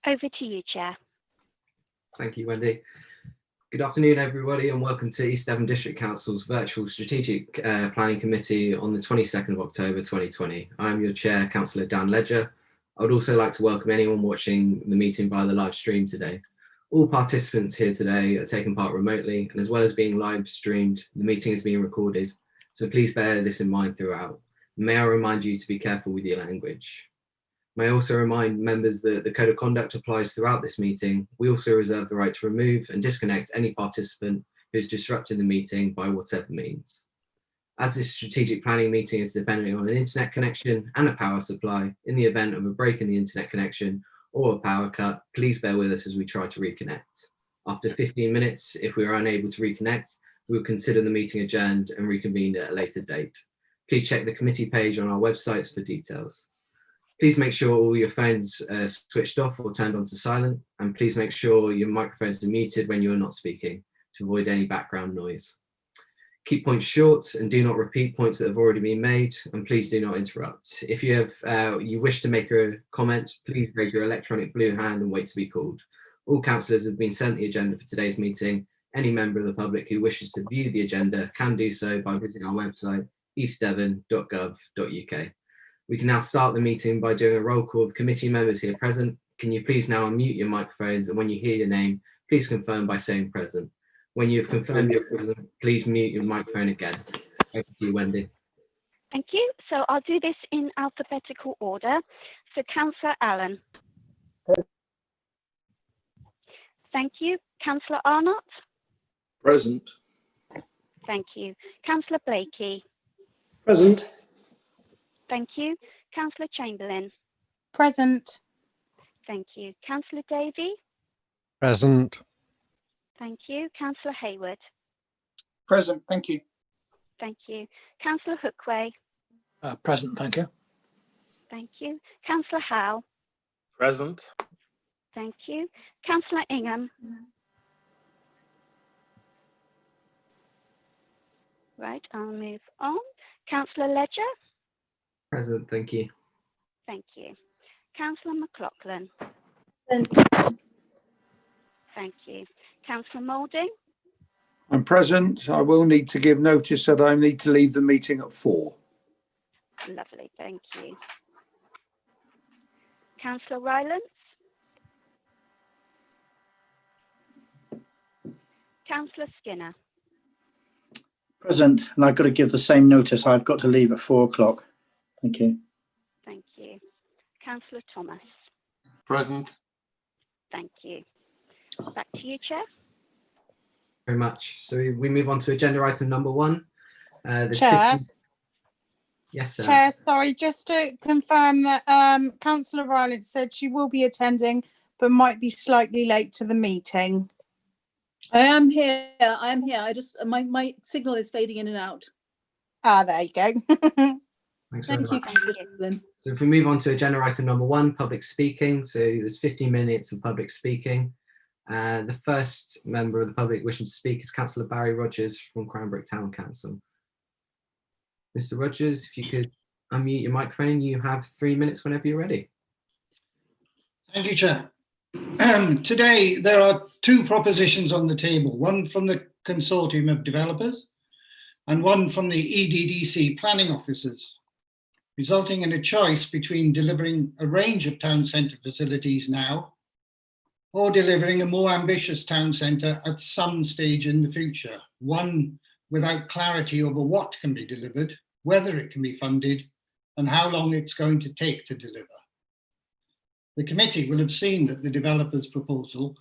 Over to you, Chair. Thank you, Wendy. Good afternoon, everybody, and welcome to East Devon District Council's virtual Strategic Planning Committee on the 22nd of October 2020. I'm your Chair, Councillor Dan Ledger. I would also like to welcome anyone watching the meeting via the live stream today. All participants here today are taking part remotely, and as well as being live streamed, the meeting is being recorded, so please bear this in mind throughout. May I remind you to be careful with your language. May I also remind members that the Code of Conduct applies throughout this meeting. We also reserve the right to remove and disconnect any participant who has disrupted the meeting by whatever means. As this strategic planning meeting is dependent on an internet connection and a power supply, in the event of a break in the internet connection or a power cut, please bear with us as we try to reconnect. After 15 minutes, if we are unable to reconnect, we will consider the meeting adjourned and reconvene at a later date. Please check the committee page on our website for details. Please make sure all your phones are switched off or turned on to silent, and please make sure your microphones are muted when you are not speaking to avoid any background noise. Keep points short and do not repeat points that have already been made, and please do not interrupt. If you wish to make a comment, please raise your electronic blue hand and wait to be called. All councillors have been sent the agenda for today's meeting. Any member of the public who wishes to view the agenda can do so by visiting our website, eastdevon.gov.uk. We can now start the meeting by doing a roll call of committee members here present. Can you please now unmute your microphones, and when you hear your name, please confirm by saying present. When you've confirmed you're present, please mute your microphone again. Over to you, Wendy. Thank you. So I'll do this in alphabetical order. So Councillor Allen. Thank you. Councillor Arnott. Present. Thank you. Councillor Blakey. Present. Thank you. Councillor Chamberlain. Present. Thank you. Councillor Davey. Present. Thank you. Councillor Hayward. Present, thank you. Thank you. Councillor Hookway. Present, thank you. Thank you. Councillor Howe. Present. Thank you. Councillor Ingham. Right, I'll move on. Councillor Ledger. Present, thank you. Thank you. Councillor McLaughlin. Present. Thank you. Councillor Moulding. I'm present. I will need to give notice that I need to leave the meeting at 4. Lovely, thank you. Councillor Rylance. Councillor Skinner. Present, and I've got to give the same notice. I've got to leave at 4 o'clock. Thank you. Thank you. Councillor Thomas. Present. Thank you. Back to you, Chair. Very much. So we move on to agenda item number 1. Chair. Yes, sir. Chair, sorry, just to confirm that Councillor Rylance said she will be attending, but might be slightly late to the meeting. I am here. I am here. I just my signal is fading in and out. Ah, there you go. Thanks Thank very you, much. Councillor. So if we move on to agenda item number 1, public speaking. So there's 15 minutes of public speaking. The first member of the public wishing to speak is Councillor Barry Rogers from Cranbrook Town Council. Mr. Rogers, if you could unmute your microphone, you have 3 minutes whenever you're ready. Thank you, Chair. Today, there are 2 propositions on the table, one from the Consortium of Developers and one from the EDDC planning officers, resulting in a choice between delivering a range of town centre facilities now or delivering a more ambitious town centre at some stage in the future, one without clarity over what can be delivered, whether it can be funded, and how long it's going to take to deliver. The committee will have seen that the developer's proposal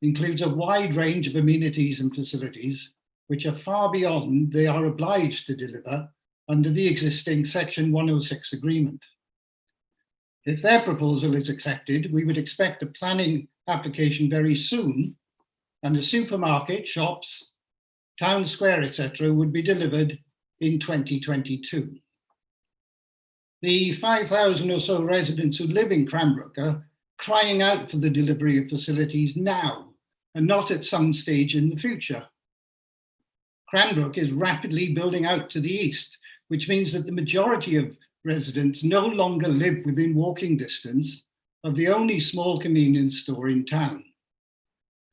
includes a wide range of amenities and facilities which are far beyond they are obliged to deliver under the existing Section 106 agreement. If their proposal is accepted, we would expect a planning application very soon, and the supermarket, shops, town square, etc. would be delivered in 2022. The 5,000 or so residents who live in Cranbrook are crying out for the delivery of facilities now and not at some stage in the future. Cranbrook is rapidly building out to the east, which means that the majority of residents no longer live within walking distance of the only small convenience store in town.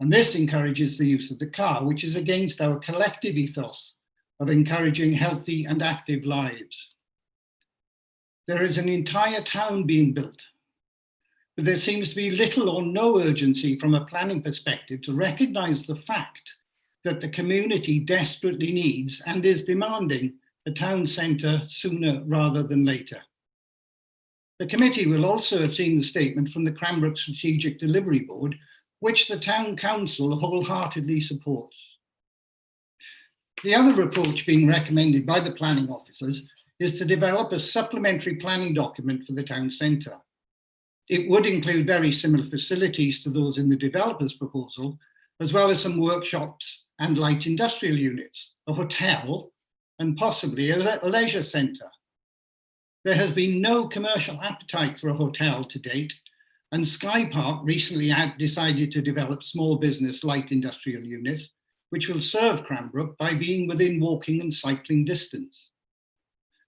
And this encourages the use of the car, which is against our collective ethos of encouraging healthy and active lives. There is an entire town being built, but there seems to be little or no urgency from a planning perspective to recognise the fact that the community desperately needs and is demanding a town centre sooner rather than later. The committee will also have seen the statement from the Cranbrook Strategic Delivery Board, which the Town Council wholeheartedly supports. The other approach being recommended by the planning officers is to develop a supplementary planning document for the town centre. It would include very similar facilities to those in the developer's proposal, as well as some workshops and light industrial units, a hotel, and possibly a leisure centre. There has been no commercial appetite for a hotel to date, and Sky Park recently decided to develop small business light industrial units, which will serve Cranbrook by being within walking and cycling distance.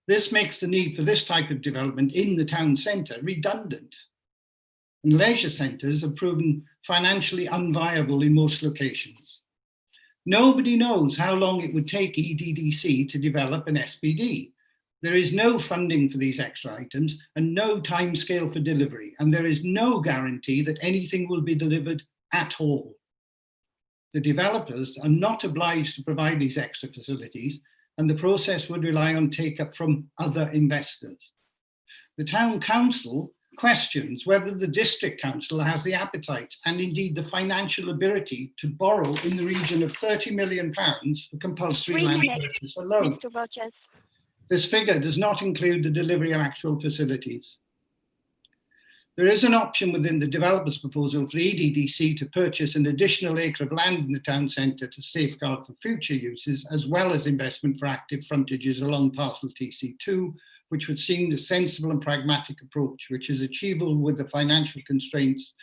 This makes the need for this type of development in the town centre redundant. And leisure centres have proven financially unviable in most locations. Nobody knows how long it would take EDDC to develop an SPD. There is no funding for these extra items and no timescale for delivery, and there is no guarantee that anything will be delivered at all. The developers are not obliged to provide these extra facilities, and the process would rely on take-up from other investors. The Town Council questions whether the District Council has the appetite and indeed the financial ability to borrow in the region of £30 million for compulsory land purchase alone. Mr. Rogers. This figure does not include the delivery of actual facilities. There is an option within the developer's proposal for EDDC to purchase an additional acre of land in the town centre to safeguard for future uses, as well as investment for active frontages along parcel TC2, which would seem a sensible and pragmatic approach, which is achievable with the financial constraints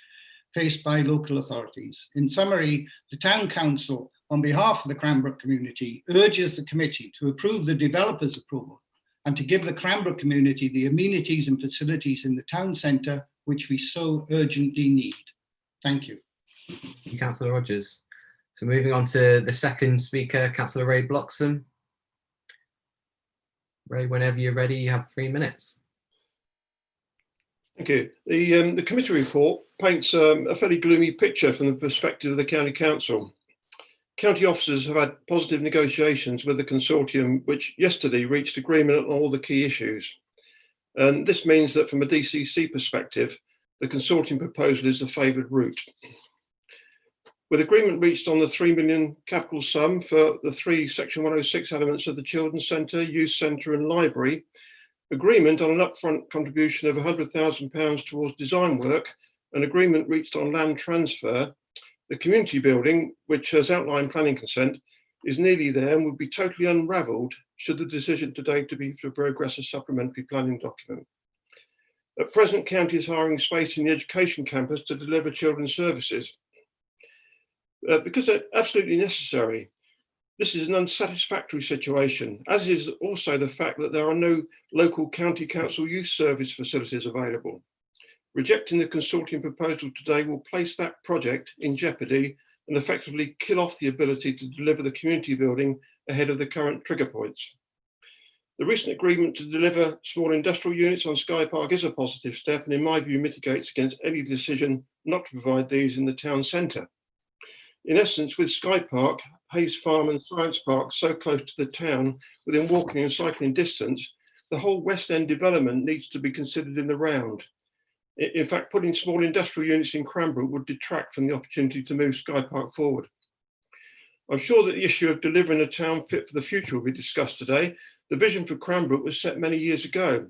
faced by local authorities. In summary, the Town Council, on behalf of the Cranbrook community, urges the committee to approve the developer's approval and to give the Cranbrook community the amenities and facilities in the town centre which we so urgently need. Thank you. Thank you, Councillor Rogers. So moving on to the second speaker, Councillor Ray Bloxham. Ray, whenever you're ready, you have 3 minutes. Thank you. The committee report paints a fairly gloomy picture from the perspective of the County Council. County officers have had positive negotiations with the consortium, which yesterday reached agreement on all the key issues. And this means that from a DCC perspective, the consortium proposal is the favoured route. With agreement reached on the £3 million capital sum for the 3 Section 106 elements of the Children's Centre, Youth Centre and Library, agreement on an upfront contribution of £100,000 towards design work, and agreement reached on land transfer, the community building, which has outline planning consent, is nearly there and would be totally unravelled should the decision today to be to progress a supplementary planning document. At present, County is hiring space in the education campus to deliver children's services. Because they're absolutely necessary, this is an unsatisfactory situation, as is also the fact that there are no local county council youth service facilities available. Rejecting the consortium proposal today will place that project in jeopardy and effectively kill off the ability to deliver the community building ahead of the current trigger points. The recent agreement to deliver small industrial units on Sky Park is a positive step and in my view mitigates against any decision not to provide these in the town centre. In essence, with Sky Park, Hayes Farm and Science Park so close to the town within walking and cycling distance, the whole West End development needs to be considered in the round. In fact, putting small industrial units in Cranbrook would detract from the opportunity to move Sky Park forward. I'm sure that the issue of delivering a town fit for the future will be discussed today. The vision for Cranbrook was set many years ago.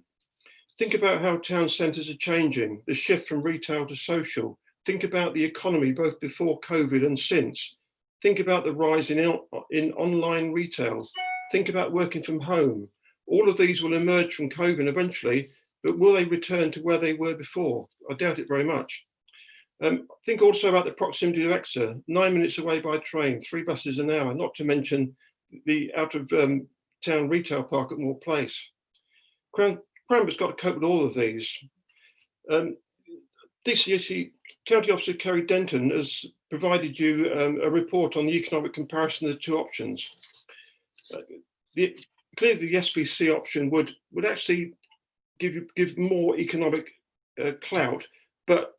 Think about how town centres are changing, the shift from retail to social. Think about the economy both before COVID and since. Think about the rise in online retail. Think about working from home. All of these will emerge from COVID eventually, but will they return to where they were before? I doubt it very much. Think also about the proximity of Exeter, 9 minutes away by train, 3 buses an hour, not to mention the out of town retail park at Moore Place. Cranbrook's got to cope with all of these. DCSC County Officer Kerry Denton has provided you a report on the economic comparison of the two options. Clearly, the SPC option would actually give more economic clout, but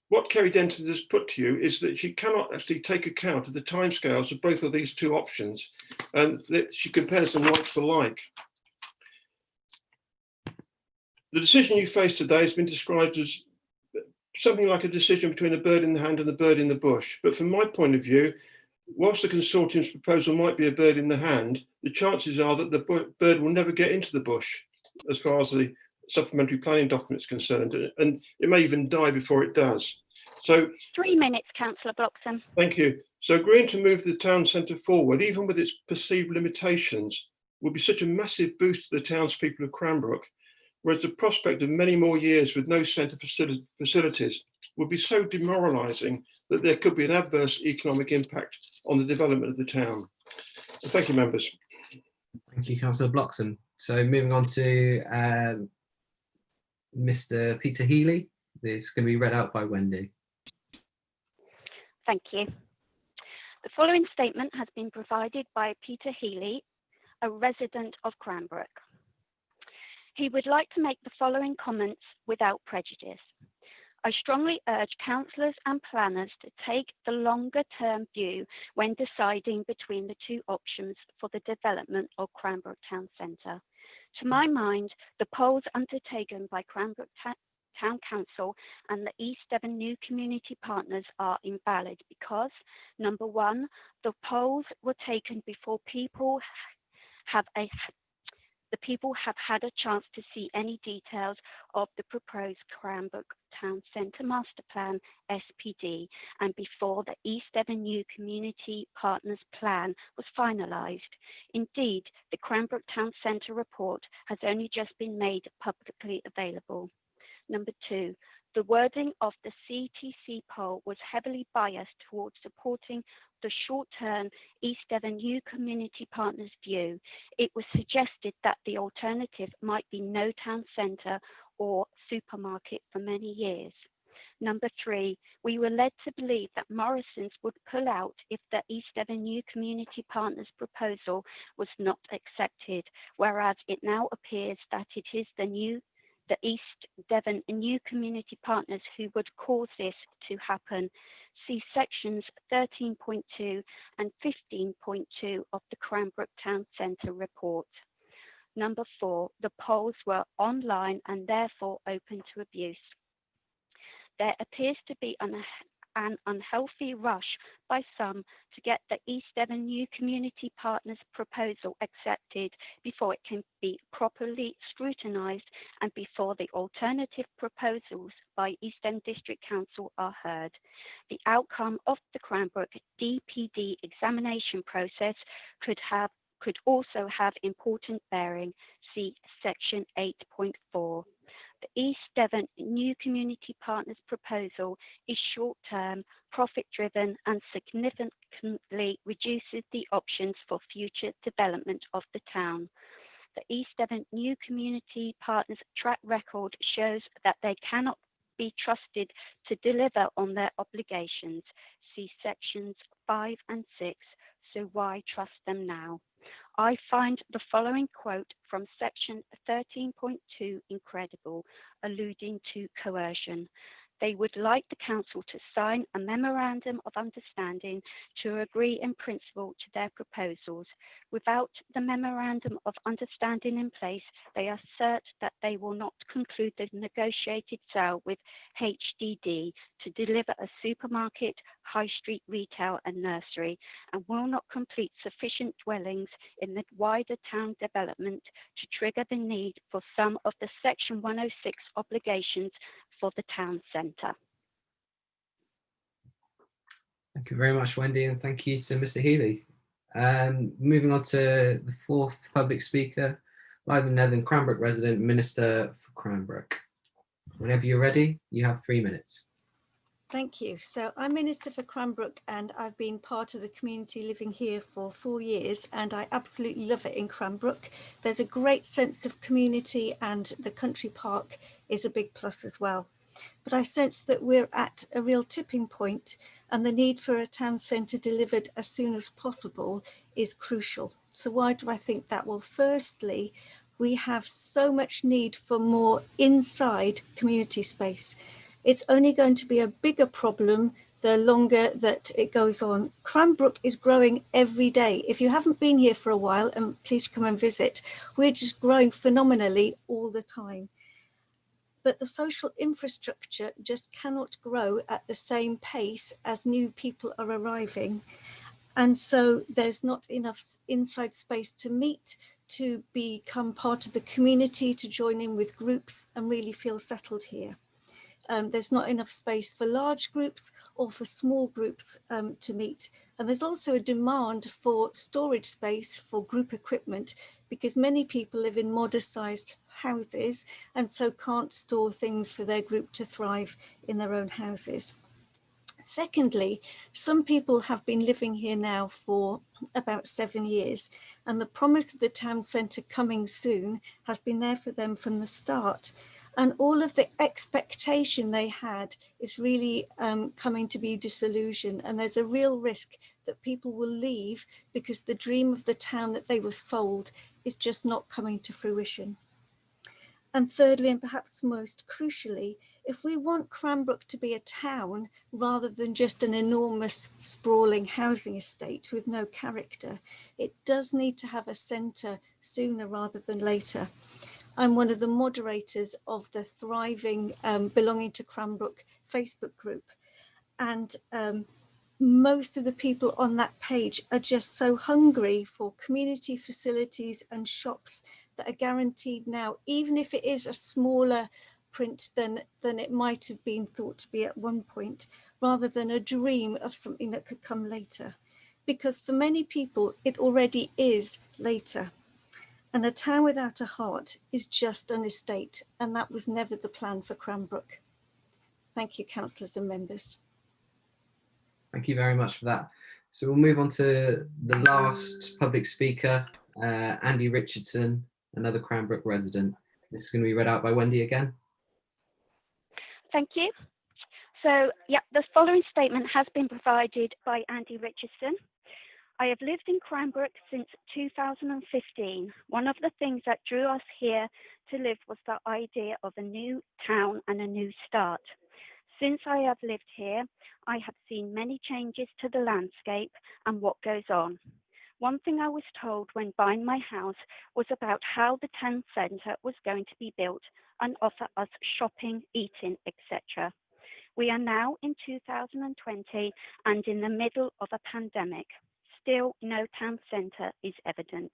what Kerry Denton has put to you is that she cannot actually take account of the timescales of both of these two options, and that she compares them like for like. The decision you face today has been described as something like a decision between a bird in the hand and a bird in the bush. But from my point of view, whilst the consortium's proposal might be a bird in the hand, the chances are that the bird will never get into the bush as far as the supplementary planning document is concerned, and it may even die before it does. So 3 minutes, Councillor Bloxham. thank you. So agreeing to move the town centre forward, even with its perceived limitations, would be such a massive boost to the townspeople of Cranbrook, whereas the prospect of many more years with no centre facilities would be so demoralising that there could be an adverse economic impact on the development of the town. So thank you, members. Thank you, Councillor Bloxham. So moving on to Mr. Peter Healy. It's going to be read out by Wendy. Thank you. The following statement has been provided by Peter Healy, a resident of Cranbrook. He would like to make the following comments without prejudice. I strongly urge councillors and planners to take the longer term view when deciding between the two options for the development of Cranbrook Town Centre. To my mind, the polls undertaken by Cranbrook Town Council and the East Devon New Community Partners are invalid because, number one, the polls were taken before people have had a chance to see any details of the proposed Cranbrook Town Centre Master Plan SPD and before the East Devon New Community Partners Plan was finalised. Indeed, the Cranbrook Town Centre report has only just been made publicly available. Number two, the wording of the CTC poll was heavily biased towards supporting the short-term East Devon New Community Partners view. It was suggested that the alternative might be no town centre or supermarket for many years. Number three, we were led to believe that Morrison's would pull out if the East Devon New Community Partners proposal was not accepted, whereas it now appears that it is the East Devon New Community Partners who would cause this to happen. See sections 13.2 and 15.2 of the Cranbrook Town Centre report. Number four, the polls were online and therefore open to abuse. There appears to be an unhealthy rush by some to get the East Devon New Community Partners proposal accepted before it can be properly scrutinised and before the alternative proposals by East End District Council are heard. The outcome of the Cranbrook DPD examination process could also have important bearing. See section 8.4. The East Devon New Community Partners proposal is short-term, profit-driven and significantly reduces the options for future development of the town. The East Devon New Community Partners track record shows that they cannot be trusted to deliver on their obligations. See sections 5 and 6. So why trust them now? I find the following quote from section 13.2 incredible, alluding to coercion. They would like the council to sign a memorandum of understanding to agree in principle to their proposals. Without the memorandum of understanding in place, they assert that they will not conclude the negotiated sale with HDD to deliver a supermarket, high street retail and nursery, and will not complete sufficient dwellings in the wider town development to trigger the need for some of the Section 106 obligations for the town centre. Thank you very much, Wendy, and thank you to Mr. Healy. Moving on to the fourth public speaker, live in Netherland, Cranbrook resident, Minister for Cranbrook. Whenever you're ready, you have 3 minutes. Thank you. So I'm Minister for Cranbrook and I've been part of the community living here for 4 years and I absolutely love it in Cranbrook. There's a great sense of community and the country park is a big plus as well. But I sense that we're at a real tipping point, and the need for a town centre delivered as soon as possible is crucial. So why do I think that? Well, firstly, we have so much need for more inside community space. It's only going to be a bigger problem the longer that it goes on. Cranbrook is growing every day. If you haven't been here for a while, and please come and visit, we're just growing phenomenally all the time. But the social infrastructure just cannot grow at the same pace as new people are arriving. And so there's not enough inside space to meet, to become part of the community, to join in with groups and really feel settled here. There's not enough space for large groups or for small groups to meet. And there's also a demand for storage space for group equipment, because many people live in modest sized houses and so can't store things for their group to thrive in their own houses. Secondly, some people have been living here now for about 7 years, and the promise of the town centre coming soon has been there for them from the start. And all of the expectation they had is really coming to be disillusioned. And there's a real risk that people will leave because the dream of the town that they were sold is just not coming to fruition. And thirdly, and perhaps most crucially, if we want Cranbrook to be a town rather than just an enormous sprawling housing estate with no character, it does need to have a centre sooner rather than later. I'm one of the moderators of the thriving Belonging to Cranbrook Facebook group. And most of the people on that page are just so hungry for community facilities and shops that are guaranteed now, even if it is a smaller print than it might have been thought to be at one point, rather than a dream of something that could come later. Because for many people, it already is later. And a town without a heart is just an estate, and that was never the plan for Cranbrook. Thank you, councillors and members. Thank you very much for that. So we'll move on to the last public speaker, Andy Richardson, another Cranbrook resident. This is going to be read out by Wendy again. Thank you. So, yeah, the following statement has been provided by Andy Richardson. I have lived in Cranbrook since 2015. One of the things that drew us here to live was the idea of a new town and a new start. Since I have lived here, I have seen many changes to the landscape and what goes on. One thing I was told when buying my house was about how the town centre was going to be built and offer us shopping, eating, etc. We are now in 2020 and in the middle of a pandemic. Still, no town centre is evident.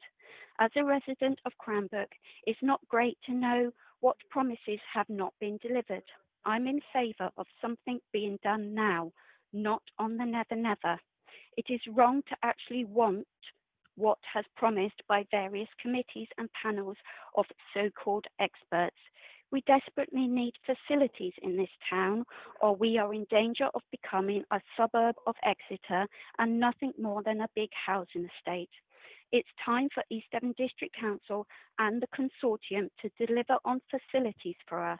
As a resident of Cranbrook, it's not great to know what promises have not been delivered. I'm in favour of something being done now, not on the never never. It is wrong to actually want what has promised by various committees and panels of so-called experts. We desperately need facilities in this town, or we are in danger of becoming a suburb of Exeter and nothing more than a big housing estate. It's time for East Devon District Council and the consortium to deliver on facilities for us.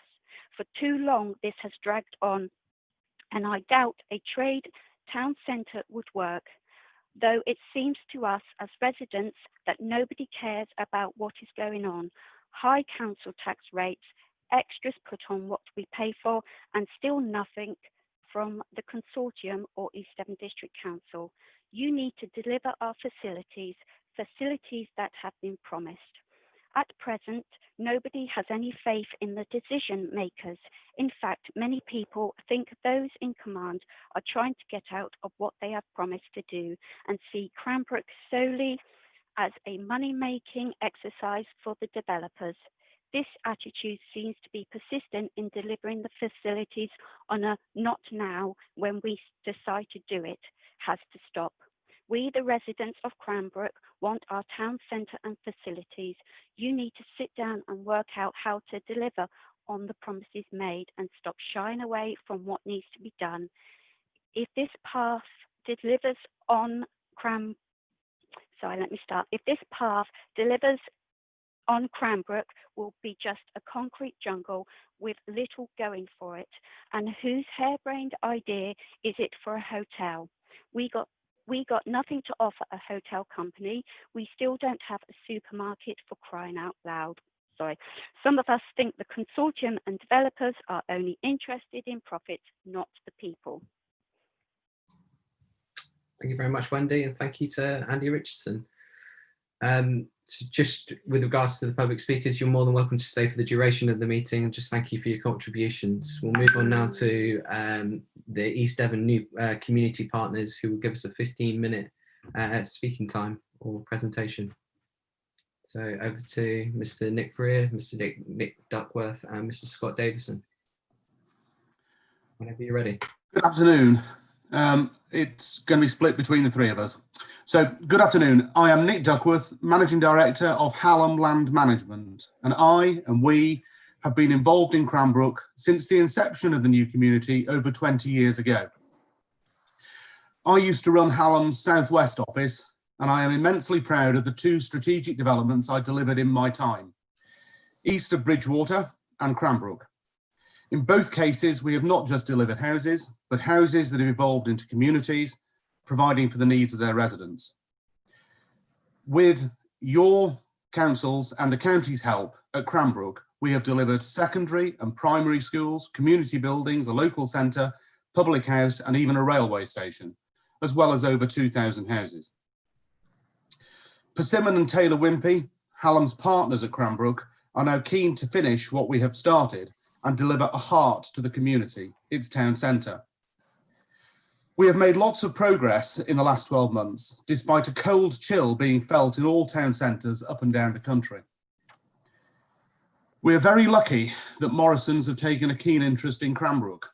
For too long, this has dragged on, and I doubt a trade town centre would work, though it seems to us as residents that nobody cares about what is going on. High council tax rates, extras put on what we pay for, and still nothing from the consortium or East Devon District Council. You need to deliver our facilities that have been promised. At present, nobody has any faith in the decision makers. In fact, many people think those in command are trying to get out of what they have promised to do and see Cranbrook solely as a money-making exercise for the developers. This attitude seems to be persistent in delivering the facilities on a not now when we decide to do it has to stop. We, the residents of Cranbrook, want our town centre and facilities. You need to sit down and work out how to deliver on the promises made and stop shying away from what needs to be done. If this path delivers on If this path delivers on Cranbrook will be just a concrete jungle with little going for it. And whose harebrained idea is it for a hotel? We got nothing to offer a hotel company. We still don't have a supermarket, for crying out loud. Sorry. Some of us think the consortium and developers are only interested in profit, not the people. Thank you very much, Wendy, and thank you to Andy Richardson. So just with regards to the public speakers, you're more than welcome to stay for the duration of the meeting, and just thank you for your contributions. We'll move on now to the East Devon new community partners, who will give us a 15-minute speaking time or presentation. So over to Mr. Nick Freer, Mr. Nick Duckworth, and Mr. Scott Davison. Whenever you're ready. Good afternoon. It's going to be split between the three of us. So, good afternoon. I am Nick Duckworth, Managing Director of Hallam Land Management, and I and we have been involved in Cranbrook since the inception of the new community over 20 years ago. I used to run Hallam's Southwest office, and I am immensely proud of the two strategic developments I delivered in my time, east of Bridgewater and Cranbrook. In both cases, we have not just delivered houses, but houses that have evolved into communities, providing for the needs of their residents. With your councils and the county's help at Cranbrook, we have delivered secondary and primary schools, community buildings, a local centre, public house, and even a railway station, as well as over 2,000 houses. Persimmon and Taylor Wimpey, Hallam's partners at Cranbrook, are now keen to finish what we have started and deliver a heart to the community, its town centre. We have made lots of progress in the last 12 months, despite a cold chill being felt in all town centres up and down the country. We are very lucky that Morrisons have taken a keen interest in Cranbrook.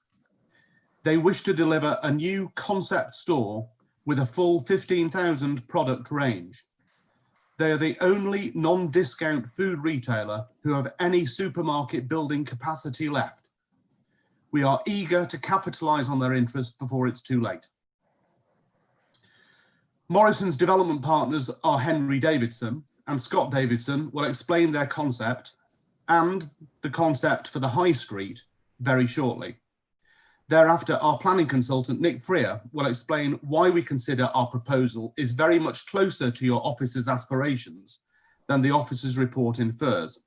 They wish to deliver a new concept store with a full 15,000 product range. They are the only non-discount food retailer who have any supermarket building capacity left. We are eager to capitalise on their interest before it's too late. Morrison's development partners are Henry Davidson, and Scott Davidson will explain their concept and the concept for the High Street very shortly. Thereafter, our planning consultant, Nick Freer, will explain why we consider our proposal is very much closer to your office's aspirations than the office's report infers.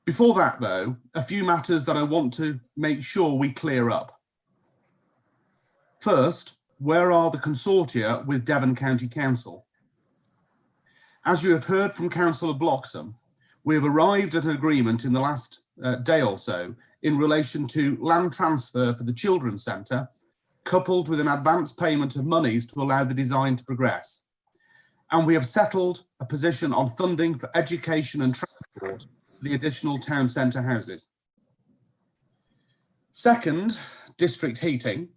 Before that, though, a few matters that I want to make sure we clear up. First, where are the consortia with Devon County Council? As you have heard from Councillor Bloxham, we have arrived at an agreement in the last day or so in relation to land transfer for the Children's Centre, coupled with an advance payment of monies to allow the design to progress. And we have settled a position on funding for education and transport for the additional town centre houses. Second, district heating.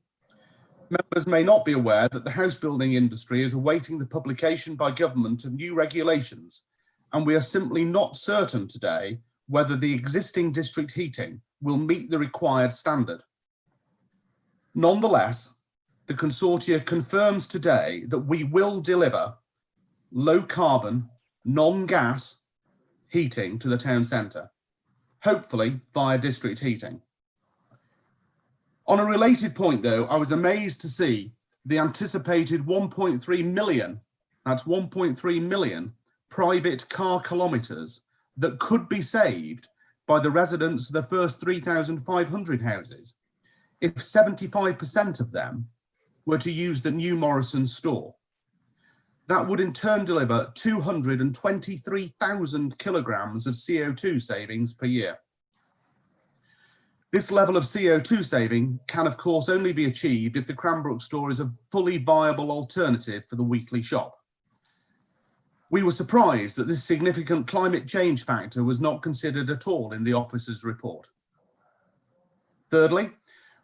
Members may not be aware that the house building industry is awaiting the publication by government of new regulations, and we are simply not certain today whether the existing district heating will meet the required standard. Nonetheless, the consortia confirms today that we will deliver low carbon, non-gas heating to the town centre, hopefully via district heating. On a related point though, I was amazed to see the anticipated 1.3 million, that's 1.3 million private car kilometres that could be saved by the residents of the first 3,500 houses if 75% of them were to use the new Morrisons store. That would in turn deliver 223,000 kilograms of CO2 savings per year. This level of CO2 saving can of course only be achieved if the Cranbrook store is a fully viable alternative for the weekly shop. We were surprised that this significant climate change factor was not considered at all in the officer's report. Thirdly,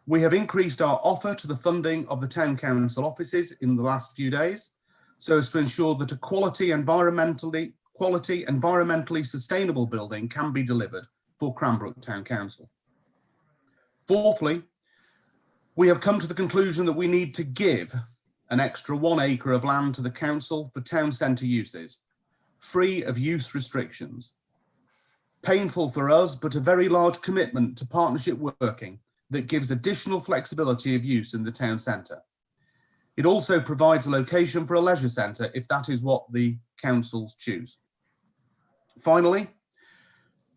we have increased our offer to the funding of the town council offices in the last few days, so as to ensure that a quality environmentally sustainable building can be delivered for Cranbrook Town Council. Fourthly, we have come to the conclusion that we need to give an extra 1 acre of land to the council for town centre uses, free of use restrictions. Painful for us, but a very large commitment to partnership working that gives additional flexibility of use in the town centre. It also provides a location for a leisure centre if that is what the councils choose. Finally,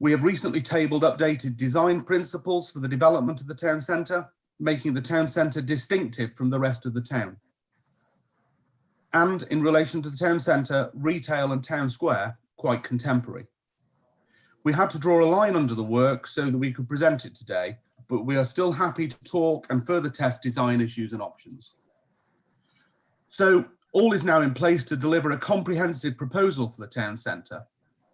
we have recently tabled updated design principles for the development of the town centre, making the town centre distinctive from the rest of the town. And in relation to the town centre, retail and town square, quite contemporary. We had to draw a line under the work so that we could present it today, but we are still happy to talk and further test design issues and options. So all is now in place to deliver a comprehensive proposal for the town centre.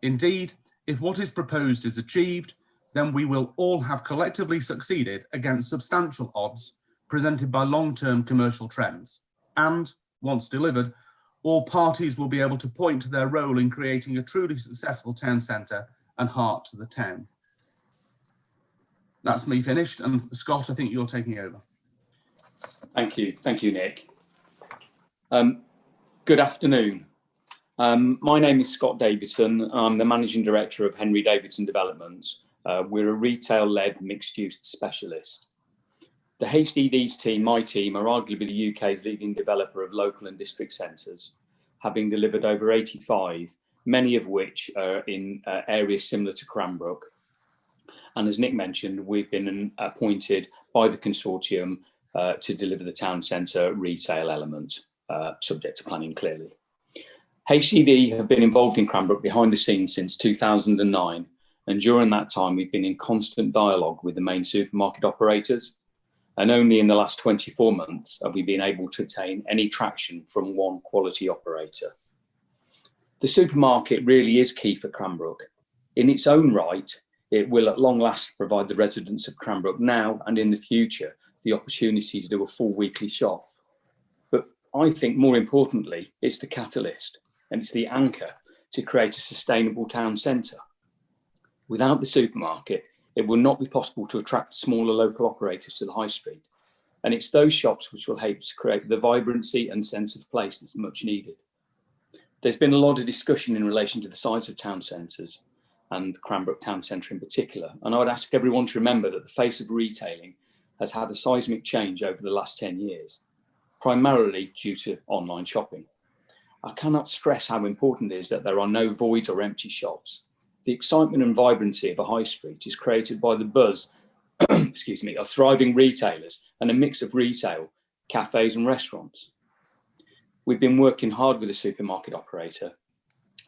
Indeed, if what is proposed is achieved, then we will all have collectively succeeded against substantial odds presented by long-term commercial trends. And once delivered, all parties will be able to point to their role in creating a truly successful town centre and heart to the town. That's me finished. And Scott, I think you're taking over. Thank you, Nick. Good afternoon. My name is Scott Davidson. I'm the Managing Director of Henry Davidson Developments. We're a retail-led mixed-use specialist. The HDD's team, my team, are arguably the UK's leading developer of local and district centres, having delivered over 85, many of which are in areas similar to Cranbrook. And as Nick mentioned, we've been appointed by the consortium to deliver the town centre retail element, subject to planning clearly. HCD have been involved in Cranbrook behind the scenes since 2009, and during that time we've been in constant dialogue with the main supermarket operators, and only in the last 24 months have we been able to attain any traction from one quality operator. The supermarket really is key for Cranbrook. In its own right, it will at long last provide the residents of Cranbrook now and in the future the opportunity to do a full weekly shop. But I think more importantly, it's the catalyst and it's the anchor to create a sustainable town centre. Without the supermarket, it will not be possible to attract smaller local operators to the high street. And it's those shops which will help to create the vibrancy and sense of place that's much needed. There's been a lot of discussion in relation to the size of town centres and Cranbrook Town Centre in particular. And I would ask everyone to remember that the face of retailing has had a seismic change over the last 10 years, primarily due to online shopping. I cannot stress how important it is that there are no void or empty shops. The excitement and vibrancy of a high street is created by the buzz of thriving retailers and a mix of retail, cafes and restaurants. We've been working hard with the supermarket operator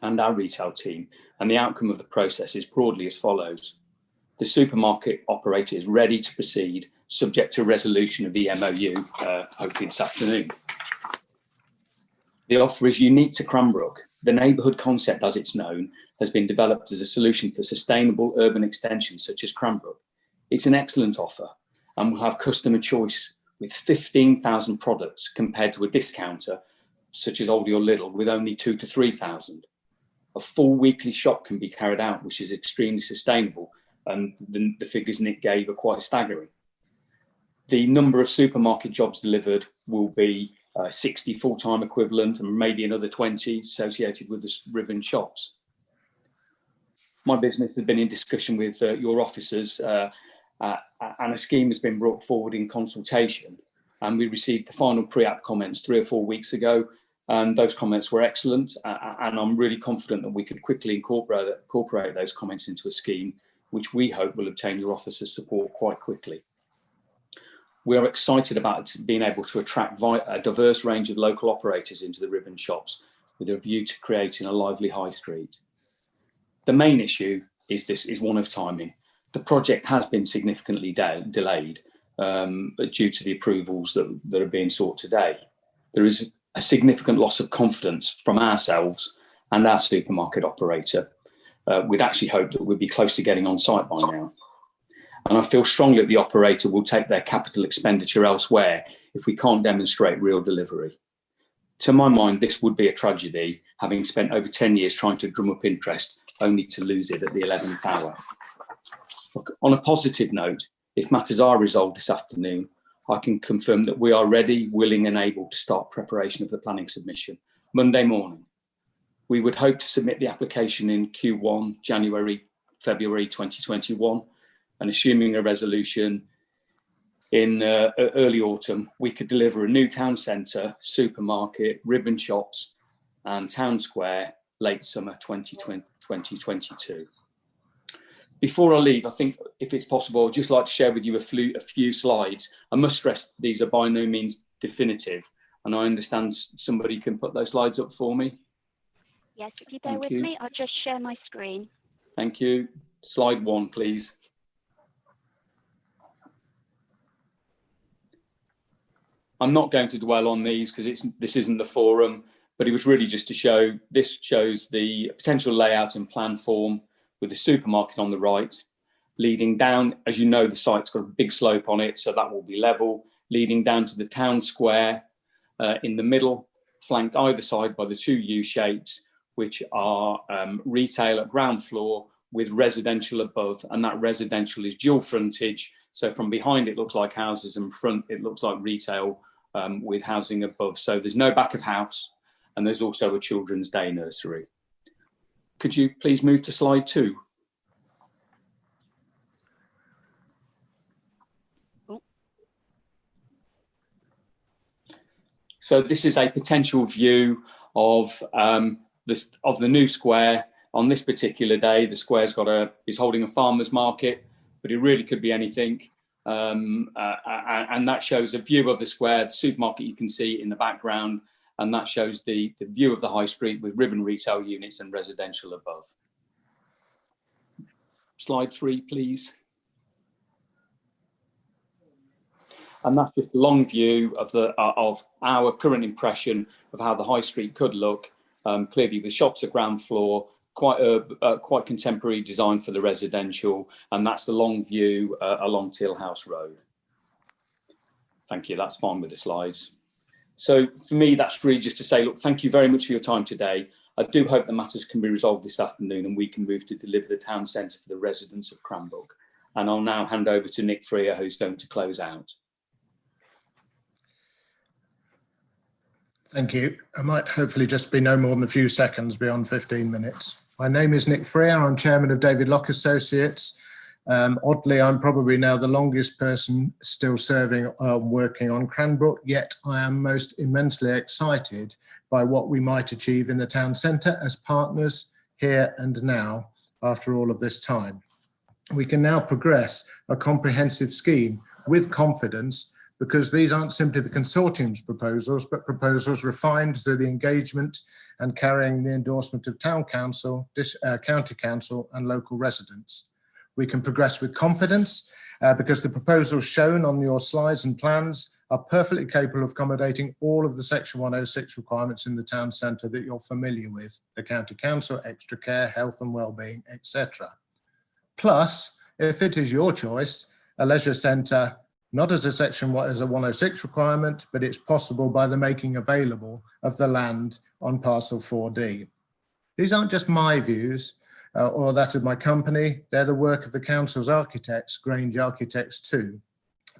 and our retail team, and the outcome of the process is broadly as follows. The supermarket operator is ready to proceed, subject to resolution of the MOU, hopefully this afternoon. The offer is unique to Cranbrook. The neighbourhood concept, as it's known, has been developed as a solution for sustainable urban extensions such as Cranbrook. It's an excellent offer and will have customer choice with 15,000 products compared to a discounter such as Aldi or Lidl with only 2,000 to 3,000. A full weekly shop can be carried out, which is extremely sustainable, and the figures Nick gave are quite staggering. The number of supermarket jobs delivered will be 60 full-time equivalent and maybe another 20 associated with the ribbon shops. My business has been in discussion with your officers and a scheme has been brought forward in consultation, and we received the final pre-app comments 3 or 4 weeks ago, and those comments were excellent, and I'm really confident that we could quickly incorporate those comments into a scheme which we hope will obtain your officers' support quite quickly. We are excited about being able to attract a diverse range of local operators into the ribbon shops with a view to creating a lively high street. The main issue is one of timing. The project has been significantly delayed due to the approvals that are being sought today. There is a significant loss of confidence from ourselves and our supermarket operator. We'd actually hoped that we'd be close to getting on site by now. And I feel strongly that the operator will take their capital expenditure elsewhere if we can't demonstrate real delivery. To my mind, this would be a tragedy, having spent over 10 years trying to drum up interest, only to lose it at the 11th hour. Look, on a positive note, if matters are resolved this afternoon, I can confirm that we are ready, willing and able to start preparation of the planning submission Monday morning. We would hope to submit the application in Q1, February 2021, and assuming a resolution in early autumn, we could deliver a new town centre, supermarket, ribbon shops and town square late summer 2022. Before I leave, I think if it's possible, I'd just like to share with you a few slides. I must stress these are by no means definitive, and I understand somebody can put those slides up for me. Yes, if you bear with me, I'll just share my screen. Thank you. Slide 1, please. I'm not going to dwell on these because this isn't the forum, but it was really just to show, this shows the potential layout and plan form with the supermarket on the right, leading down, as you know, the site's got a big slope on it, so that will be level, leading down to the town square in the middle, flanked either side by the 2 U shapes, which are retail at ground floor with residential above, and that residential is dual frontage. So from behind it looks like houses, and front it looks like retail with housing above. So there's no back of house, and there's also a children's day nursery. Could you please move to slide 2? So this is a potential view of the new square. On this particular day, the square's is holding a farmer's market, but it really could be anything. And that shows a view of the square, the supermarket you can see in the background, and that shows the view of the high street with ribbon retail units and residential above. Slide 3, please. And that's just a long view of our current impression of how the high street could look. Clearly, the shops at ground floor, quite contemporary design for the residential, and that's the long view along Tilhouse Road. Thank you. That's fine with the slides. So for me, that's really just to say, look, thank you very much for your time today. I do hope the matters can be resolved this afternoon and we can move to deliver the town centre for the residents of Cranbrook. And I'll now hand over to Nick Freer, who's going to close out. Thank you. I might hopefully just be no more than a few seconds beyond 15 minutes. My name is Nick Freer. I'm chairman of David Locke Associates. Oddly, I'm probably now the longest person still serving, working on Cranbrook, yet I am most immensely excited by what we might achieve in the town centre as partners here and now after all of this time. We can now progress a comprehensive scheme with confidence, because these aren't simply the consortium's proposals, but proposals refined through the engagement and carrying the endorsement of town council, county council and local residents. We can progress with confidence because the proposals shown on your slides and plans are perfectly capable of accommodating all of the Section 106 requirements in the town centre that you're familiar with, the county council, extra care, health and wellbeing, etc. Plus, if it is your choice, a leisure centre, not as a 106 requirement, but it's possible by the making available of the land on parcel 4D. These aren't just my views or that of my company, they're the work of the council's architects, Grange Architects too.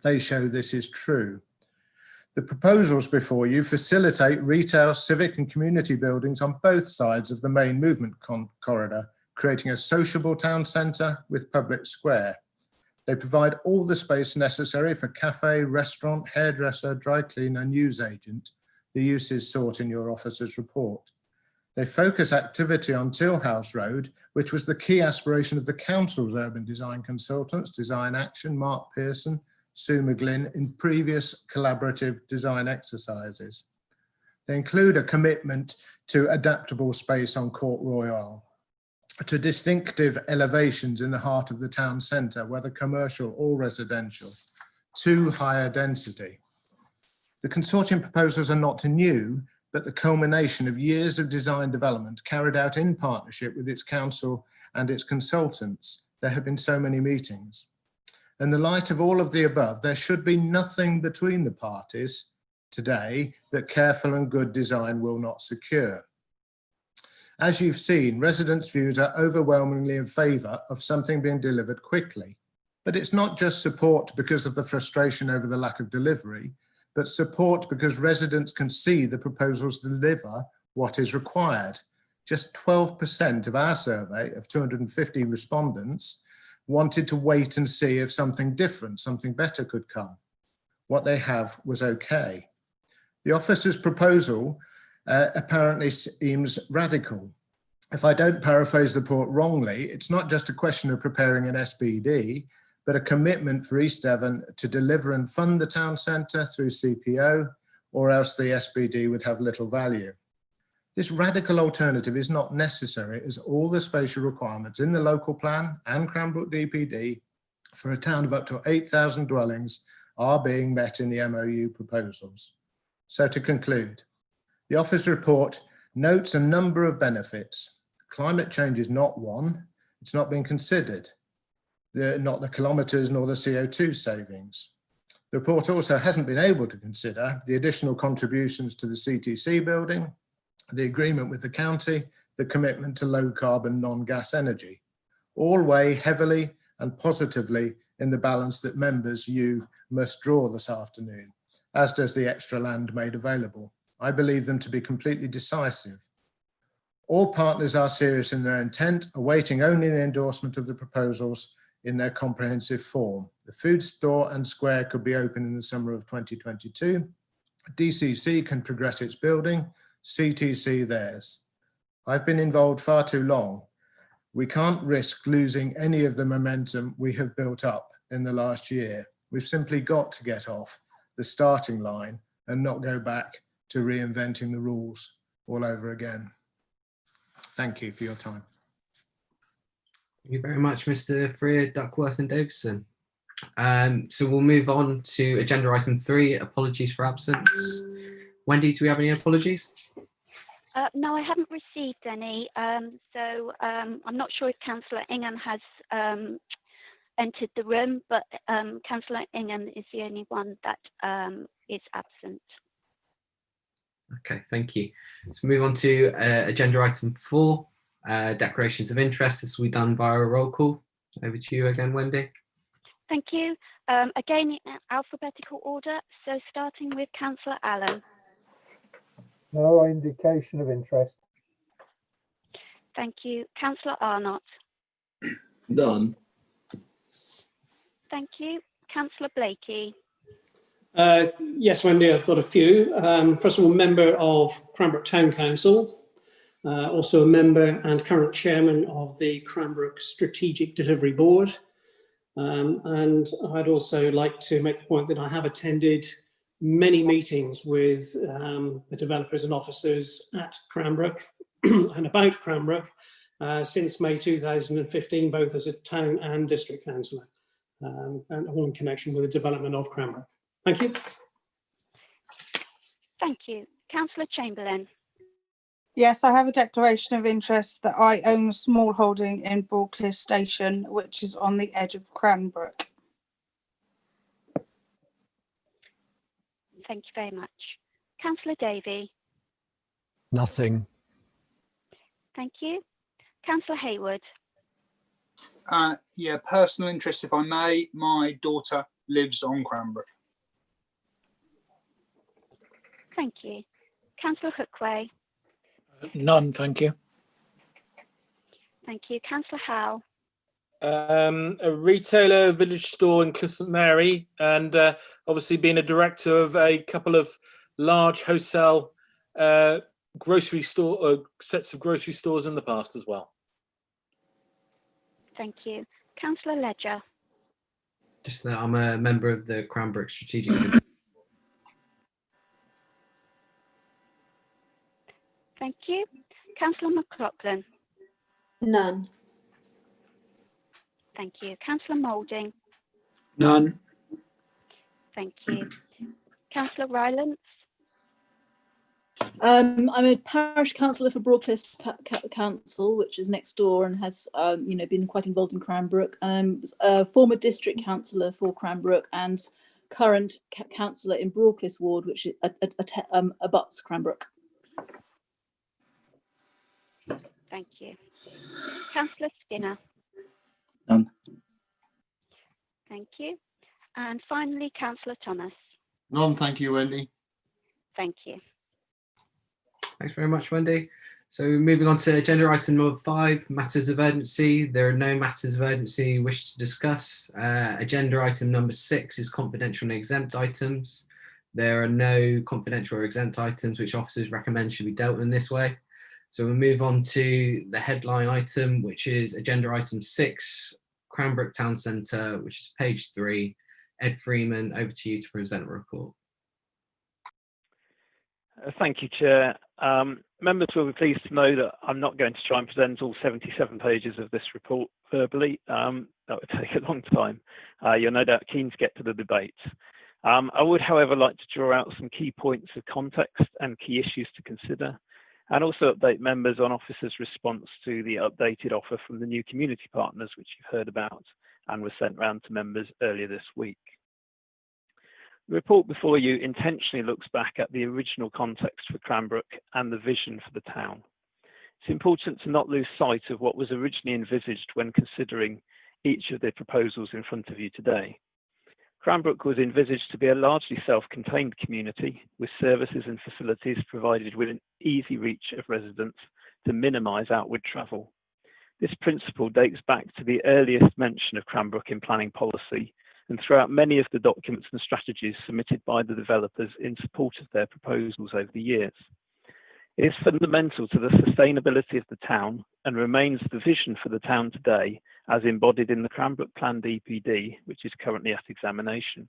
They show this is true. The proposals before you facilitate retail, civic and community buildings on both sides of the main movement corridor, creating a sociable town centre with public square. They provide all the space necessary for cafe, restaurant, hairdresser, dry cleaner, newsagent, the uses sought in your officer's report. They focus activity on Tilhouse Road, which was the key aspiration of the council's urban design consultants, Design Action, Mark Pearson, Sue McGlynn, in previous collaborative design exercises. They include a commitment to adaptable space on Court Royal, to distinctive elevations in the heart of the town centre, whether commercial or residential, to higher density. The consortium proposals are not new, but the culmination of years of design development carried out in partnership with its council and its consultants. There have been so many meetings. In the light of all of the above, there should be nothing between the parties today that careful and good design will not secure. As you've seen, residents' views are overwhelmingly in favour of something being delivered quickly. But it's not just support because of the frustration over the lack of delivery, but support because residents can see the proposals deliver what is required. Just 12% of our survey of 250 respondents wanted to wait and see if something different, something better could come. What they have was okay. The officer's proposal apparently seems radical. If I don't paraphrase the report wrongly, it's not just a question of preparing an SPD, but a commitment for East Devon to deliver and fund the town centre through CPO, or else the SPD would have little value. This radical alternative is not necessary, as all the spatial requirements in the local plan and Cranbrook DPD for a town of up to 8,000 dwellings are being met in the MOU proposals. So to conclude, the office report notes a number of benefits. Climate change is not one, it's not being considered, not the kilometres nor the CO2 savings. The report also hasn't been able to consider the additional contributions to the CTC building, the agreement with the county, the commitment to low carbon non-gas energy, all weigh heavily and positively in the balance that members you must draw this afternoon, as does the extra land made available. I believe them to be completely decisive. All partners are serious in their intent, awaiting only the endorsement of the proposals in their comprehensive form. The food store and square could be open in the summer of 2022. DCC can progress its building, CTC theirs. I've been involved far too long. We can't risk losing any of the momentum we have built up in the last year. We've simply got to get off the starting line and not go back to reinventing the rules all over again. Thank you for your time. Thank you very much, Mr. Freer, Duckworth and Davison. So we'll move on to agenda item 3, apologies for absence. Wendy, do we have any apologies? No, I haven't received any. I'm not sure if Councillor Ingham has entered the room, but Councillor Ingham is the only one that is absent. Okay, thank you. Let's move on to agenda item 4, declarations of interest. This will be done via a roll call. Over to you again, Wendy. Thank you. Again, in alphabetical order. So starting with Councillor Allen. No indication of interest. Thank you. Councillor Arnott. None. Thank you. Councillor Blakey. Yes, Wendy, I've got a few. First of all, member of Cranbrook Town Council, also a member and current chairman of the Cranbrook Strategic Delivery Board. And I'd also like to make the point that I have attended many meetings with the developers and officers at Cranbrook and about Cranbrook since May 2015, both as a town and district councillor, and all in connection with the development of Cranbrook. Thank you. Thank you. Councillor Chamberlain. Yes, I have a declaration of interest that I own a small holding in Broadcliff Station, which is on the edge of Cranbrook. Thank you very much. Councillor Davey. Nothing. Thank you. Councillor Hayward. Yeah, personal interest, if I may. My daughter lives on Cranbrook. Thank you. Councillor Hookway. None, thank you. Thank you. Councillor Howe. A retailer, village store in St Mary, and obviously being a director of a couple of large wholesale grocery store sets of grocery stores in the past as well. Thank you. Councillor Ledger. Just that I'm a member of the Cranbrook Strategic. Thank you. Councillor McLaughlin. None. Thank you. Councillor Moulding. None. Thank you. Councillor Rylance. I'm a parish councillor for Broadcliff Council, which is next door and has, been quite involved in Cranbrook. A former district councillor for Cranbrook and current councillor in Broadcliff Ward, which abuts Cranbrook. Thank you. Councillor Skinner. None. Thank you. And finally, Councillor Thomas. None, thank you, Wendy. Thank you. Thanks very much, Wendy. So moving on to agenda item number 5, matters of urgency. There are no matters of urgency we wish to discuss. Agenda item number 6 is confidential and exempt items. There are no confidential or exempt items which officers recommend should be dealt in this way. So we'll move on to the headline item, which is agenda item 6, Cranbrook Town Centre, which is page 3. Ed Freeman, over to you to present a report. Thank you, Chair. Members will be pleased to know that I'm not going to try and present all 77 pages of this report verbally. That would take a long time. You're no doubt keen to get to the debate. I would, however, like to draw out some key points of context and key issues to consider, and also update members on officers' response to the updated offer from the new community partners, which you've heard about and was sent round to members earlier this week. The report before you intentionally looks back at the original context for Cranbrook and the vision for the town. It's important to not lose sight of what was originally envisaged when considering each of the proposals in front of you today. Cranbrook was envisaged to be a largely self-contained community with services and facilities provided within easy reach of residents to minimise outward travel. This principle dates back to the earliest mention of Cranbrook in planning policy and throughout many of the documents and strategies submitted by the developers in support of their proposals over the years. It is fundamental to the sustainability of the town and remains the vision for the town today as embodied in the Cranbrook Plan DPD, which is currently at examination.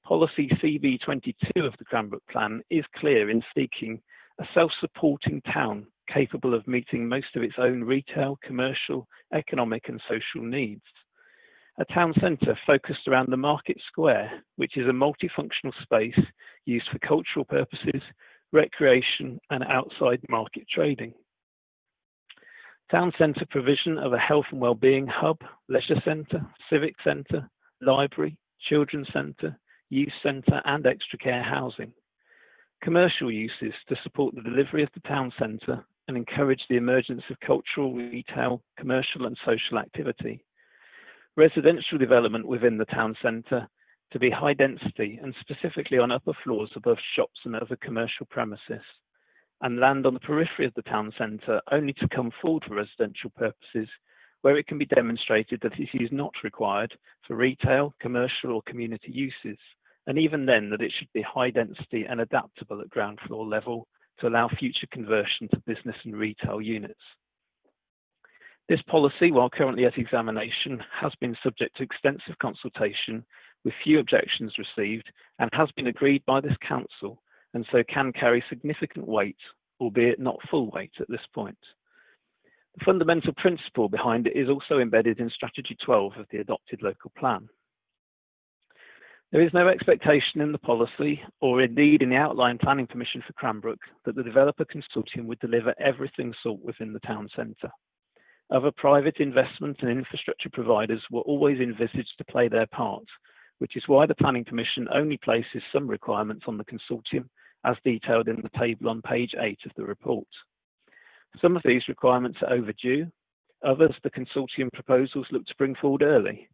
Policy CV22 of the Cranbrook Plan is clear in seeking a self-supporting town capable of meeting most of its own retail, commercial, economic and social needs. A town centre focused around the Market Square, which is a multifunctional space used for cultural purposes, recreation and outside market trading. Town centre provision of a health and wellbeing hub, leisure centre, civic centre, library, children's centre, youth centre and extra care housing. Commercial uses to support the delivery of the town centre and encourage the emergence of cultural, retail, commercial and social activity. Residential development within the town centre to be high density and specifically on upper floors above shops and other commercial premises, and land on the periphery of the town centre only to come forward for residential purposes where it can be demonstrated that it is not required for retail, commercial or community uses, and even then that it should be high density and adaptable at ground floor level to allow future conversion to business and retail units. This policy, while currently at examination, has been subject to extensive consultation with few objections received and has been agreed by this council and so can carry significant weight, albeit not full weight at this point. The fundamental principle behind it is also embedded in Strategy 12 of the adopted local plan. There is no expectation in the policy, or indeed in the outline planning permission for Cranbrook, that the developer consortium would deliver everything sought within the town centre. Other private investment and infrastructure providers were always envisaged to play their part, which is why the planning permission only places some requirements on the consortium as detailed in the table on page 8 of the report. Some of these requirements are overdue, others the consortium proposals look to bring forward early.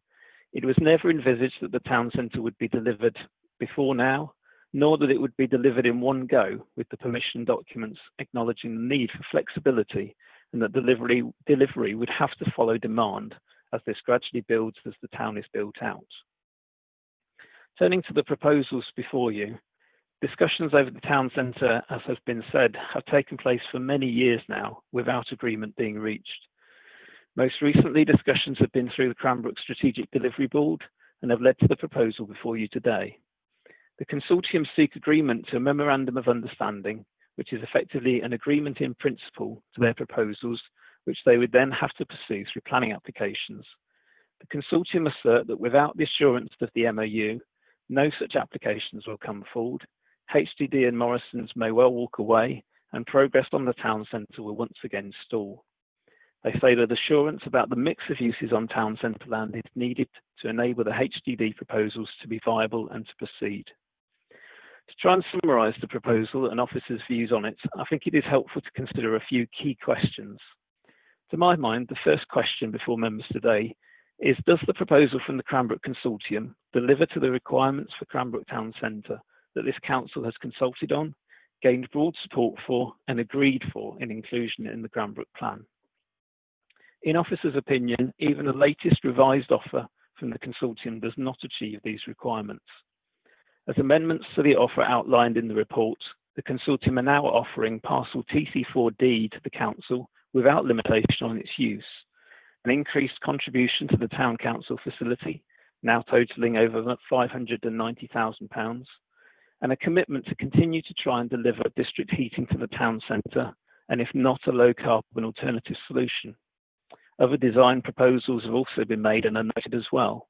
It was never envisaged that the town centre would be delivered before now, nor that it would be delivered in one go, with the permission documents acknowledging the need for flexibility and that delivery would have to follow demand as this gradually builds as the town is built out. Turning to the proposals before you, discussions over the town centre, as has been said, have taken place for many years now without agreement being reached. Most recently, discussions have been through the Cranbrook Strategic Delivery Board and have led to the proposal before you today. The consortium seek agreement to a Memorandum of Understanding, which is effectively an agreement in principle to their proposals, which they would then have to pursue through planning applications. The consortium assert that without the assurance of the MOU, no such applications will come forward. HDD and Morrison's may well walk away, and progress on the town centre will once again stall. They say that assurance about the mix of uses on town centre land is needed to enable the HDD proposals to be viable and to proceed. To try and summarise the proposal and officers' views on it, I think it is helpful to consider a few key questions. To my mind, the first question before members today is, does the proposal from the Cranbrook Consortium deliver to the requirements for Cranbrook Town Centre that this council has consulted on, gained broad support for and agreed for in inclusion in the Cranbrook plan. In officers' opinion, even the latest revised offer from the consortium does not achieve these requirements. As amendments to the offer outlined in the report, the consortium are now offering parcel TC4D to the council without limitation on its use, an increased contribution to the town council facility, now totalling over £590,000, and a commitment to continue to try and deliver district heating to the town centre, and if not, a low carbon alternative solution. Other design proposals have also been made and are noted as well.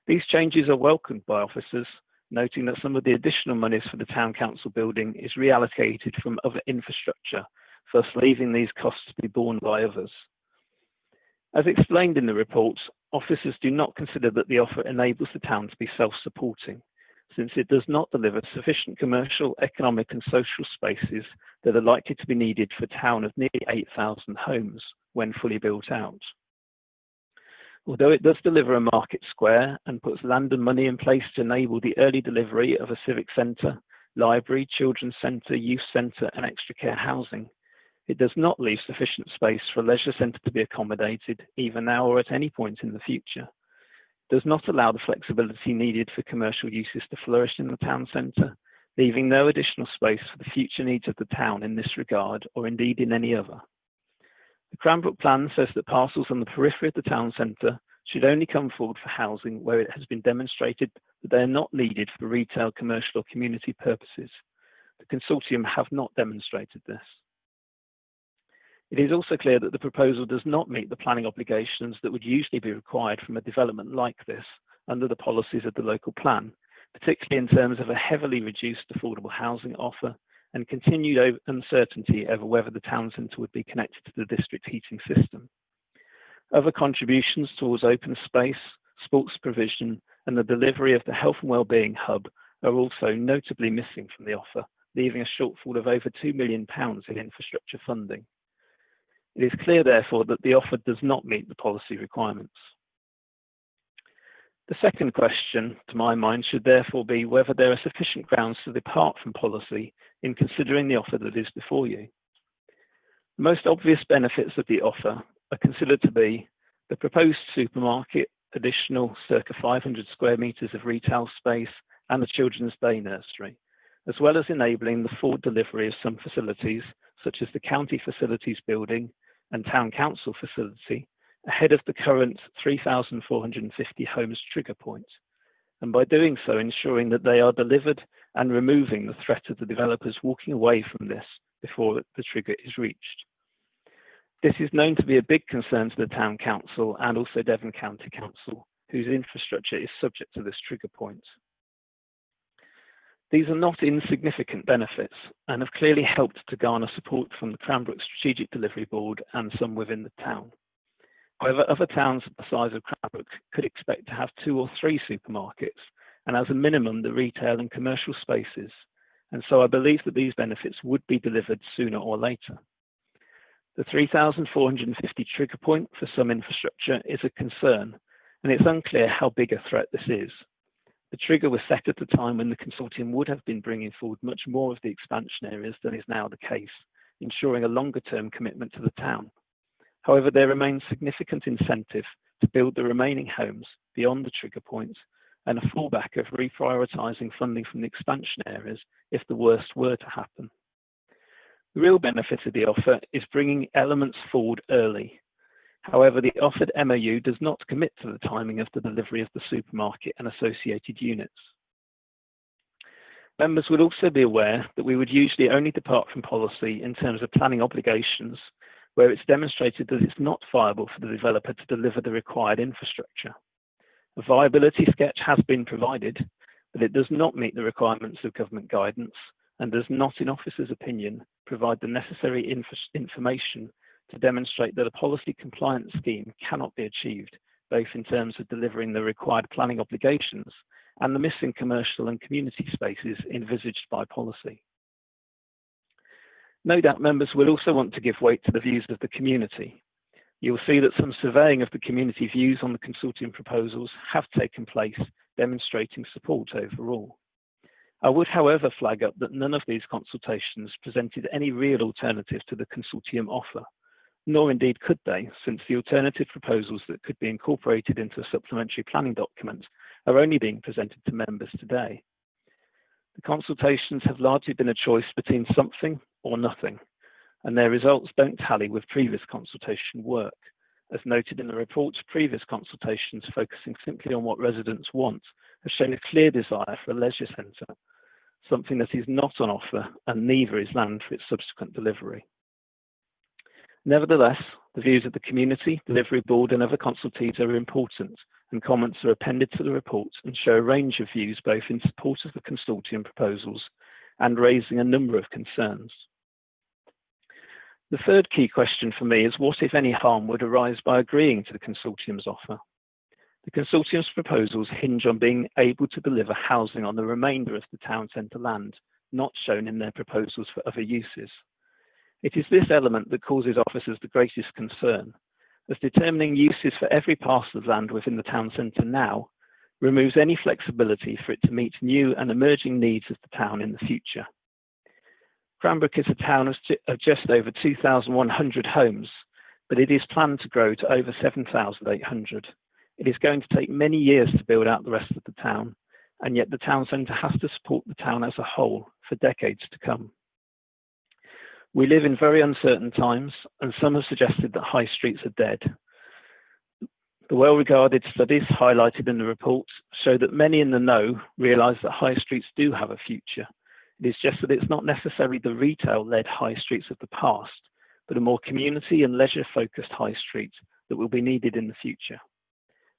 These changes are welcomed by officers, noting that some of the additional monies for the town council building is reallocated from other infrastructure, thus leaving these costs to be borne by others. As explained in the report, officers do not consider that the offer enables the town to be self-supporting, since it does not deliver sufficient commercial, economic and social spaces that are likely to be needed for a town of nearly 8,000 homes when fully built out. Although it does deliver a market square and puts land and money in place to enable the early delivery of a civic centre, library, children's centre, youth centre and extra care housing, it does not leave sufficient space for a leisure centre to be accommodated either now or at any point in the future. It does not allow the flexibility needed for commercial uses to flourish in the town centre, leaving no additional space for the future needs of the town in this regard or indeed in any other. The Cranbrook plan says that parcels on the periphery of the town centre should only come forward for housing where it has been demonstrated that they are not needed for retail, commercial or community purposes. The consortium have not demonstrated this. It is also clear that the proposal does not meet the planning obligations that would usually be required from a development like this under the policies of the local plan, particularly in terms of a heavily reduced affordable housing offer and continued uncertainty over whether the town centre would be connected to the district heating system. Other contributions towards open space, sports provision and the delivery of the health and wellbeing hub are also notably missing from the offer, leaving a shortfall of over £2 million in infrastructure funding. It is clear, therefore, that the offer does not meet the policy requirements. The second question, to my mind, should therefore be whether there are sufficient grounds to depart from policy in considering the offer that is before you. The most obvious benefits of the offer are considered to be the proposed supermarket, additional circa 500 square metres of retail space and a children's day nursery, as well as enabling the forward delivery of some facilities such as the county facilities building and town council facility ahead of the current 3,450 homes trigger point, and by doing so ensuring that they are delivered and removing the threat of the developers walking away from this before the trigger is reached. This is known to be a big concern to the town council and also Devon County Council, whose infrastructure is subject to this trigger point. These are not insignificant benefits and have clearly helped to garner support from the Cranbrook Strategic Delivery Board and some within the town. However, other towns of the size of Cranbrook could expect to have 2 or 3 supermarkets and as a minimum the retail and commercial spaces, and so I believe that these benefits would be delivered sooner or later. The 3,450 trigger point for some infrastructure is a concern, and it's unclear how big a threat this is. The trigger was set at a time when the consortium would have been bringing forward much more of the expansion areas than is now the case, ensuring a longer-term commitment to the town. However, there remains significant incentive to build the remaining homes beyond the trigger point and a fallback of reprioritising funding from the expansion areas if the worst were to happen. The real benefit of the offer is bringing elements forward early. However, the offered MOU does not commit to the timing of the delivery of the supermarket and associated units. Members would also be aware that we would usually only depart from policy in terms of planning obligations where it's demonstrated that it's not viable for the developer to deliver the required infrastructure. A viability sketch has been provided, but it does not meet the requirements of government guidance and does not, in officers' opinion, provide the necessary information to demonstrate that a policy compliance scheme cannot be achieved, both in terms of delivering the required planning obligations and the missing commercial and community spaces envisaged by policy. No doubt members will also want to give weight to the views of the community. You'll see that some surveying of the community views on the consortium proposals have taken place, demonstrating support overall. I would, however, flag up that none of these consultations presented any real alternative to the consortium offer, nor indeed could they, since the alternative proposals that could be incorporated into a supplementary planning document are only being presented to members today. The consultations have largely been a choice between something or nothing, and their results don't tally with previous consultation work. As noted in the report, previous consultations focusing simply on what residents want have shown a clear desire for a leisure centre, something that is not on offer, and neither is land for its subsequent delivery. Nevertheless, the views of the community, delivery board and other consultees are important, and comments are appended to the report and show a range of views both in support of the consortium proposals and raising a number of concerns. The third key question for me is what, if any, harm would arise by agreeing to the consortium's offer? The consortium's proposals hinge on being able to deliver housing on the remainder of the town centre land, not shown in their proposals for other uses. It is this element that causes officers the greatest concern, as determining uses for every parcel of land within the town centre now removes any flexibility for it to meet new and emerging needs of the town in the future. Cranbrook is a town of just over 2,100 homes, but it is planned to grow to over 7,800. It is going to take many years to build out the rest of the town, and yet the town centre has to support the town as a whole for decades to come. We live in very uncertain times, and some have suggested that high streets are dead. The well-regarded studies highlighted in the report show that many in the know realise that high streets do have a future. It is just that it's not necessarily the retail-led high streets of the past, but a more community and leisure-focused high street that will be needed in the future.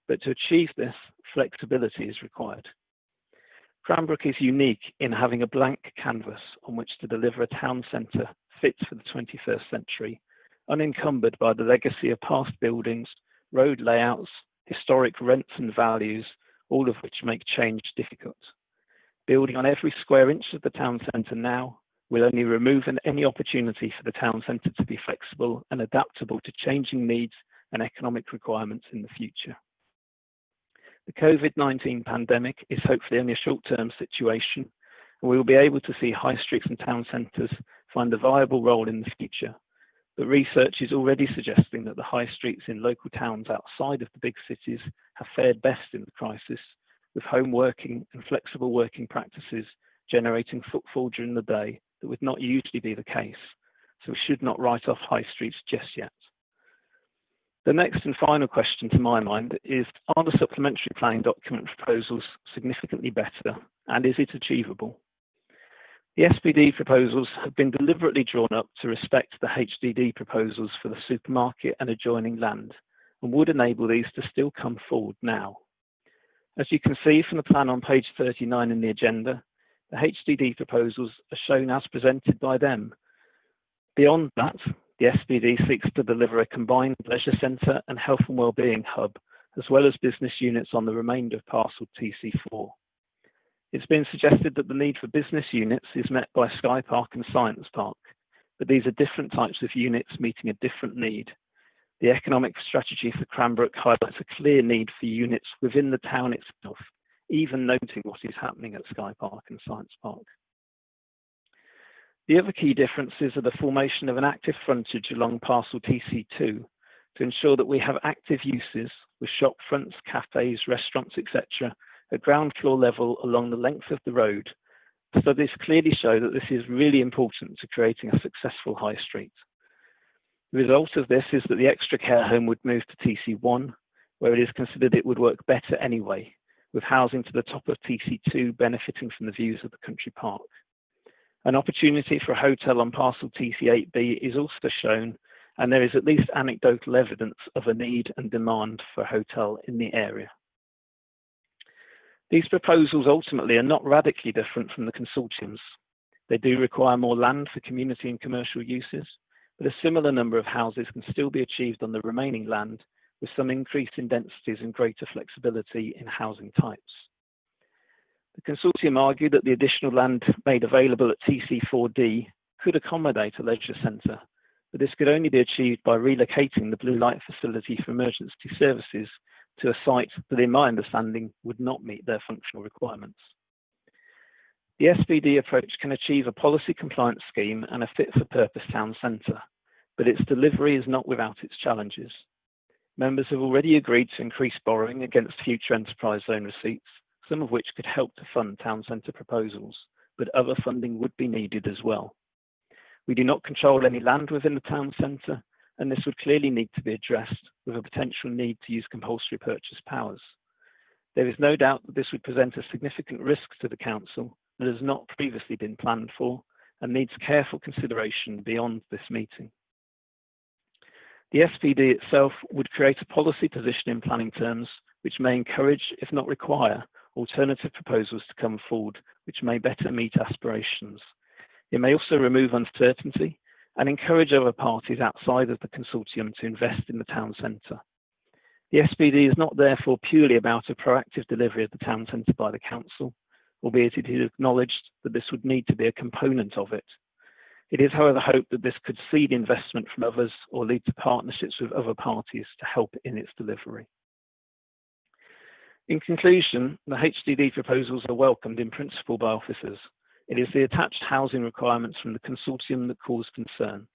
But to achieve this, flexibility is required. Cranbrook is unique in having a blank canvas on which to deliver a town centre fit for the 21st century, unencumbered by the legacy of past buildings, road layouts, historic rents and values, all of which make change difficult. Building on every square inch of the town centre now will only remove any opportunity for the town centre to be flexible and adaptable to changing needs and economic requirements in the future. The COVID-19 pandemic is hopefully only a short-term situation, and we will be able to see high streets and town centres find a viable role in the future. But research is already suggesting that the high streets in local towns outside of the big cities have fared best in the crisis, with home working and flexible working practices generating footfall during the day that would not usually be the case. So we should not write off high streets just yet. The next and final question to my mind is, are the supplementary planning document proposals significantly better, and is it achievable? The SPD proposals have been deliberately drawn up to respect the HDD proposals for the supermarket and adjoining land, and would enable these to still come forward now. As you can see from the plan on page 39 in the agenda, the HDD proposals are shown as presented by them. Beyond that, the SPD seeks to deliver a combined leisure centre and health and wellbeing hub, as well as business units on the remainder of parcel TC4. It's been suggested that the need for business units is met by Sky Park and Science Park, but these are different types of units meeting a different need. The economic strategy for Cranbrook highlights a clear need for units within the town itself, even noting what is happening at Sky Park and Science Park. The other key differences are the formation of an active frontage along parcel TC2 to ensure that we have active uses with shop fronts, cafes, restaurants, etc. at ground floor level along the length of the road. Studies clearly show that this is really important to creating a successful high street. The result of this is that the extra care home would move to TC1, where it is considered it would work better anyway, with housing to the top of TC2 benefiting from the views of the country park. An opportunity for a hotel on parcel TC8B is also shown, and there is at least anecdotal evidence of a need and demand for a hotel in the area. These proposals ultimately are not radically different from the consortium's. They do require more land for community and commercial uses, but a similar number of houses can still be achieved on the remaining land, with some increase in densities and greater flexibility in housing types. The consortium argued that the additional land made available at TC4D could accommodate a leisure centre, but this could only be achieved by relocating the blue light facility for emergency services to a site that, in my understanding, would not meet their functional requirements. The SPD approach can achieve a policy compliance scheme and a fit-for-purpose town centre, but its delivery is not without its challenges. Members have already agreed to increase borrowing against future enterprise zone receipts, some of which could help to fund town centre proposals, but other funding would be needed as well. We do not control any land within the town centre, and this would clearly need to be addressed with a potential need to use compulsory purchase powers. There is no doubt that this would present a significant risk to the council that has not previously been planned for and needs careful consideration beyond this meeting. The SPD itself would create a policy position in planning terms which may encourage, if not require, alternative proposals to come forward which may better meet aspirations. It may also remove uncertainty and encourage other parties outside of the consortium to invest in the town centre. The SPD is not therefore purely about a proactive delivery of the town centre by the council, albeit it is acknowledged that this would need to be a component of it. It is, however, hoped that this could seed investment from others or lead to partnerships with other parties to help in its delivery. In conclusion, the HDD proposals are welcomed in principle by officers. It is the attached housing requirements from the consortium that cause concern.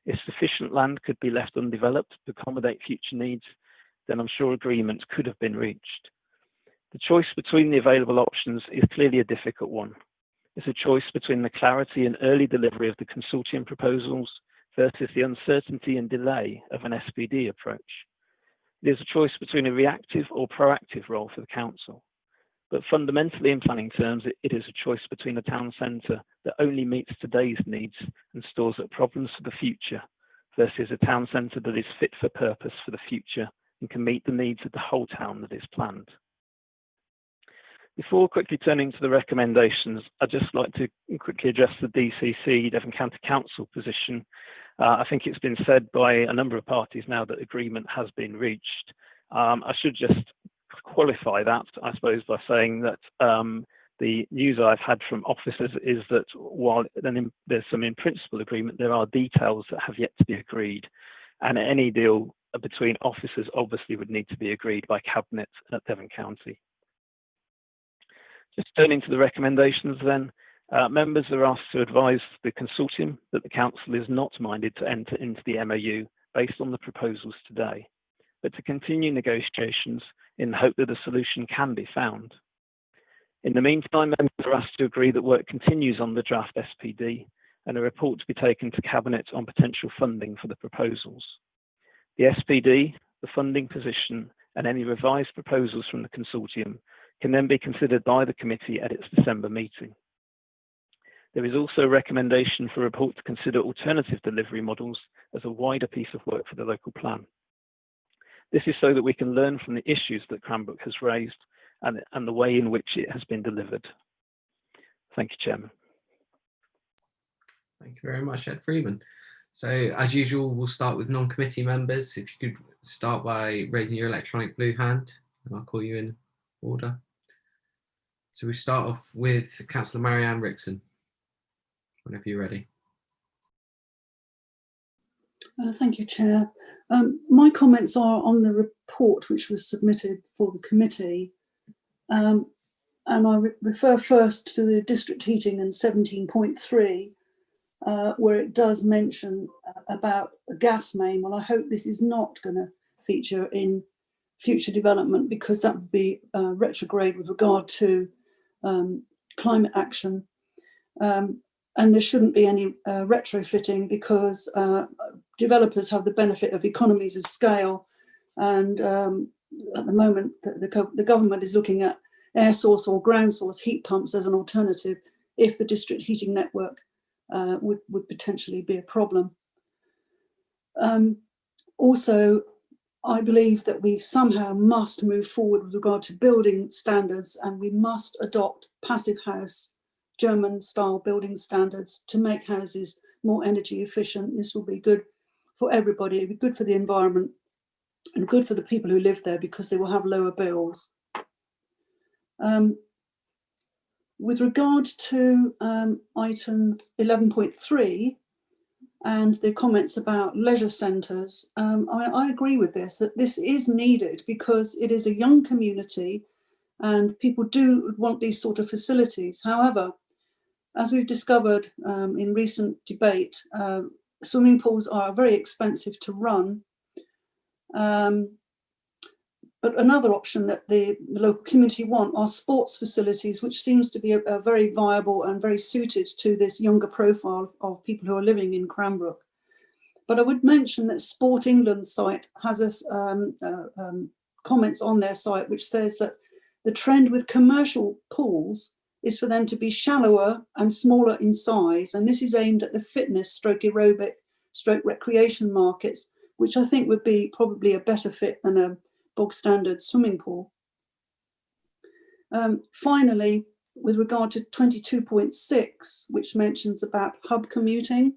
If sufficient land could be left undeveloped to accommodate future needs, then I'm sure agreement could have been reached. The choice between the available options is clearly a difficult one. It's a choice between the clarity and early delivery of the consortium proposals versus the uncertainty and delay of an SPD approach. It is a choice between a reactive or proactive role for the council. But fundamentally in planning terms, it is a choice between a town centre that only meets today's needs and stores up problems for the future versus a town centre that is fit for purpose for the future and can meet the needs of the whole town that is planned. Before quickly turning to the recommendations, I'd just like to quickly address the DCC, Devon County Council position. I think it's been said by a number of parties now that agreement has been reached. I should just qualify that, I suppose, by saying that the news I've had from officers is that while there's some in principle agreement, there are details that have yet to be agreed. And any deal between officers obviously would need to be agreed by Cabinet at Devon County. Just turning to the recommendations then, members are asked to advise the consortium that the council is not minded to enter into the MOU based on the proposals today, but to continue negotiations in the hope that a solution can be found. In the meantime, members are asked to agree that work continues on the draft SPD and a report to be taken to Cabinet on potential funding for the proposals. The SPD, the funding position, and any revised proposals from the consortium can then be considered by the committee at its December meeting. There is also a recommendation for a report to consider alternative delivery models as a wider piece of work for the local plan. This is so that we can learn from the issues that Cranbrook has raised and the way in which it has been delivered. Thank you, Chairman. Thank you very much, Ed Freeman. So as usual, we'll start with non-committee members. If you could start by raising your electronic blue hand, and I'll call you in order. So we start off with Councillor Marianne Richardson, whenever you're ready. Thank you, Chair. My comments are on the report which was submitted for the committee. And I refer first to the district heating and 17.3, where it does mention about a gas main. Well, I hope this is not going to feature in future development because that would be retrograde with regard to climate action. And there shouldn't be any retrofitting because developers have the benefit of economies of scale. And at the moment, the government is looking at air source or ground source heat pumps as an alternative if the district heating network would potentially be a problem. Also, I believe that we somehow must move forward with regard to building standards, and we must adopt passive house, German style building standards to make houses more energy efficient. This will be good for everybody. It'll be good for the environment and good for the people who live there because they will have lower bills. With regard to item 11.3 and the comments about leisure centres, I agree with this, that this is needed because it is a young community and people do want these sort of facilities. However, As we've discovered in recent debate, swimming pools are very expensive to run. But another option that the local community want are sports facilities, which seems to be a very viable and very suited to this younger profile of people who are living in Cranbrook. But I would mention that Sport England's site has comments on their site which says that the trend with commercial pools is for them to be shallower and smaller in size, and this is aimed at the fitness stroke aerobic stroke recreation markets, which I think would be probably a better fit than a bog standard swimming pool. Finally, with regard to 22.6, which mentions about hub commuting,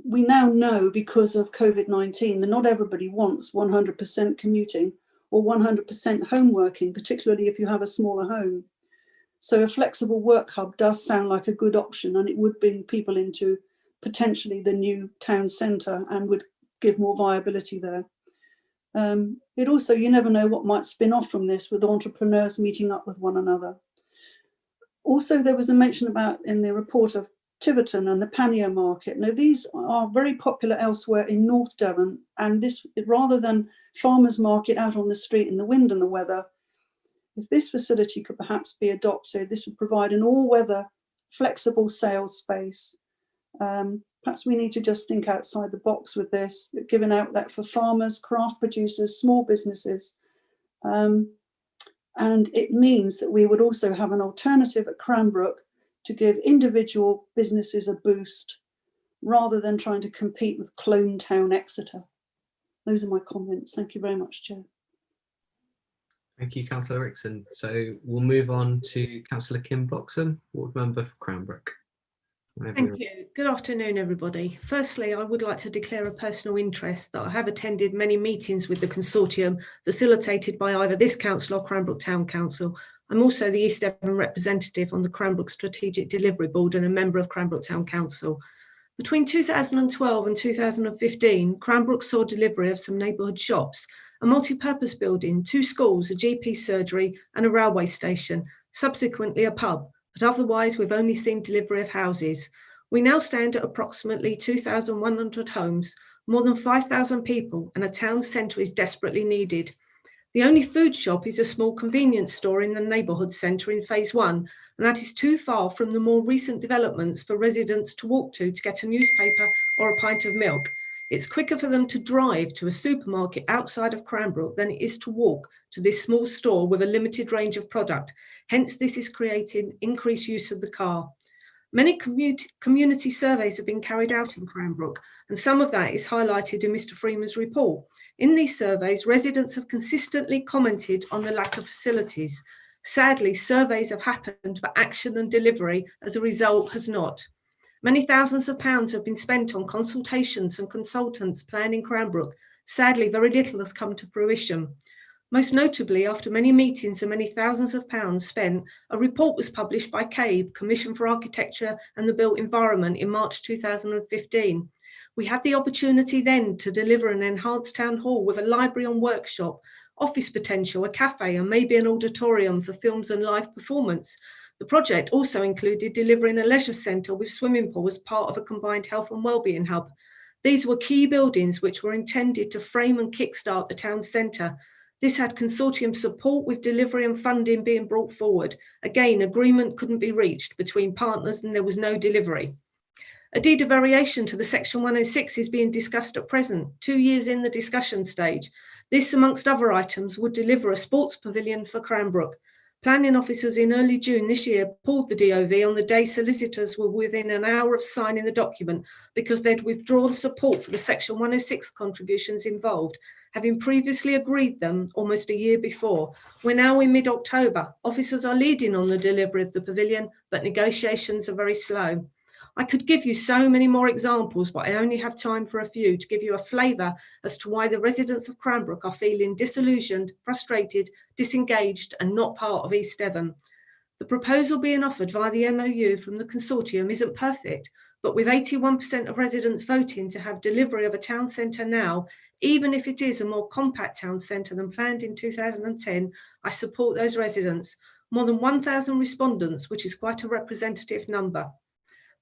we now know because of COVID-19 that not everybody wants 100% commuting or 100% home working, particularly if you have a smaller home. So a flexible work hub does sound like a good option, and it would bring people into potentially the new town centre and would give more viability there. It also, you never know what might spin off from this with entrepreneurs meeting up with one another. Also, there was a mention about in the report of Tiverton and the pannier market. Now, these are very popular elsewhere in North Devon, and this, rather than farmers market out on the street in the wind and the weather, if this facility could perhaps be adopted, this would provide an all-weather flexible sales space. Perhaps we need to just think outside the box with this, give an outlet for farmers, craft producers, small businesses. And it means that we would also have an alternative at Cranbrook to give individual businesses a boost rather than trying to compete with clone town Exeter. Those are my comments. Thank you very much, Chair. Thank you, Councillor Richardson. So we'll move on to Councillor Kim Bloxham, Ward Member for Cranbrook. Thank you. Good afternoon, everybody. Firstly, I would like to declare a personal interest that I have attended many meetings with the consortium facilitated by either this council or Cranbrook Town Council. I'm also the East Devon representative on the Cranbrook Strategic Delivery Board and a member of Cranbrook Town Council. Between 2012 and 2015, Cranbrook saw delivery of some neighbourhood shops, a multi-purpose building, 2 schools, a GP surgery and a railway station, subsequently a pub, but otherwise we've only seen delivery of houses. We now stand at approximately 2,100 homes, more than 5,000 people, and a town centre is desperately needed. The only food shop is a small convenience store in the neighbourhood centre in phase 1, and that is too far from the more recent developments for residents to walk to get a newspaper or a pint of milk. It's quicker for them to drive to a supermarket outside of Cranbrook than it is to walk to this small store with a limited range of product. Hence, this is creating increased use of the car. Many community surveys have been carried out in Cranbrook, and some of that is highlighted in Mr. Freeman's report. In these surveys, residents have consistently commented on the lack of facilities. Sadly, surveys have happened, but action and delivery as a result has not. Many thousands of pounds have been spent on consultations and consultants planning Cranbrook. Sadly, very little has come to fruition. Most notably, after many meetings and many thousands of pounds spent, a report was published by CABE, Commission for Architecture and the Built Environment, in March 2015. We had the opportunity then to deliver an enhanced town hall with a library and workshop, office potential, a cafe and maybe an auditorium for films and live performance. The project also included delivering a leisure centre with swimming pool as part of a combined health and wellbeing hub. These were key buildings which were intended to frame and kickstart the town centre. This had consortium support with delivery and funding being brought forward. Again, agreement couldn't be reached between partners and there was no delivery. A deed of variation to the Section 106 is being discussed at present, 2 years in the discussion stage. This, amongst other items, would deliver a sports pavilion for Cranbrook. Planning officers in early June this year pulled the DOV on the day solicitors were within an hour of signing the document because they'd withdrawn support for the Section 106 contributions involved, having previously agreed them almost a year before. We're now in mid-October. Officers are leading on the delivery of the pavilion, but negotiations are very slow. I could give you so many more examples, but I only have time for a few to give you a flavour as to why the residents of Cranbrook are feeling disillusioned, frustrated, disengaged and not part of East Devon. The proposal being offered via the MOU from the consortium isn't perfect, but with 81% of residents voting to have delivery of a town centre now, even if it is a more compact town centre than planned in 2010, I support those residents. more than 1,000 respondents, which is quite a representative number.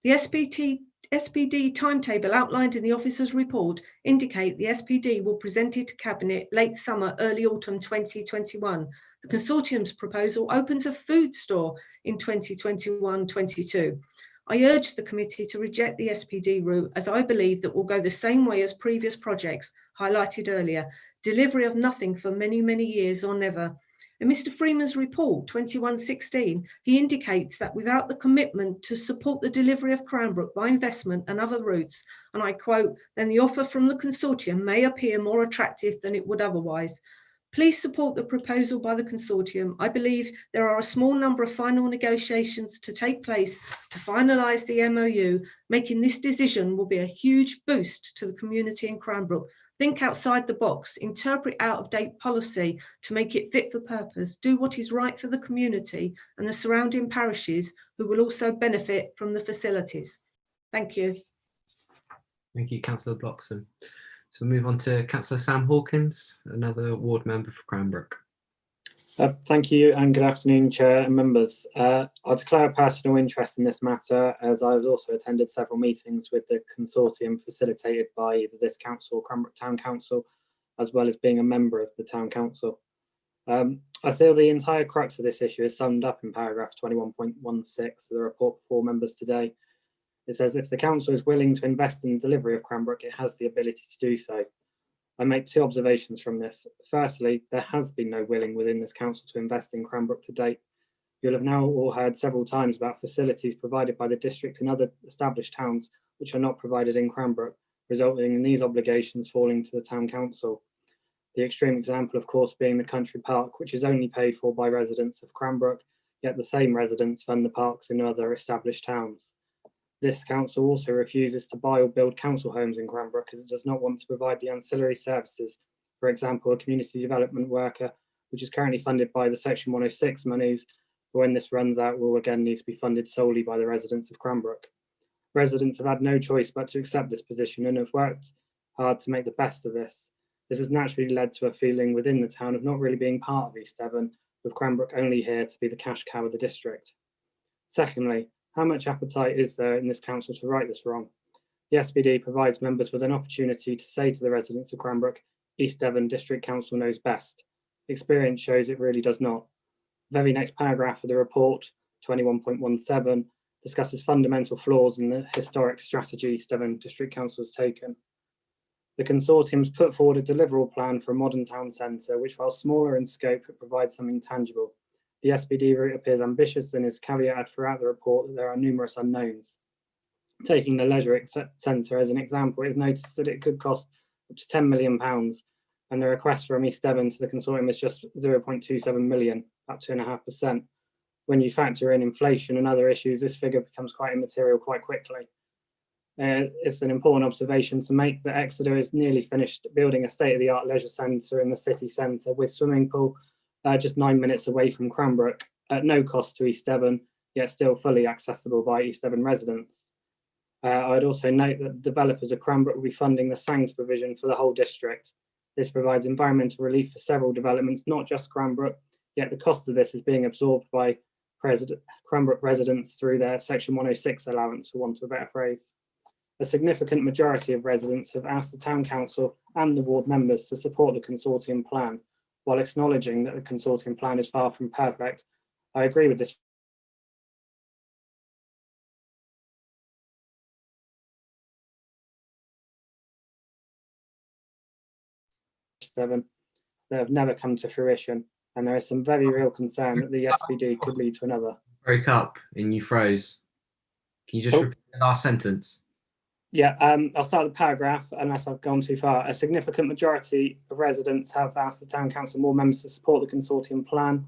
The SPD timetable outlined in the officer's report indicate the SPD will present it to Cabinet late summer, early autumn 2021. The consortium's proposal opens a food store in 2021-22. I urge the committee to reject the SPD route, as I believe that will go the same way as previous projects highlighted earlier, delivery of nothing for many, many years or never. In Mr. Freeman's report 2116, he indicates that without the commitment to support the delivery of Cranbrook by investment and other routes, and I quote, then the offer from the consortium may appear more attractive than it would otherwise. Please support the proposal by the consortium. I believe there are a small number of final negotiations to take place to finalise the MOU. Making this decision will be a huge boost to the community in Cranbrook. Think outside the box, interpret out-of-date policy to make it fit for purpose, do what is right for the community and the surrounding parishes who will also benefit from the facilities. Thank you. Thank you, Councillor Bloxham. So we'll move on to Councillor Sam Hawkins, another ward member for Cranbrook. Thank you and good afternoon, Chair and members. I declare a personal interest in this matter, as I have also attended several meetings with the consortium facilitated by either this council or Cranbrook Town Council, as well as being a member of the Town Council. I feel the entire crux of this issue is summed up in paragraph 21.16 of the report before members today. It says, if the council is willing to invest in the delivery of Cranbrook, it has the ability to do so. I make two observations from this. Firstly, there has been no willing within this council to invest in Cranbrook to date. You'll have now all heard several times about facilities provided by the district and other established towns which are not provided in Cranbrook, resulting in these obligations falling to the Town Council. The extreme example, of course, being the country park, which is only paid for by residents of Cranbrook, yet the same residents fund the parks in other established towns. This council also refuses to buy or build council homes in Cranbrook as it does not want to provide the ancillary services, for example, a community development worker, which is currently funded by the Section 106 monies, but when this runs out will again need to be funded solely by the residents of Cranbrook. Residents have had no choice but to accept this position and have worked hard to make the best of this. This has naturally led to a feeling within the town of not really being part of East Devon, with Cranbrook only here to be the cash cow of the district. Secondly, how much appetite is there in this council to right this wrong? The SPD provides members with an opportunity to say to the residents of Cranbrook, East Devon District Council knows best. Experience shows it really does not. The very next paragraph of the report, 21.17, discusses fundamental flaws in the historic strategy East Devon District Council has taken. The consortium's put forward a deliverable plan for a modern town centre, which, while smaller in scope, provides something tangible. The SPD route appears ambitious and is caveated throughout the report that there are numerous unknowns. Taking the leisure centre as an example, it is noticed that it could cost up to £10 million, and the request from East Devon to the consortium is just 0.27 million, up 2.5%. When you factor in inflation and other issues, this figure becomes quite immaterial quite quickly. It's an important observation to make that Exeter is nearly finished building a state-of-the-art leisure centre in the city centre with swimming pool just 9 minutes away from Cranbrook, at no cost to East Devon, yet still fully accessible by East Devon residents. I'd also note that developers of Cranbrook will be funding the SANGS provision for the whole district. This provides environmental relief for several developments, not just Cranbrook, yet the cost of this is being absorbed by Cranbrook residents through their Section 106 allowance, for want of a better phrase. A significant majority of residents have asked the Town Council and the ward members to support the consortium plan. While acknowledging that the consortium plan is far from perfect, I agree with this. That have never come to fruition, and there is some very real concern that the SPD could lead to another. Broke up and you froze. Can you just repeat the last sentence? Yeah, I'll start the paragraph unless I've gone too far. A significant majority of residents have asked the Town Council and more members to support the consortium plan.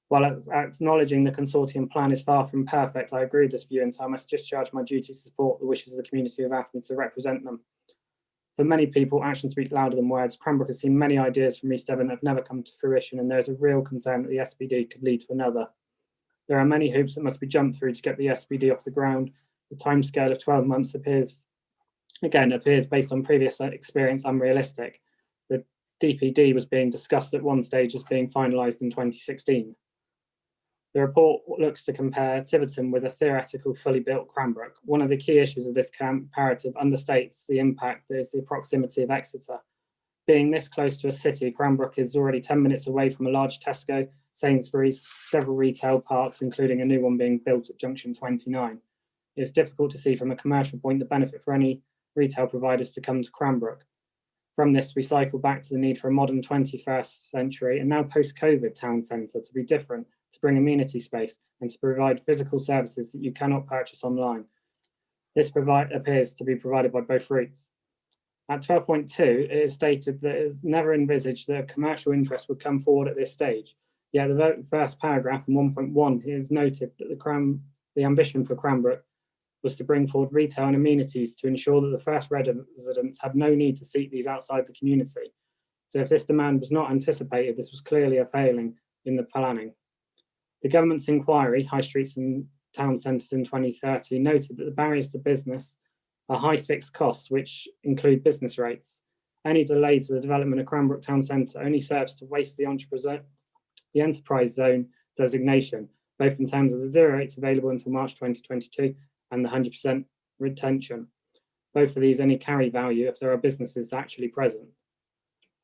While acknowledging the consortium plan is far from perfect, I agree with this view, and so I must discharge my duty to support the wishes of the community who have asked me to represent them. For many people, actions speak louder than words. Cranbrook has seen many ideas from East Devon that have never come to fruition, and there is a real concern that the SPD could lead to another. There are many hoops that must be jumped through to get the SPD off the ground. The timescale of 12 months appears based on previous experience unrealistic. The DPD was being discussed at one stage as being finalised in 2016. The report looks to compare Tiverton with a theoretical fully built Cranbrook. One of the key issues of this comparative understates the impact that is the proximity of Exeter. Being this close to a city, Cranbrook is already 10 minutes away from a large Tesco, Sainsbury's, several retail parks, including a new one being built at Junction 29. It's difficult to see from a commercial point the benefit for any retail providers to come to Cranbrook. From this, we cycle back to the need for a modern 21st century and now post-COVID town centre to be different, to bring amenity space and to provide physical services that you cannot purchase online. This appears to be provided by both routes. At 12.2, it is stated that it is never envisaged that a commercial interest would come forward at this stage. Yet the first paragraph in 1.1 is noted that the ambition for Cranbrook was to bring forward retail and amenities to ensure that the first residents had no need to seek these outside the community. So if this demand was not anticipated, this was clearly a failing in the planning. The government's inquiry, High Streets and Town Centres in 2030, noted that the barriers to business are high fixed costs, which include business rates. Any delay to the development of Cranbrook Town Centre only serves to waste the enterprise zone designation, both in terms of the zero rates available until March 2022 and the 100% retention. Both of these only carry value if there are businesses actually present.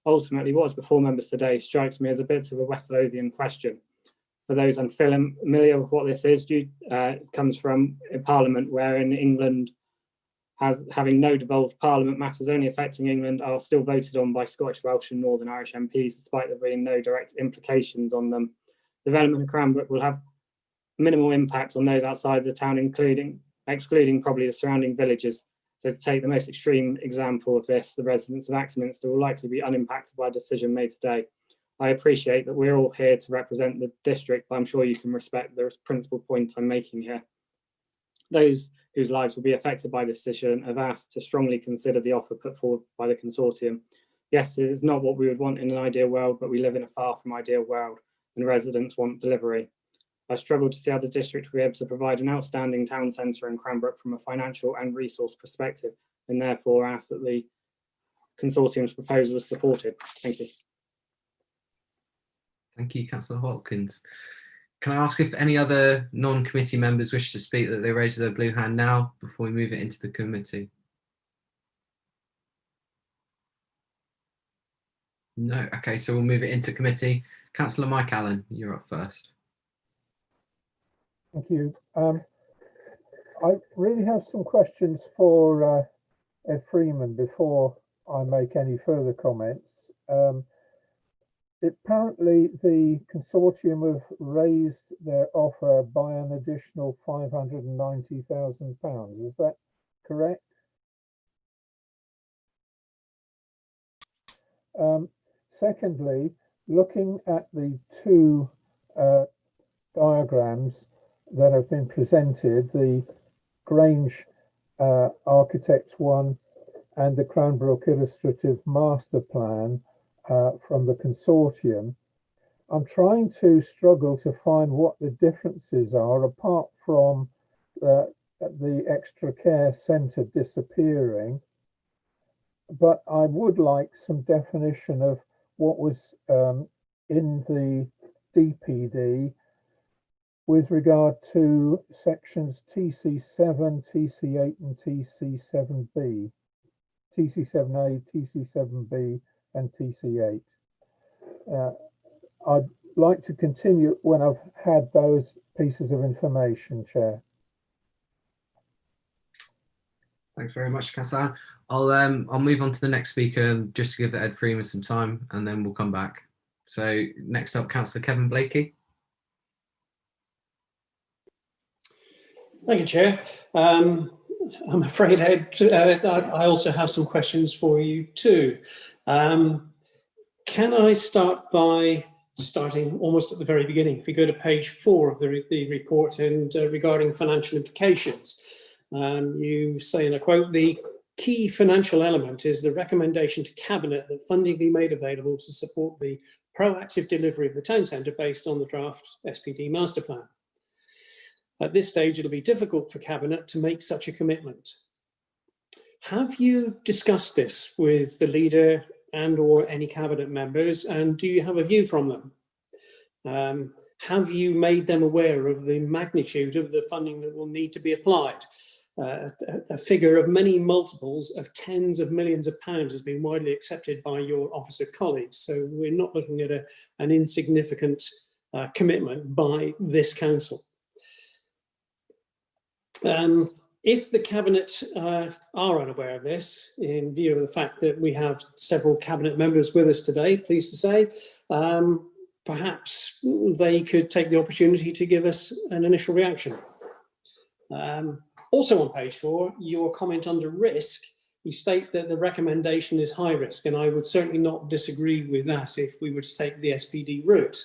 Ultimately, what is before members today strikes me as a bit of a West Lothian question. For those unfamiliar with what this is, it comes from a parliament where in England, having no devolved parliament, matters only affecting England are still voted on by Scottish, Welsh and Northern Irish MPs, despite there being no direct implications on them. Development of Cranbrook will have minimal impact on those outside the town, excluding probably the surrounding villages. So to take the most extreme example of this, the residents of Axminster will likely be unimpacted by a decision made today. I appreciate that we're all here to represent the district, but I'm sure you can respect the principal point I'm making here. Those whose lives will be affected by this decision have asked to strongly consider the offer put forward by the consortium. Yes, it is not what we would want in an ideal world, but we live in a far from ideal world and residents want delivery. I struggle to see how the district will be able to provide an outstanding town centre in Cranbrook from a financial and resource perspective, and therefore ask that the consortium's proposal is supported. Thank you. Thank you, Councillor Hopkins. Can I ask if any other non-committee members wish to speak, that they raise their blue hand now before we move it into the committee? No, okay, so we'll move it into committee. Councillor Mike Allen, you're up first. Thank you. I really have some questions for Ed Freeman before I make any further comments. Apparently the consortium have raised their offer by an additional £590,000. Is that correct? Secondly, looking at the two diagrams that have been presented, the Grange Architects one and the Cranbrook Illustrative Master Plan from the consortium, I'm trying to struggle to find what the differences are, apart from the extra care centre disappearing. But I would like some definition of what was in the DPD with regard to sections TC7, TC8 and TC7B, TC7A, TC7B and TC8. I'd like to continue when I've had those pieces of information, Chair. Thanks very much, Councillor. I'll move on to the next speaker just to give Ed Freeman some time, and then we'll come back. So next up, Councillor Kevin Blakey. Thank you, Chair. I'm afraid, Ed, I also have some questions for you too. Can I start by starting almost at the very beginning? If we go to page 4 of the report and regarding financial implications, you say in a quote, "The key financial element is the recommendation to Cabinet that funding be made available to support the proactive delivery of the town centre based on the draft SPD master plan. At this stage, it'll be difficult for Cabinet to make such a commitment." Have you discussed this with the leader and or any Cabinet members, and do you have a view from them? have you made them aware of the magnitude of the funding that will need to be applied? A figure of many multiples of tens of millions of pounds has been widely accepted by your officer colleagues. So we're not looking at an insignificant commitment by this council. If the Cabinet are unaware of this, in view of the fact that we have several Cabinet members with us today, pleased to say, perhaps they could take the opportunity to give us an initial reaction. Also on page 4, your comment under risk, you state that the recommendation is high risk, and I would certainly not disagree with that if we were to take the SPD route.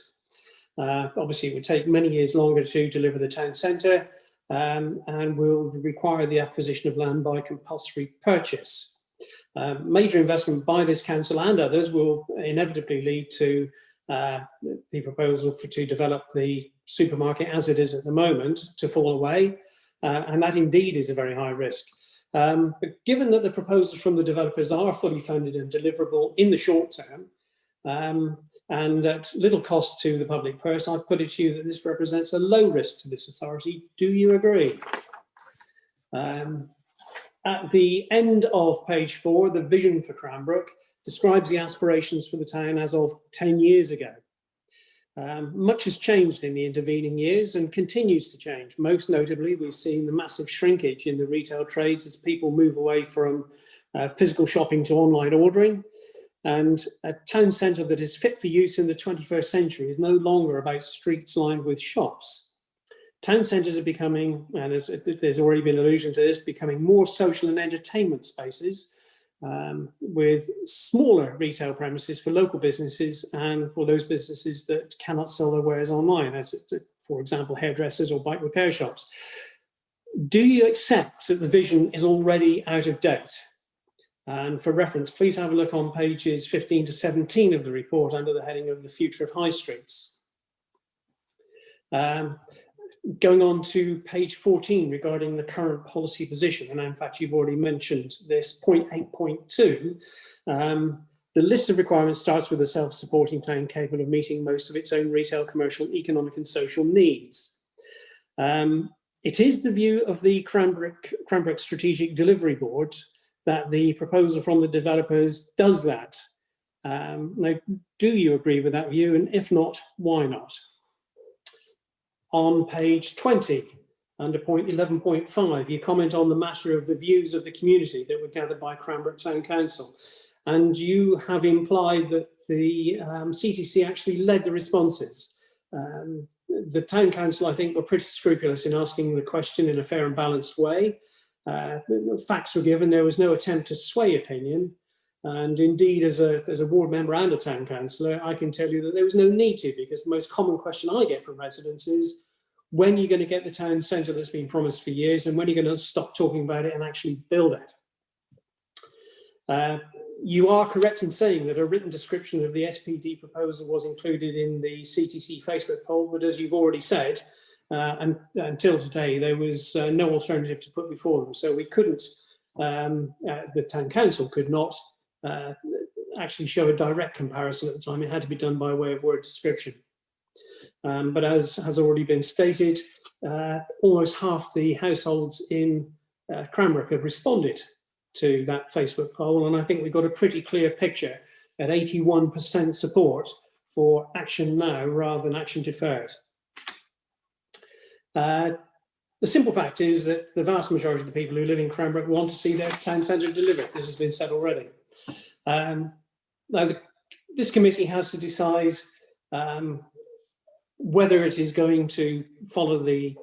Obviously, it would take many years longer to deliver the town centre, and will require the acquisition of land by compulsory purchase. Major investment by this council and others will inevitably lead to the proposal to develop the supermarket as it is at the moment to fall away, and that indeed is a very high risk. But given that the proposals from the developers are fully funded and deliverable in the short term, and at little cost to the public purse, I put it to you that this represents a low risk to this authority. Do you agree? At the end of page 4, the vision for Cranbrook describes the aspirations for the town as of 10 years ago. Much has changed in the intervening years and continues to change. Most notably, we've seen the massive shrinkage in the retail trades as people move away from physical shopping to online ordering. And a town centre that is fit for use in the 21st century is no longer about streets lined with shops. Town centres are becoming, and there's already been allusion to this, becoming more social and entertainment spaces, with smaller retail premises for local businesses and for those businesses that cannot sell their wares online, as for example, hairdressers or bike repair shops. Do you accept that the vision is already out of date? And for reference, please have a look on pages 15 to 17 of the report under the heading of the future of high streets. Going on to page 14 regarding the current policy position, and in fact you've already mentioned this, point 8.2, the list of requirements starts with a self-supporting town capable of meeting most of its own retail, commercial, economic and social needs. It is the view of the Cranbrook Strategic Delivery Board that the proposal from the developers does that. Now, do you agree with that view? And if not, why not? On page 20, under point 11.5, you comment on the matter of the views of the community that were gathered by Cranbrook Town Council. And you have implied that the CTC actually led the responses. The Town Council, I think, were pretty scrupulous in asking the question in a fair and balanced way. Facts were given, there was no attempt to sway opinion, and indeed as a ward member and a town councillor I can tell you that there was no need to, because the most common question I get from residents is, when are you going to get the town centre that's been promised for years, and when are you going to stop talking about it and actually build it? You are correct in saying that a written description of the SPD proposal was included in the CTC Facebook poll, but as you've already said, and until today, there was no alternative to put before them. So we couldn't, the town council could not actually show a direct comparison at the time. It had to be done by way of word description. But as has already been stated, almost half the households in Cranbrook have responded to that Facebook poll. And I think we've got a pretty clear picture at 81% support for action now rather than action deferred. The simple fact is that the vast majority of the people who live in Cranbrook want to see their town centre delivered. This has been said already. Now, this committee has to decide whether it is going to follow the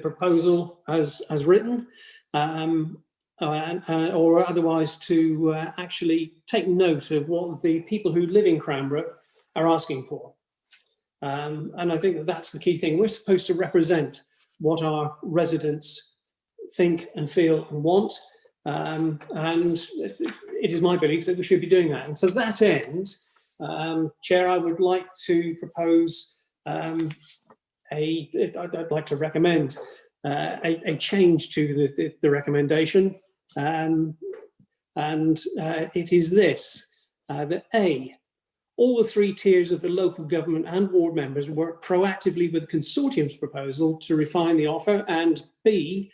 proposal as written, or otherwise to actually take note of what the people who live in Cranbrook are asking for. And I think that that's the key thing. We're supposed to represent what our residents think and feel and want. And it is my belief that we should be doing that. And to that end, Chair, I would like to propose I'd like to recommend a change to the recommendation. And it is this, that A, all the three tiers of the local government and ward members work proactively with the consortium's proposal to refine the offer, and B,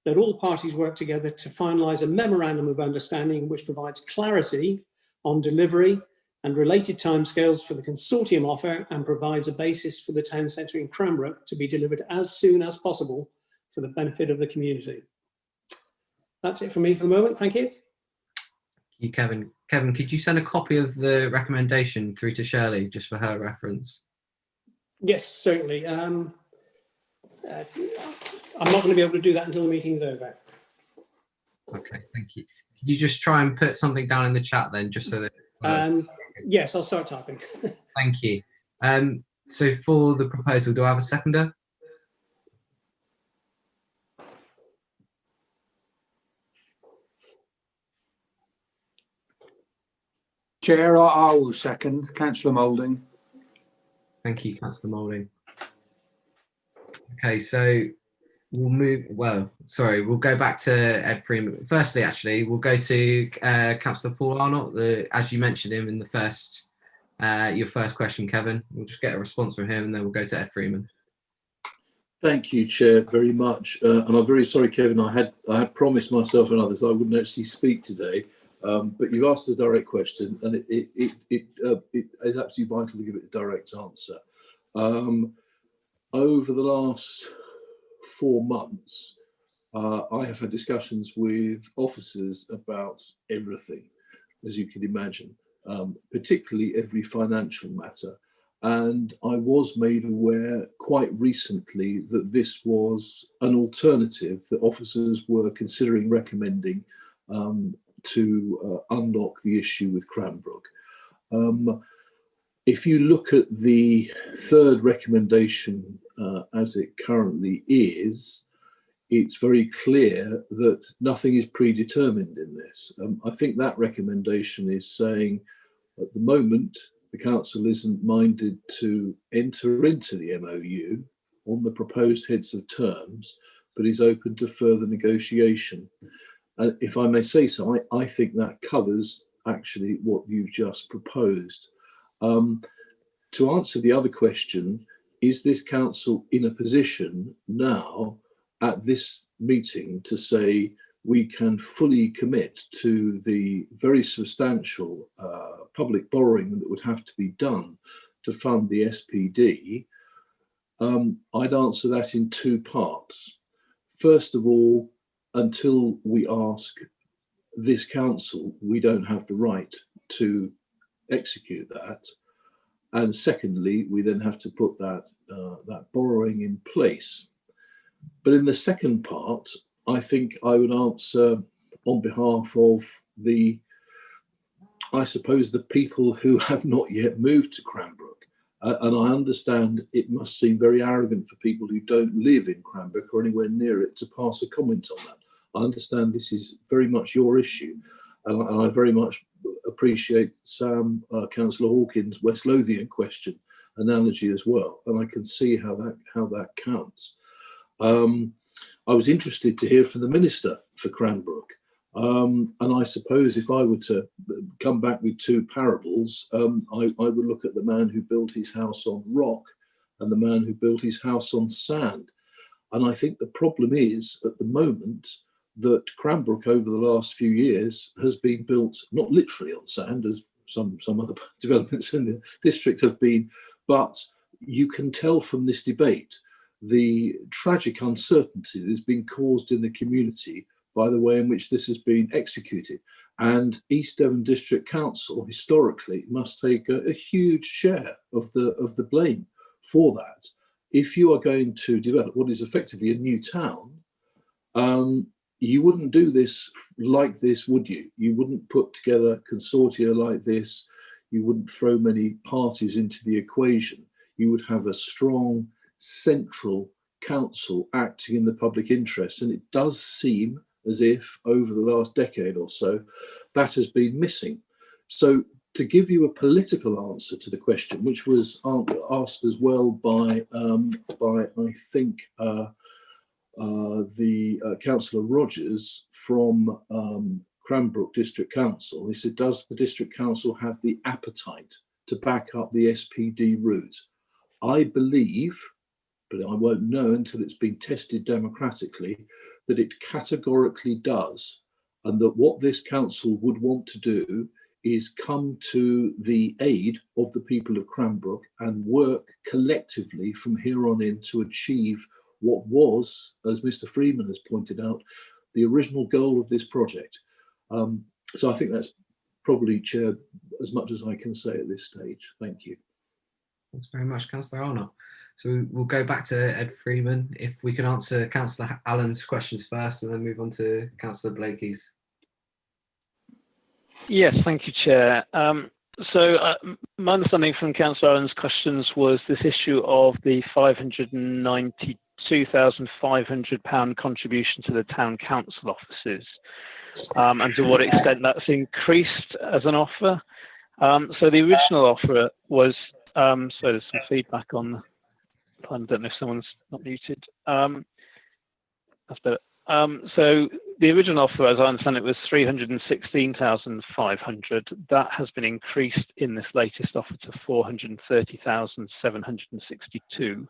that all parties work together to finalise a memorandum of understanding which provides clarity on delivery and related timescales for the consortium offer and provides a basis for the town centre in Cranbrook to be delivered as soon as possible for the benefit of the community. That's it for me for the moment. Thank you. Thank you, Kevin. Kevin, could you send a copy of the recommendation through to Shirley just for her reference? Yes, certainly. I'm not going to be able to do that until the meeting's over. Okay, thank you. Could you just try and put something down in the chat then, just so that... Yes, I'll start typing. Thank you. So for the proposal, do I have a seconder? Chair, I will second. Councillor Moulding. Thank you, Councillor Moulding. Okay, so we'll move, we'll go back to Ed Freeman. Firstly, actually, we'll go to Councillor Paul Arnott, as you mentioned him in the first, your first question, Kevin. We'll just get a response from him and then we'll go to Ed Freeman. Thank you, Chair, very much. And I'm very sorry, Kevin, I had promised myself and others I wouldn't actually speak today, but you've asked a direct question and it is absolutely vital to give it a direct answer. Over the last 4 months, I have had discussions with officers about everything, as you can imagine, particularly every financial matter. And I was made aware quite recently that this was an alternative that officers were considering recommending to unlock the issue with Cranbrook. If you look at the third recommendation as it currently is, it's very clear that nothing is predetermined in this. I think that recommendation is saying at the moment, the council isn't minded to enter into the MOU on the proposed heads of terms, but is open to further negotiation. If I may say so, I think that covers actually what you've just proposed. To answer the other question, is this council in a position now at this meeting to say we can fully commit to the very substantial public borrowing that would have to be done to fund the SPD? I'd answer that in 2 parts. First of all, until we ask this council, we don't have the right to execute that. And secondly, we then have to put that borrowing in place. But in the second part, I think I would answer on behalf of I suppose, the people who have not yet moved to Cranbrook. And I understand it must seem very arrogant for people who don't live in Cranbrook or anywhere near it to pass a comment on that. I understand this is very much your issue. And I very much appreciate Sam, Councillor Hawkins' West Lothian question analogy as well. And I can see how that counts. I was interested to hear from the Minister for Cranbrook. And I suppose if I were to come back with 2 parables, I would look at the man who built his house on rock and the man who built his house on sand. And I think the problem is at the moment that Cranbrook over the last few years has been built, not literally on sand, as some other developments in the district have been, but you can tell from this debate the tragic uncertainty that has been caused in the community by the way in which this has been executed. And East Devon District Council historically must take a huge share of the blame for that. If you are going to develop what is effectively a new town, you wouldn't do this like this, would you? You wouldn't put together consortia like this. You wouldn't throw many parties into the equation. You would have a strong central council acting in the public interest. And it does seem as if over the last decade or so, that has been missing. So to give you a political answer to the question, which was asked as well by I think, Councillor Rogers from Cranbrook District Council. He said, does the District Council have the appetite to back up the SPD route. I believe, but I won't know until it's been tested democratically, that it categorically does, and that what this council would want to do is come to the aid of the people of Cranbrook and work collectively from here on in to achieve what was, as Mr. Freeman has pointed out, the original goal of this project. So I think that's probably, Chair, as much as I can say at this stage. Thank you. Thanks very much, Councillor Arnott. So we'll go back to Ed Freeman. If we can answer Councillor Allen's questions first and then move on to Councillor Blakey's. Yes, thank you, Chair. My understanding from Councillor Allen's questions was this issue of the £592,500 contribution to the town council offices, and to what extent that's increased as an offer. So the original offer was, so there's some feedback on the, I don't know if someone's not muted. That's better. So the original offer, as I understand it, was £316,500. That has been increased in this latest offer to £430,762.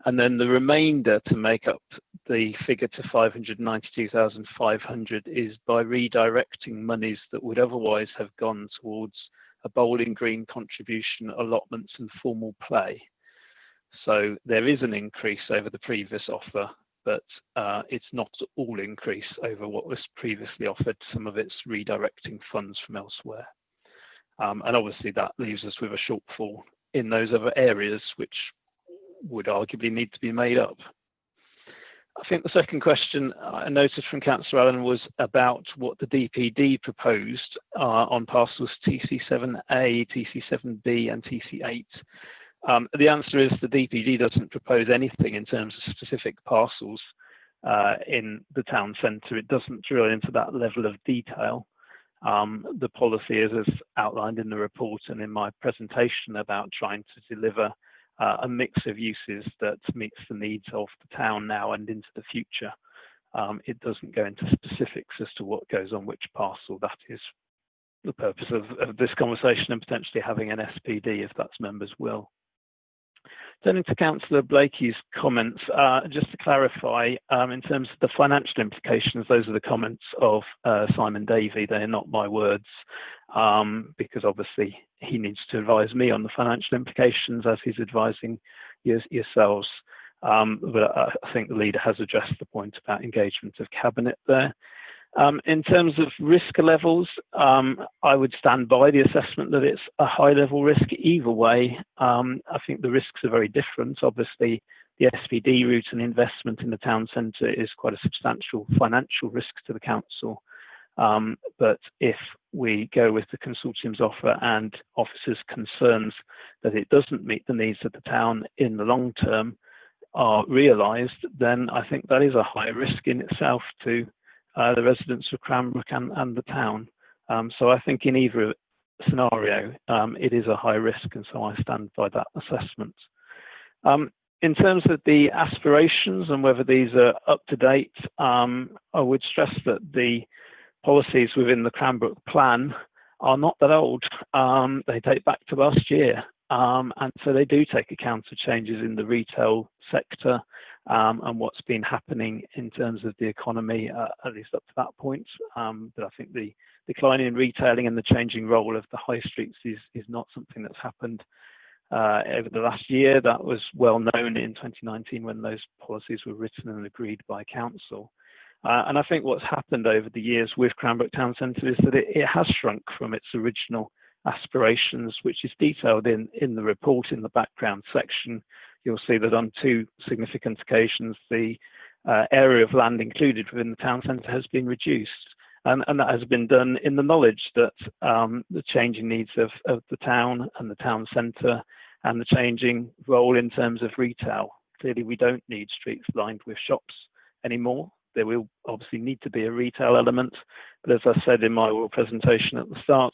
And then the remainder to make up the figure to £592,500 is by redirecting monies that would otherwise have gone towards a bowling green contribution, allotments and formal play. So there is an increase over the previous offer, but it's not all increase over what was previously offered. Some of it's redirecting funds from elsewhere. And obviously that leaves us with a shortfall in those other areas, which would arguably need to be made up. I think the second question I noticed from Councillor Allen was about what the DPD proposed on parcels TC7A, TC7B and TC8. The answer is the DPD doesn't propose anything in terms of specific parcels in the town centre. It doesn't drill into that level of detail. The policy is as outlined in the report and in my presentation about trying to deliver a mix of uses that meets the needs of the town now and into the future. It doesn't go into specifics as to what goes on which parcel. That is the purpose of this conversation and potentially having an SPD if that's members' will. Turning to Councillor Blakey's comments, just to clarify, in terms of the financial implications, those are the comments of Simon Davey. They are not my words, because obviously he needs to advise me on the financial implications as he's advising yourselves. But I think the leader has addressed the point about engagement of Cabinet there. In terms of risk levels, I would stand by the assessment that it's a high level risk either way. I think the risks are very different. Obviously, the SPD route and investment in the town centre is quite a substantial financial risk to the council. But if we go with the consortium's offer and officers' concerns that it doesn't meet the needs of the town in the long term are realised, then I think that is a high risk in itself to the residents of Cranbrook and the town. So I think in either scenario, it is a high risk, and so I stand by that assessment. In terms of the aspirations and whether these are up to date, I would stress that the policies within the Cranbrook plan are not that old. They date back to last year. And so they do take account of changes in the retail sector and what's been happening in terms of the economy, at least up to that point. But I think the decline in retailing and the changing role of the high streets is not something that's happened over the last year. That was well known in 2019 when those policies were written and agreed by council. And I think what's happened over the years with Cranbrook Town Centre is that it has shrunk from its original aspirations, which is detailed in the report in the background section. You'll see that on two significant occasions, the area of land included within the town centre has been reduced. And that has been done in the knowledge that the changing needs of the town and the town centre and the changing role in terms of retail. Clearly, we don't need streets lined with shops anymore. There will obviously need to be a retail element. But as I said in my oral presentation at the start,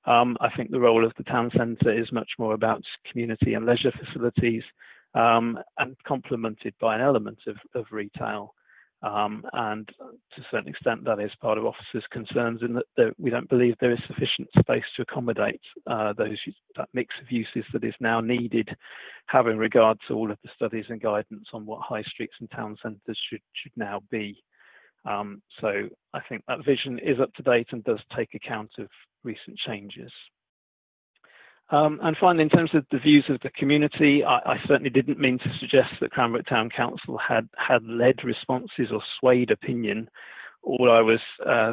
I think the role of the town centre is much more about community and leisure facilities and complemented by an element of retail. And to a certain extent, that is part of officers' concerns in that we don't believe there is sufficient space to accommodate that mix of uses that is now needed, having regard to all of the studies and guidance on what high streets and town centres should now be. So I think that vision is up to date and does take account of recent changes. And finally, in terms of the views of the community, I certainly didn't mean to suggest that Cranbrook Town Council had led responses or swayed opinion. All I was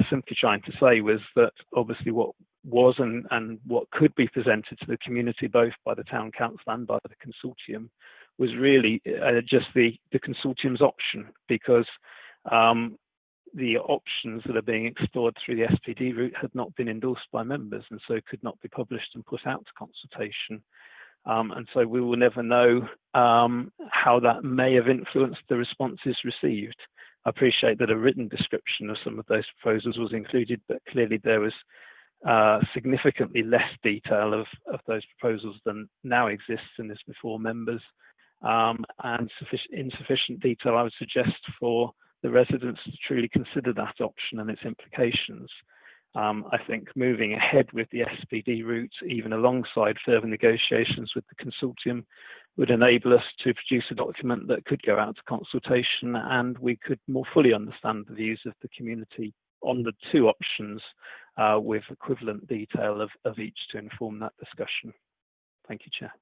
simply trying to say was that obviously what was and what could be presented to the community, both by the Town Council and by the consortium, was really just the consortium's option, because the options that are being explored through the SPD route had not been endorsed by members, and so could not be published and put out to consultation. And so we will never know how that may have influenced the responses received. I appreciate that a written description of some of those proposals was included, but clearly there was significantly less detail of those proposals than now exists in this before members, and insufficient detail, I would suggest, for the residents to truly consider that option and its implications. I think moving ahead with the SPD route, even alongside further negotiations with the consortium, would enable us to produce a document that could go out to consultation, and we could more fully understand the views of the community on the two options with equivalent detail of each to inform that discussion. Thank you, Chair.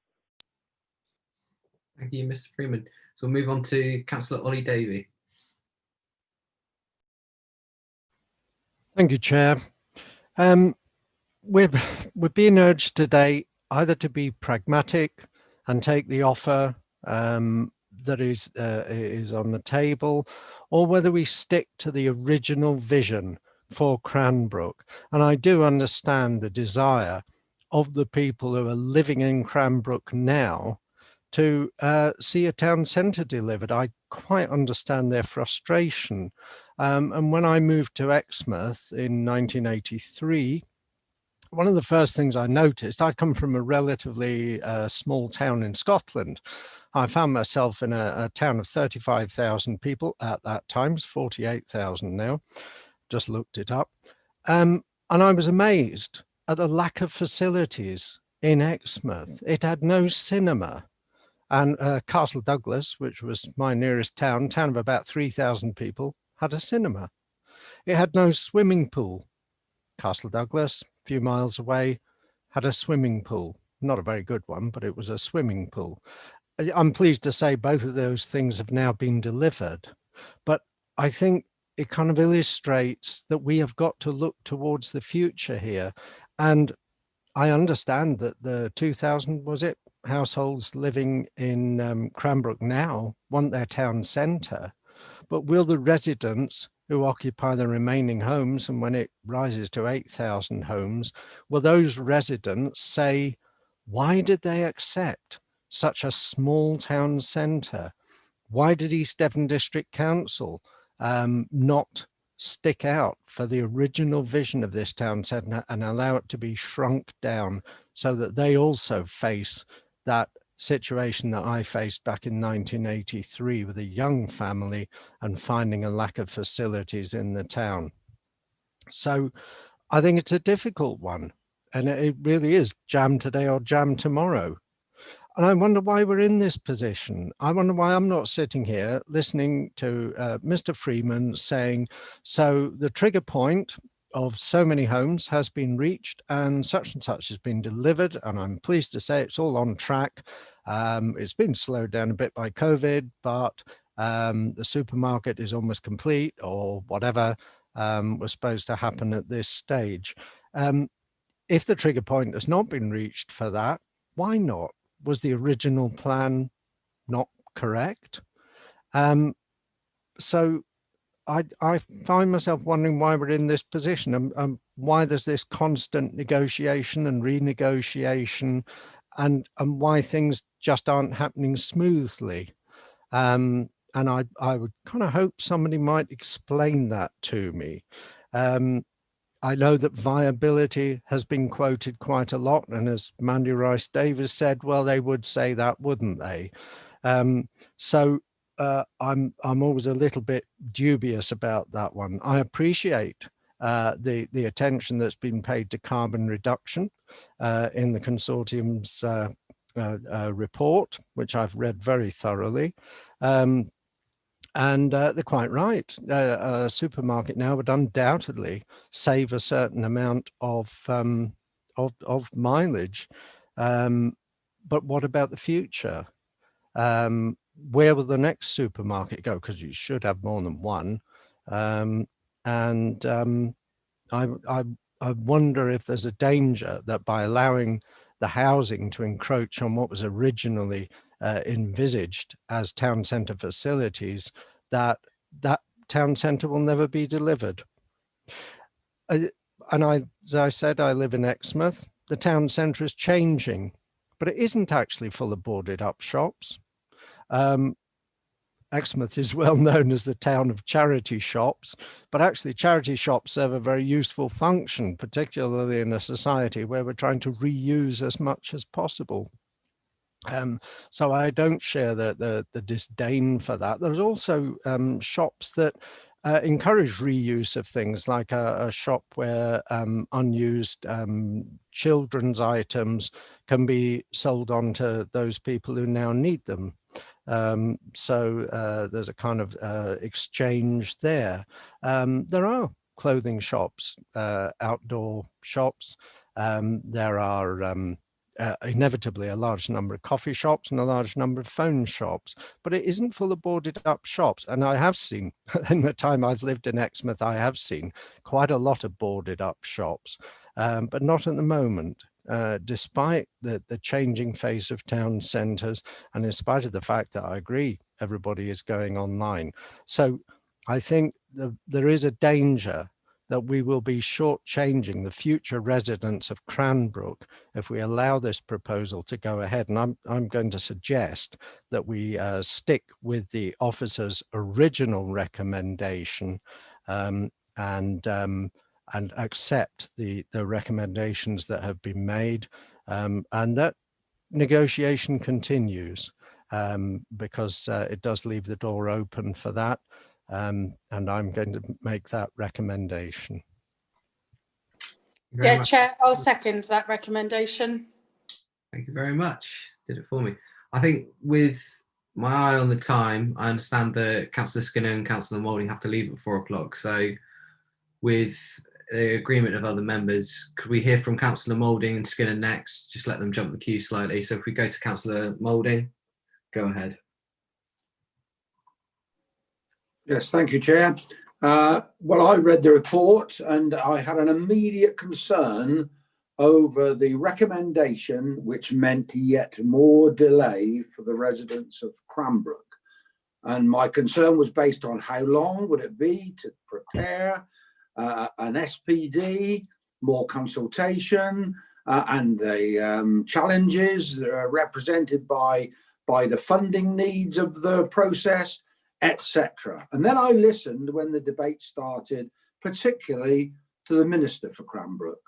Thank you, Mr. Freeman. So we'll move on to Councillor Ollie Davey. Thank you, Chair. We're being urged today either to be pragmatic and take the offer that is on the table, or whether we stick to the original vision for Cranbrook. And I do understand the desire of the people who are living in Cranbrook now to see a town centre delivered. I quite understand their frustration. And when I moved to Exmouth in 1983, one of the first things I noticed, I come from a relatively small town in Scotland. I found myself in a town of 35,000 people at that time. It's 48,000 now, just looked it up. And I was amazed at the lack of facilities in Exmouth. It had no cinema. And Castle Douglas, which was my nearest town of about 3,000 people, had a cinema. It had no swimming pool. Castle Douglas, a few miles away, had a swimming pool. Not a very good one, but it was a swimming pool. I'm pleased to say both of those things have now been delivered. But I think it kind of illustrates that we have got to look towards the future here. And I understand that the 2,000, was it, households living in Cranbrook now want their town centre, but will the residents who occupy the remaining homes, and when it rises to 8,000 homes, will those residents say, why did they accept such a small town centre? Why did East Devon District Council not stick out for the original vision of this town centre and allow it to be shrunk down so that they also face that situation that I faced back in 1983 with a young family and finding a lack of facilities in the town? So I think it's a difficult one, and it really is jam today or jam tomorrow. And I wonder why we're in this position. I wonder why I'm not sitting here listening to Mr. Freeman saying, so the trigger point of so many homes has been reached and such has been delivered. And I'm pleased to say it's all on track. It's been slowed down a bit by COVID, but the supermarket is almost complete, or whatever was supposed to happen at this stage. If the trigger point has not been reached for that, why not? Was the original plan not correct? So I find myself wondering why we're in this position, and why there's this constant negotiation and renegotiation, and why things just aren't happening smoothly. And I would kind of hope somebody might explain that to me. I know that viability has been quoted quite a lot, and as Mandy Rice Davis said, well, they would say that, wouldn't they? So I'm always a little bit dubious about that one. I appreciate the attention that's been paid to carbon reduction in the consortium's report, which I've read very thoroughly. And they're quite right. A supermarket now would undoubtedly save a certain amount of mileage. But what about the future? Where will the next supermarket go? Because you should have more than one. I wonder if there's a danger that by allowing the housing to encroach on what was originally envisaged as town centre facilities, that town centre will never be delivered. And as I said, I live in Exmouth. The town centre is changing, but it isn't actually full of boarded up shops. Exmouth is well known as the town of charity shops, but actually charity shops serve a very useful function, particularly in a society where we're trying to reuse as much as possible. So I don't share the disdain for that. There's also shops that encourage reuse of things, like a shop where unused children's items can be sold on to those people who now need them. So there's a kind of exchange there. There are clothing shops, outdoor shops. There are inevitably a large number of coffee shops and a large number of phone shops, but it isn't full of boarded up shops. And I have seen, in the time I've lived in Exmouth, I have seen quite a lot of boarded up shops, but not at the moment. Despite the changing face of town centres, and in spite of the fact that I agree everybody is going online. So I think there is a danger that we will be shortchanging the future residents of Cranbrook if we allow this proposal to go ahead. And I'm going to suggest that we stick with the officer's original recommendation and accept the recommendations that have been made, and that negotiation continues, because it does leave the door open for that. And I'm going to make that recommendation. Yeah, Chair, I'll second that recommendation. Thank you very much. Did it for me. I think with my eye on the time, I understand that Councillor Skinner and Councillor Moulding have to leave at 4 o'clock. So with the agreement of other members, could we hear from Councillor Moulding and Skinner next? Just let them jump the queue slightly. So if we go to Councillor Moulding, go ahead. Yes, thank you, Chair. Well, I read the report and I had an immediate concern over the recommendation, which meant yet more delay for the residents of Cranbrook. And my concern was based on how long would it be to prepare an SPD, more consultation, and the challenges represented by the funding needs of the process, etc. And then I listened when the debate started, particularly to the Minister for Cranbrook.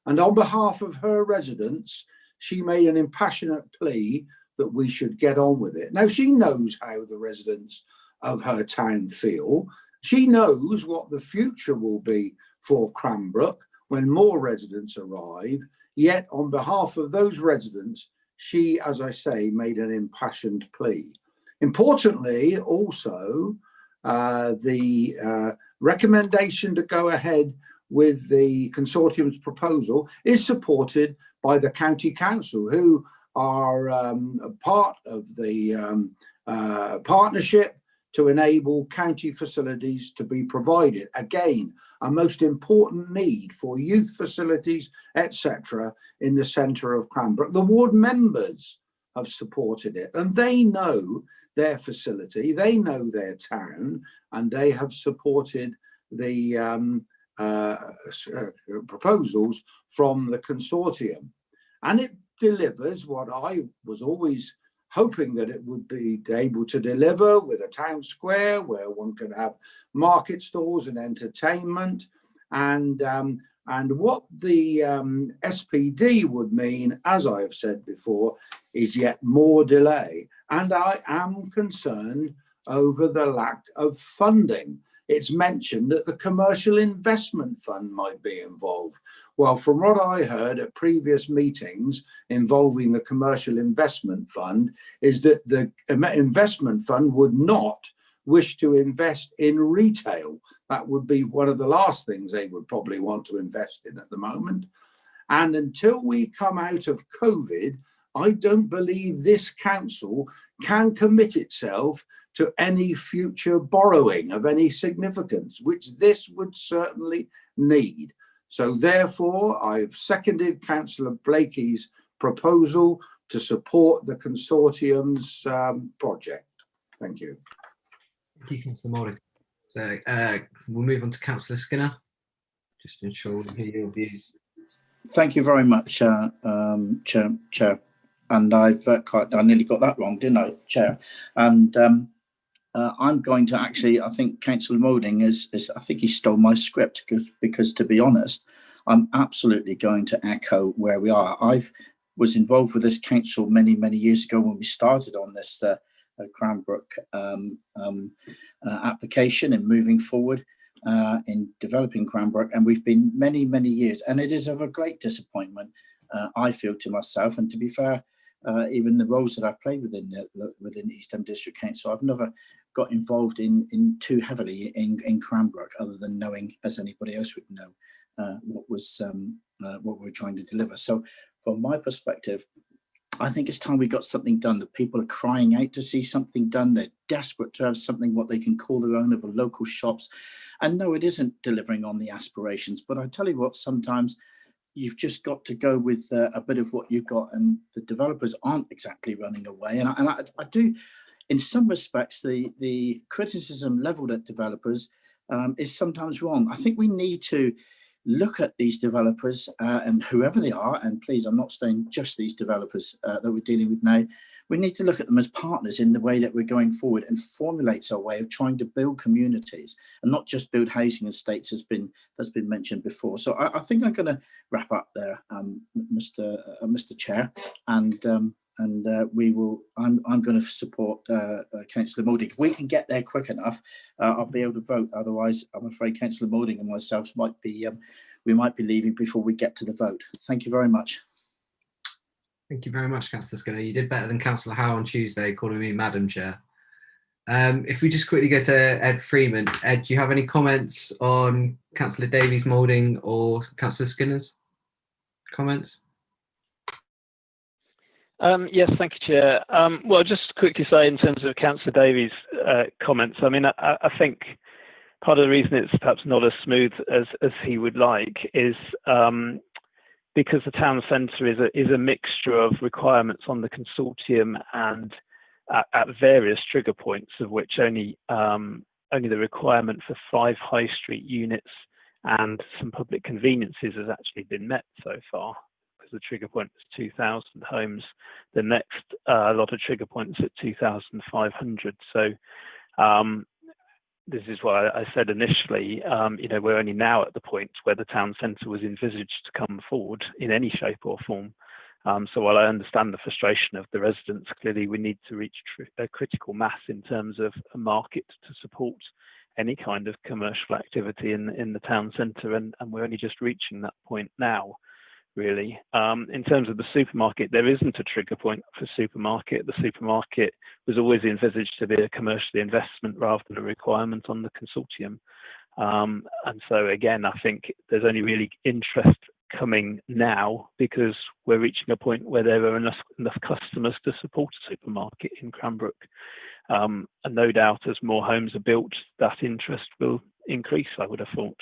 And on behalf of her residents, she made an impassionate plea that we should get on with it. Now, she knows how the residents of her town feel. She knows what the future will be for Cranbrook when more residents arrive. Yet, on behalf of those residents, she, as I say, made an impassioned plea. Importantly, also, the recommendation to go ahead with the consortium's proposal is supported by the County Council, who are part of the partnership to enable county facilities to be provided. Again, a most important need for youth facilities, etc., in the centre of Cranbrook. The ward members have supported it, and they know their facility, they know their town, and they have supported the proposals from the consortium. And it delivers what I was always hoping that it would be able to deliver, with a town square where one could have market stalls and entertainment. And what the SPD would mean, as I have said before, is yet more delay. And I am concerned over the lack of funding. It's mentioned that the commercial investment fund might be involved. Well, from what I heard at previous meetings involving the commercial investment fund, is that the investment fund would not wish to invest in retail. That would be one of the last things they would probably want to invest in at the moment. And until we come out of COVID, I don't believe this council can commit itself to any future borrowing of any significance, which this would certainly need. So therefore, I've seconded Councillor Blakey's proposal to support the consortium's project. Thank you. Thank you, Councillor Moulding. So we'll move on to Councillor Skinner, just to ensure we hear your views. Thank you very much, Chair. And I nearly got that wrong, didn't I, Chair? And I'm going to actually, I think Councillor Moulding I think he stole my script because to be honest, I'm absolutely going to echo where we are. I was involved with this council many, many years ago when we started on this Cranbrook application and moving forward in developing Cranbrook, and we've been many, many years, and it is of a great disappointment, I feel, to myself, and to be fair, even the roles that I've played within East End District Council, I've never got involved in too heavily in Cranbrook, other than knowing, as anybody else would know, what we're trying to deliver. So from my perspective, I think it's time we got something done. The people are crying out to see something done. They're desperate to have something what they can call their own, of a local shops. And no, it isn't delivering on the aspirations, but I tell you what, sometimes you've just got to go with a bit of what you've got, and the developers aren't exactly running away. And I do, in some respects, the criticism leveled at developers is sometimes wrong. I think we need to look at these developers and whoever they are, and please, I'm not saying just these developers that we're dealing with now. We need to look at them as partners in the way that we're going forward, and formulate our way of trying to build communities and not just build housing estates that's been mentioned before. So I think I'm going to wrap up there, Mr. Chair, and we will. I'm going to support Councillor Moulding. If we can get there quick enough, I'll be able to vote. Otherwise, I'm afraid Councillor Moulding and myself might be leaving before we get to the vote. Thank you very much. Thank you very much, Councillor Skinner. You did better than Councillor Howe on Tuesday, calling me Madam Chair. If we just quickly go to Ed Freeman. Ed, do you have any comments on Councillor Davey's Moulding or Councillor Skinner's comments? Yes, thank you, Chair. Well, just quickly say, in terms of Councillor Davies' comments, I mean, I think part of the reason it's perhaps not as smooth as he would like is because the town centre is a mixture of requirements on the consortium and at various trigger points, of which only the requirement for 5 high street units and some public conveniences has actually been met so far. The trigger point was 2,000 homes. The next lot of trigger points at 2,500. So this is why I said initially, we're only now at the point where the town centre was envisaged to come forward in any shape or form. So while I understand the frustration of the residents, clearly we need to reach a critical mass in terms of a market to support any kind of commercial activity in the town centre, and we're only just reaching that point now. Really, in terms of the supermarket, there isn't a trigger point for supermarket. The supermarket was always envisaged to be a commercial investment rather than a requirement on the consortium. And so again, I think there's only really interest coming now because we're reaching a point where there are enough customers to support a supermarket in Cranbrook. And no doubt as more homes are built, that interest will increase, I would have thought.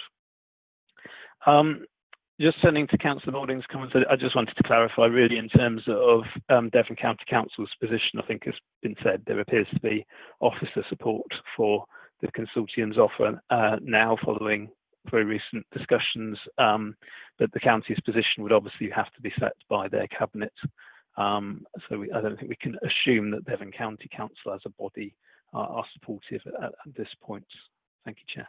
Just turning to Councillor Moulding's comments, I just wanted to clarify really in terms of Devon County Council's position. I think has been said, there appears to be officer support for the consortium's offer now following very recent discussions, but the county's position would obviously have to be set by their cabinet. So I don't think we can assume that Devon County Council as a body are supportive at this point. Thank you, Chair.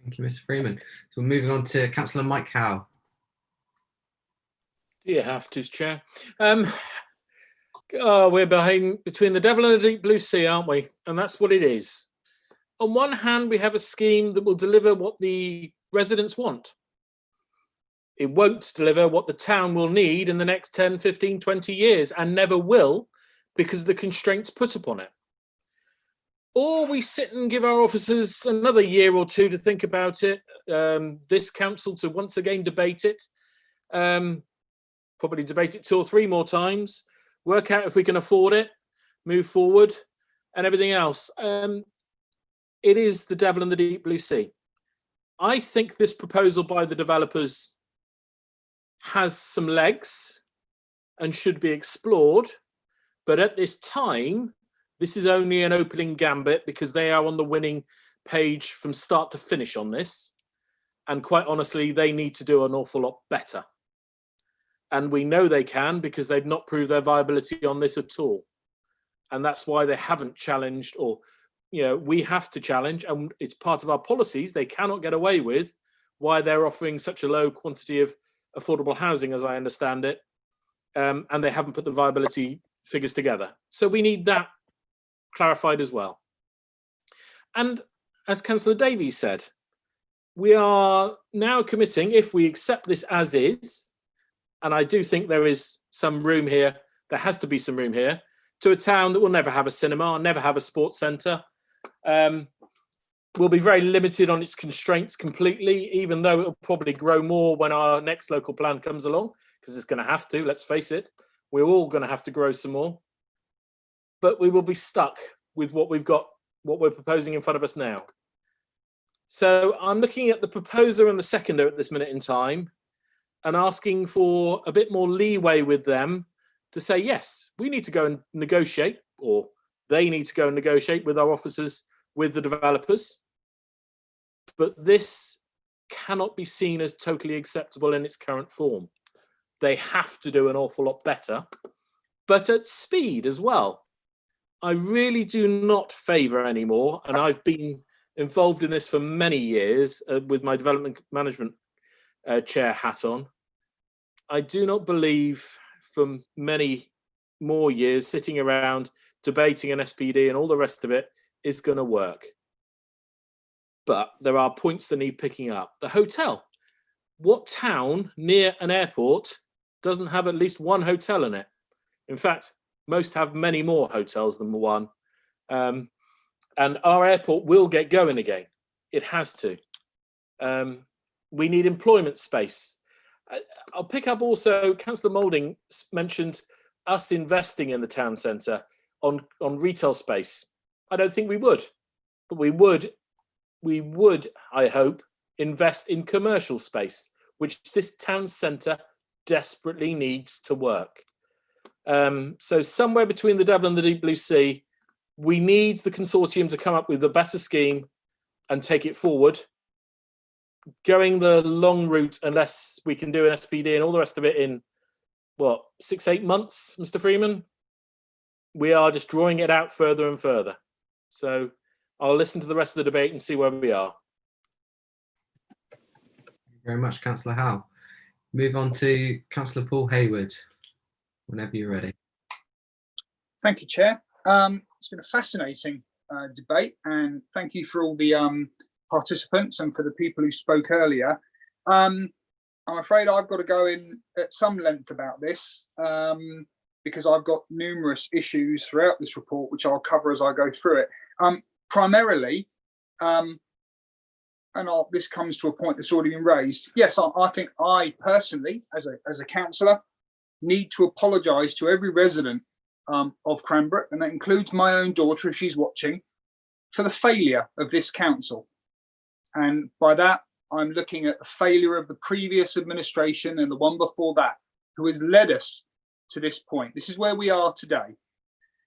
Thank you, Mr. Freeman. So we're moving on to Councillor Mike Howe. Do you have to, Chair? Oh, we're between the devil and the deep blue sea, aren't we? And that's what it is. On one hand, we have a scheme that will deliver what the residents want. It won't deliver what the town will need in the next 10, 15, 20 years, and never will, because of the constraints put upon it. Or we sit and give our officers another year or two to think about it, this council to once again debate it, probably debate it 2 or 3 more times, work out if we can afford it, move forward, and everything else. It is the devil in the deep blue sea. I think this proposal by the developers has some legs and should be explored, but at this time, this is only an opening gambit because they are on the winning page from start to finish on this. And quite honestly, they need to do an awful lot better. And we know they can because they've not proved their viability on this at all. And that's why they haven't challenged, or, we have to challenge, and it's part of our policies. They cannot get away with why they're offering such a low quantity of affordable housing, as I understand it. And they haven't put the viability figures together. So we need that clarified as well. And as Councillor Davey said, we are now committing, if we accept this as is, and I do think there is some room here, there has to be some room here, to a town that will never have a cinema, never have a sports centre, will be very limited on its constraints completely, even though it'll probably grow more when our next local plan comes along, because it's going to have to, let's face it. We're all going to have to grow some more. But we will be stuck with what we've got, what we're proposing in front of us now. So I'm looking at the proposer and the seconder at this minute in time and asking for a bit more leeway with them to say, yes, we need to go and negotiate, or they need to go and negotiate with our officers, with the developers. But this cannot be seen as totally acceptable in its current form. They have to do an awful lot better, but at speed as well. I really do not favour anymore, and I've been involved in this for many years with my development management chair hat on. I do not believe for many more years sitting around debating an SPD and all the rest of it is going to work. But there are points that need picking up. The hotel. What town near an airport doesn't have at least one hotel in it? In fact, most have many more hotels than the one. And our airport will get going again. It has to. We need employment space. I'll pick up also, Councillor Moulding mentioned us investing in the town centre on retail space. I don't think we would, but we would, I hope, invest in commercial space, which this town centre desperately needs to work. So somewhere between the devil and the deep blue sea, we need the consortium to come up with a better scheme and take it forward. Going the long route, unless we can do an SPD and all the rest of it in, 6-8 months, Mr. Freeman? We are just drawing it out further and further. So I'll listen to the rest of the debate and see where we are. Thank you very much, Councillor Howe. Move on to Councillor Paul Hayward, whenever you're ready. Thank you, Chair. It's been a fascinating debate, and thank you for all the participants and for the people who spoke earlier. I'm afraid I've got to go in at some length about this because I've got numerous issues throughout this report, which I'll cover as I go through it. Primarily, this comes to a point that's already been raised. Yes, I think I personally, as a councillor, need to apologise to every resident of Cranbrook, and that includes my own daughter if she's watching, for the failure of this council. And by that, I'm looking at the failure of the previous administration and the one before that, who has led us to this point. This is where we are today.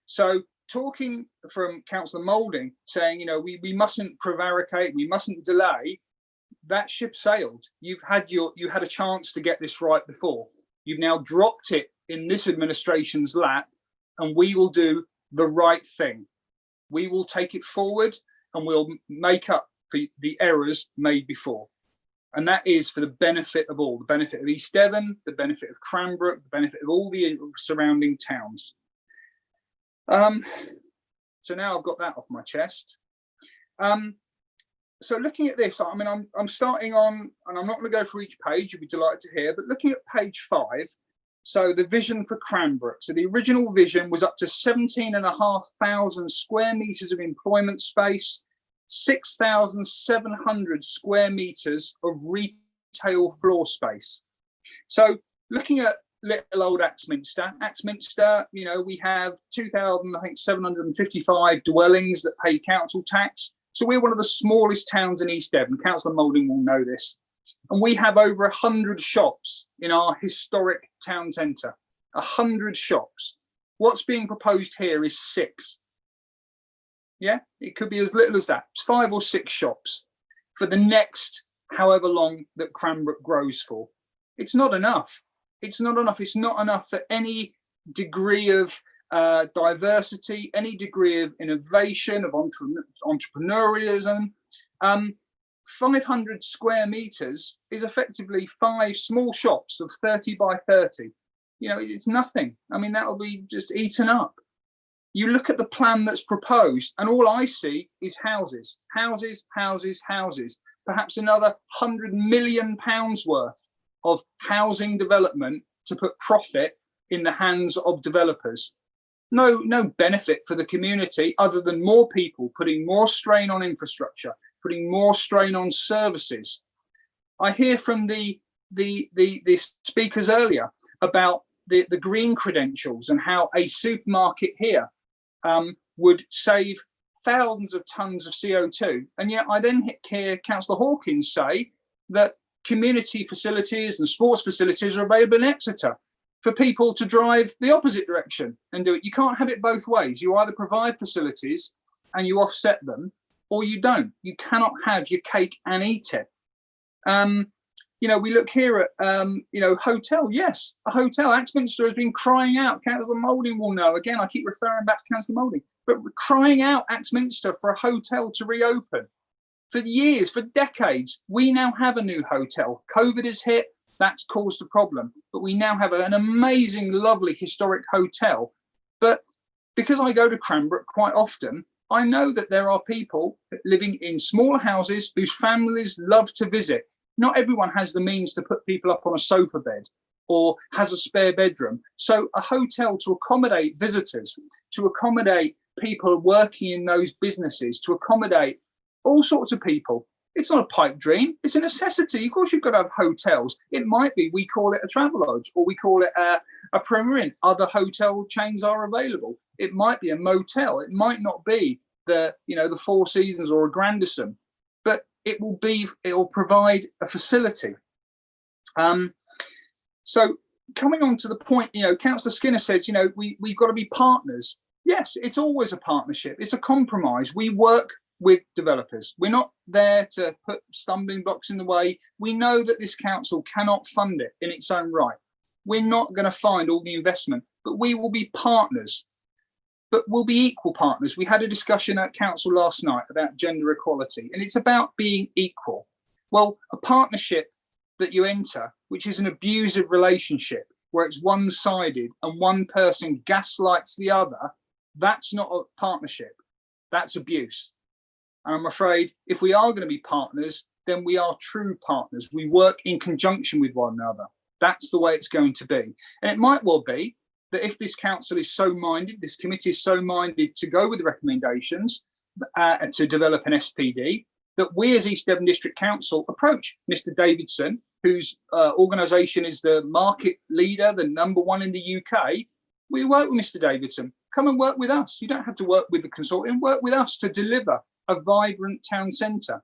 So talking from Councillor Moulding, saying, we mustn't prevaricate, we mustn't delay, that ship sailed. You had a chance to get this right before. You've now dropped it in this administration's lap, and we will do the right thing. We will take it forward and we'll make up for the errors made before. And that is for the benefit of all, the benefit of East Devon, the benefit of Cranbrook, the benefit of all the surrounding towns. So now I've got that off my chest. So looking at this, I mean, I'm starting on, and I'm not going to go through each page, you'll be delighted to hear, but looking at page 5, so the vision for Cranbrook. So the original vision was up to 17,500 square metres of employment space, 6,700 square metres of retail floor space. So looking at little old Axminster, you know, we have 2,755 dwellings that pay council tax. So we're one of the smallest towns in East Devon. Councillor Moulding will know this. And we have over 100 shops in our historic town centre. 100 shops. What's being proposed here is 6. Yeah, it could be as little as that. It's 5 or 6 shops for the next however long that Cranbrook grows for. It's not enough. It's not enough. It's not enough for any degree of diversity, any degree of innovation, of entrepreneurialism. 500 square metres is effectively 5 small shops of 30 by 30. You know, it's nothing. I mean, that'll be just eaten up. You look at the plan that's proposed, and all I see is houses, houses, houses, houses. Perhaps another £100 million worth of housing development to put profit in the hands of developers. No benefit for the community other than more people putting more strain on infrastructure, putting more strain on services. I hear from the speakers earlier about the green credentials and how a supermarket here would save thousands of tons of CO2. And yet I then hear Councillor Hawkins say that community facilities and sports facilities are available in Exeter for people to drive the opposite direction and do it. You can't have it both ways. You either provide facilities and you offset them, or you don't. You cannot have your cake and eat it. You know, we look here at, you know, hotel. Yes, a hotel. Axminster has been crying out. Councillor Moulding will know. Again, I keep referring back to Councillor Moulding, but crying out Axminster for a hotel to reopen. For years, for decades, we now have a new hotel. COVID has hit. That's caused a problem. But we now have an amazing, lovely, historic hotel. But because I go to Cranbrook quite often, I know that there are people living in smaller houses whose families love to visit. Not everyone has the means to put people up on a sofa bed or has a spare bedroom. So a hotel to accommodate visitors, to accommodate people working in those businesses, to accommodate all sorts of people. It's not a pipe dream, it's a necessity. Of course, you've got to have hotels. It might be, we call it a Travelodge, or we call it a Premier Inn. Other hotel chains are available. It might be a motel. It might not be the Four Seasons or a Grandison, but it will provide a facility. So coming on to the point, Councillor Skinner says, we've got to be partners. Yes, it's always a partnership. It's a compromise. We work with developers. We're not there to put stumbling blocks in the way. We know that this council cannot fund it in its own right. We're not going to find all the investment, but we will be partners. But we'll be equal partners. We had a discussion at council last night about gender equality, and it's about being equal. Well, a partnership that you enter, which is an abusive relationship where it's one-sided and one person gaslights the other, that's not a partnership. That's abuse. And I'm afraid if we are going to be partners, then we are true partners. We work in conjunction with one another. That's the way it's going to be. And it might well be that if this council is so minded, this committee is so minded to go with the recommendations and to develop an SPD, that we as East Devon District Council approach Mr. Davidson, whose organisation is the market leader, the #1 in the UK. We work with Mr. Davidson. Come and work with us. You don't have to work with the consortium. Work with us to deliver a vibrant town centre.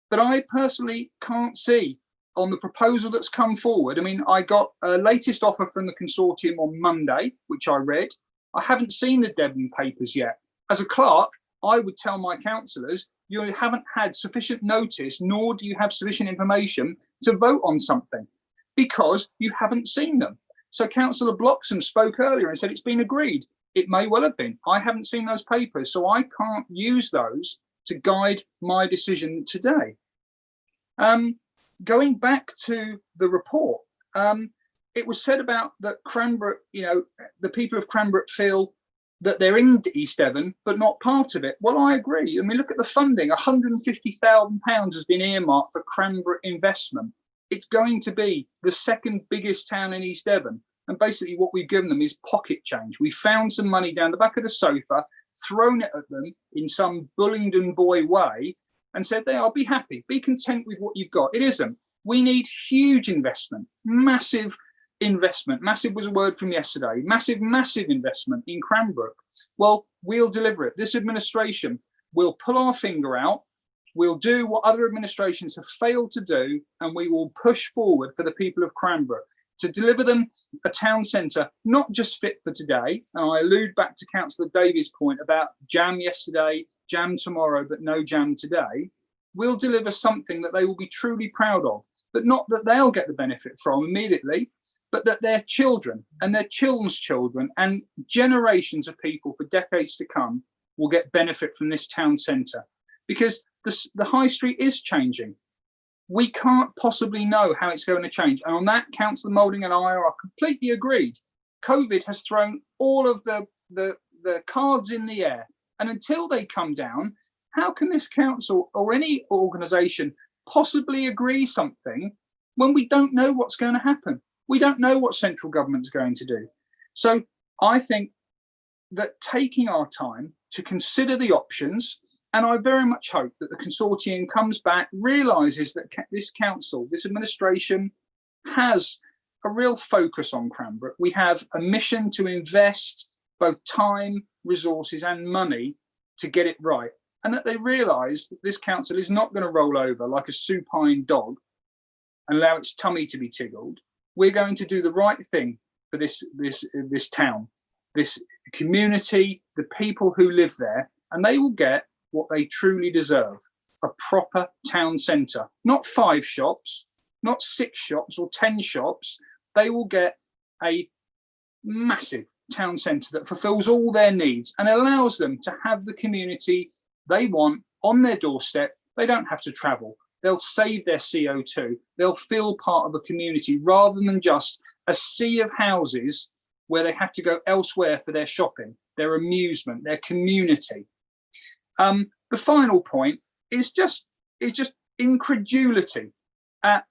But I personally can't see on the proposal that's come forward. I mean, I got a latest offer from the consortium on Monday, which I read. I haven't seen the Devon papers yet. As a clerk, I would tell my councillors, you haven't had sufficient notice, nor do you have sufficient information to vote on something because you haven't seen them. So Councillor Bloxham spoke earlier and said it's been agreed. It may well have been. I haven't seen those papers, so I can't use those to guide my decision today. Going back to the report, it was said about that Cranbrook, the people of Cranbrook feel that they're in East Devon, but not part of it. Well, I agree. I mean, look at the funding. £150,000 has been earmarked for Cranbrook investment. It's going to be the second biggest town in East Devon. And basically what we've given them is pocket change. We found some money down the back of the sofa, thrown it at them in some Bullingdon boy way, and said, I'll be happy, be content with what you've got. It isn't. We need huge investment, massive investment. Massive was a word from yesterday. Massive investment in Cranbrook. Well, we'll deliver it. This administration will pull our finger out. We'll do what other administrations have failed to do, and we will push forward for the people of Cranbrook to deliver them a town centre, not just fit for today. And I allude back to Councillor Davey's point about jam yesterday, jam tomorrow, but no jam today. We'll deliver something that they will be truly proud of, but not that they'll get the benefit from immediately, but that their children and their children's children and generations of people for decades to come will get benefit from this town centre. Because the high street is changing. We can't possibly know how it's going to change. And on that, Councillor Moulding and I are completely agreed. COVID has thrown all of the cards in the air. And until they come down, how can this council or any organisation possibly agree something when we don't know what's going to happen? We don't know what central government's going to do. So I think that taking our time to consider the options, and I very much hope that the consortium comes back, realises that this council, this administration has a real focus on Cranbrook. We have a mission to invest both time, resources and money to get it right. And that they realise that this council is not going to roll over like a supine dog and allow its tummy to be tickled. We're going to do the right thing for this town, this community, the people who live there, and they will get what they truly deserve, a proper town centre, not 5 shops, not 6 shops or 10 shops. They will get a massive town centre that fulfills all their needs and allows them to have the community they want on their doorstep. They don't have to travel. They'll save their CO2. They'll feel part of a community rather than just a sea of houses where they have to go elsewhere for their shopping, their amusement, their community. The final point is just incredulity at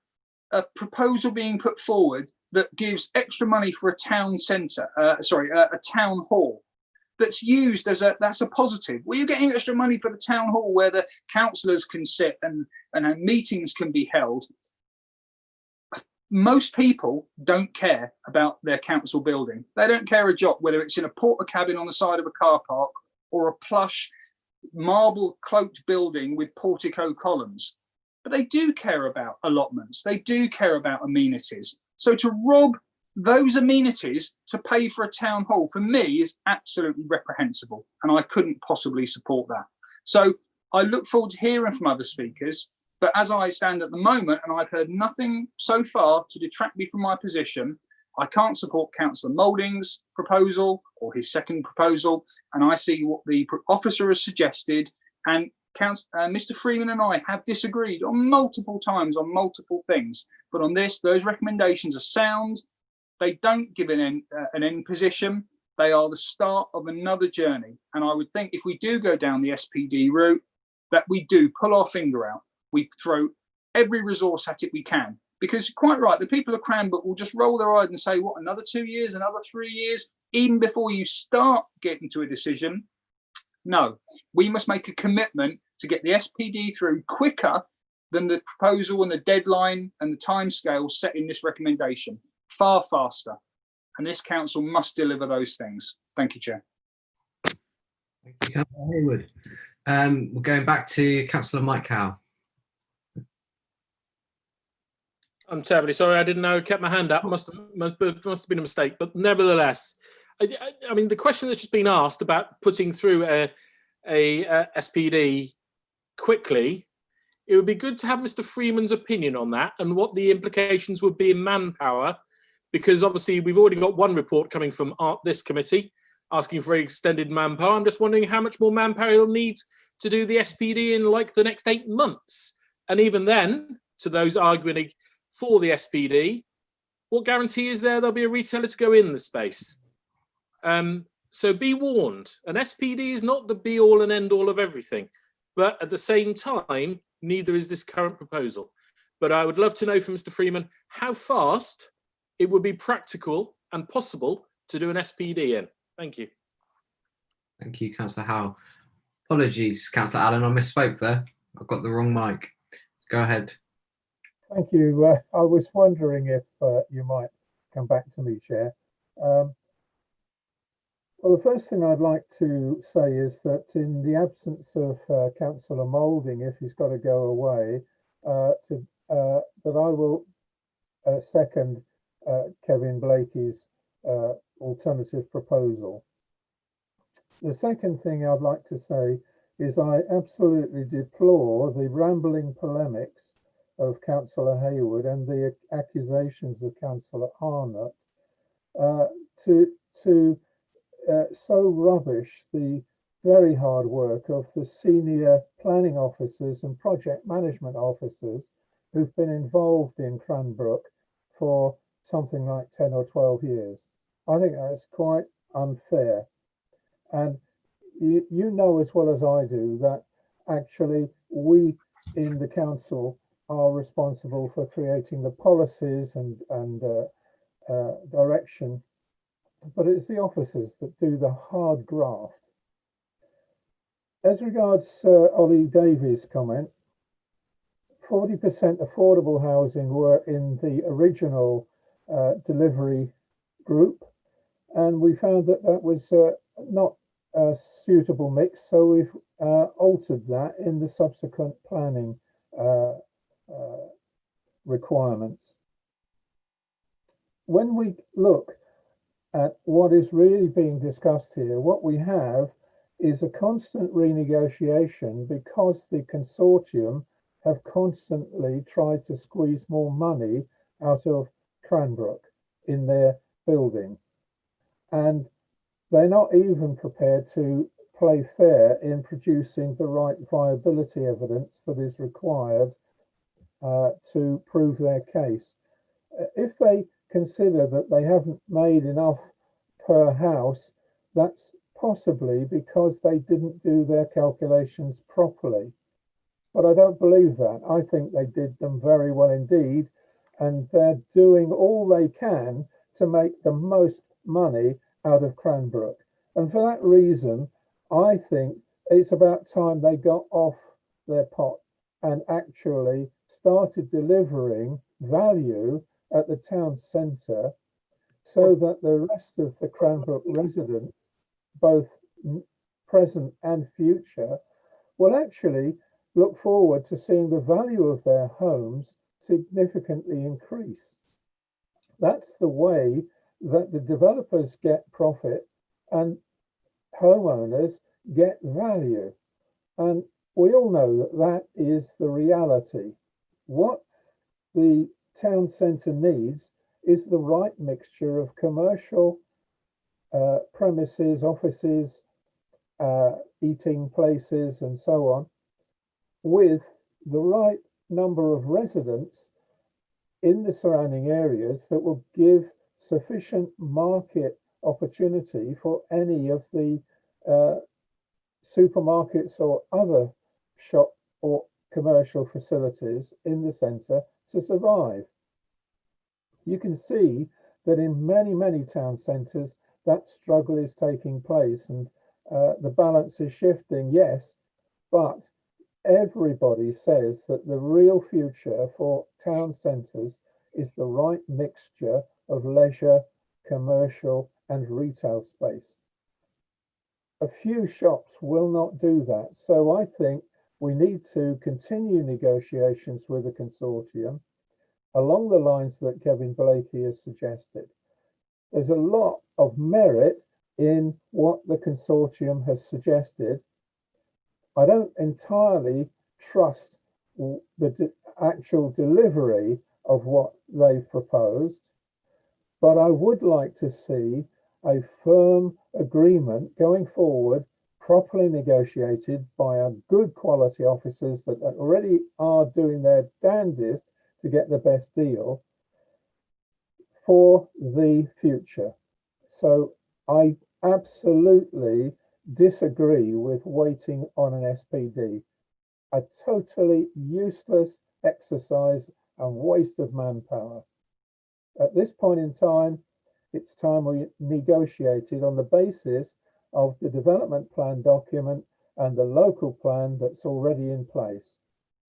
a proposal being put forward that gives extra money for a town centre, a town hall. That's used as that's a positive. Well, you're getting extra money for the town hall where the councillors can sit and meetings can be held. Most people don't care about their council building. They don't care a jot whether it's in a porter cabin on the side of a car park or a plush marble cloaked building with portico columns. But they do care about allotments. They do care about amenities. So to rob those amenities to pay for a town hall, for me, is absolutely reprehensible, and I couldn't possibly support that. So I look forward to hearing from other speakers, but as I stand at the moment, and I've heard nothing so far to detract me from my position, I can't support Councillor Moulding's proposal or his second proposal, and I see what the officer has suggested, and Mr. Freeman and I have disagreed on multiple times on multiple things, but on this, those recommendations are sound. They don't give an end position. They are the start of another journey. And I would think if we do go down the SPD route, that we do pull our finger out. We throw every resource at it we can. Because quite right, the people of Cranbrook will just roll their eyes and say, what, another 2 years, another 3 years, even before you start getting to a decision? No, we must make a commitment to get the SPD through quicker than the proposal and the deadline and the timescale set in this recommendation. Far faster, and this council must deliver those things. Thank you, Chair. Thank you, Councillor Hayward. We're going back to Councillor Mike Howe. I'm terribly sorry. I didn't know. I kept my hand up. Must have been a mistake. But nevertheless, I mean, the question that's just been asked about putting through a SPD quickly, it would be good to have Mr. Freeman's opinion on that and what the implications would be in manpower. Because obviously we've already got one report coming from this committee asking for extended manpower. I'm just wondering how much more manpower you'll need to do the SPD in like the next 8 months. And even then, to those arguing for the SPD, what guarantee is there there'll be a retailer to go in the space? So be warned, an SPD is not the be all and end all of everything, but at the same time, neither is this current proposal. But I would love to know from Mr. Freeman how fast it would be practical and possible to do an SPD in. Thank you. Thank you, Councillor Howell. Apologies, Councillor Allen, I misspoke there. I've got the wrong mic. Go ahead. Thank you. I was wondering if you might come back to me, Chair. Well, the first thing I'd like to say is that in the absence of Councillor Moulding, if he's got to go away, that I will second Kevin Blakey's alternative proposal. The second thing I'd like to say is I absolutely deplore the rambling polemics of Councillor Hayward and the accusations of Councillor Arnott to so rubbish the very hard work of the senior planning officers and project management officers who've been involved in Cranbrook for something like 10 or 12 years. I think that's quite unfair. And you know as well as I do that actually we in the council are responsible for creating the policies and direction, but it's the officers that do the hard graft. As regards Ollie Davey's comment, 40% affordable housing were in the original delivery group, and we found that that was not a suitable mix, so we've altered that in the subsequent planning requirements. When we look at what is really being discussed here, what we have is a constant renegotiation because the consortium have constantly tried to squeeze more money out of Cranbrook in their building. And they're not even prepared to play fair in producing the right viability evidence that is required to prove their case. If they consider that they haven't made enough per house, that's possibly because they didn't do their calculations properly. But I don't believe that. I think they did them very well indeed, and they're doing all they can to make the most money out of Cranbrook. And for that reason, I think it's about time they got off their pot and actually started delivering value at the town centre so that the rest of the Cranbrook residents, both present and future, will actually look forward to seeing the value of their homes significantly increase. That's the way that the developers get profit and homeowners get value. And we all know that that is the reality. What the town centre needs is the right mixture of commercial premises, offices, eating places and so on, with the right number of residents in the surrounding areas that will give sufficient market opportunity for any of the supermarkets or other shop or commercial facilities in the centre to survive. You can see that in many town centres that struggle is taking place, and the balance is shifting, yes, but everybody says that the real future for town centres is the right mixture of leisure, commercial and retail space. A few shops will not do that, so I think we need to continue negotiations with the consortium along the lines that Kevin Blakey has suggested. There's a lot of merit in what the consortium has suggested. I don't entirely trust the actual delivery of what they've proposed, but I would like to see a firm agreement going forward, properly negotiated by our good quality officers that already are doing their damnedest to get the best deal for the future. So I absolutely disagree with waiting on an SPD. A totally useless exercise and waste of manpower. At this point in time, it's time we negotiated on the basis of the development plan document and the local plan that's already in place.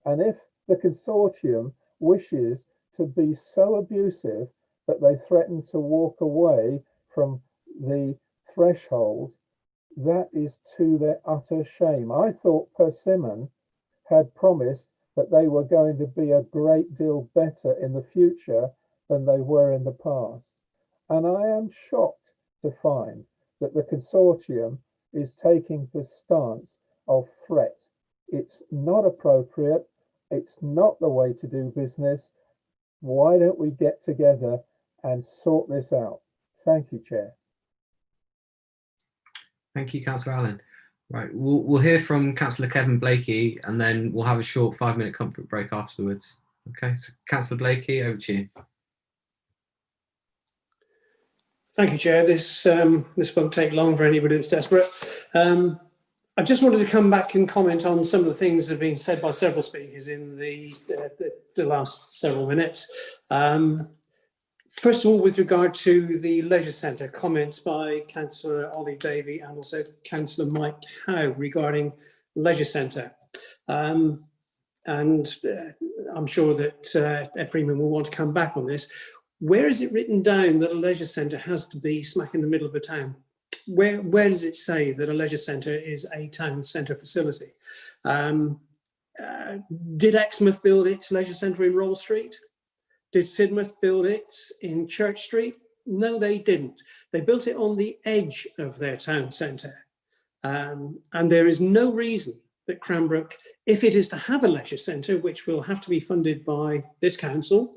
And if the consortium wishes to be so abusive that they threaten to walk away from the threshold, that is to their utter shame. I thought Persimmon had promised that they were going to be a great deal better in the future than they were in the past. And I am shocked to find that the consortium is taking the stance of threat. It's not appropriate. It's not the way to do business. Why don't we get together and sort this out? Thank you, Chair. Thank you, Councillor Allen. Right, we'll hear from Councillor Kevin Blakey, and then we'll have a short 5-minute comfort break afterwards. Okay, so Councillor Blakey, over to you. Thank you, Chair. This won't take long for anybody that's desperate. I just wanted to come back and comment on some of the things that have been said by several speakers in the last several minutes. First of all, with regard to the leisure centre, comments by Councillor Ollie, Davey, and also Councillor Mike Howe regarding leisure centre. And I'm sure that Ed Freeman will want to come back on this. Where is it written down that a leisure centre has to be smack in the middle of a town? Where does it say that a leisure centre is a town centre facility? Did Exmouth build its leisure centre in Roll Street? Did Sidmouth build it in Church Street? No, they didn't. They built it on the edge of their town centre. And there is no reason that Cranbrook, if it is to have a leisure centre, which will have to be funded by this council,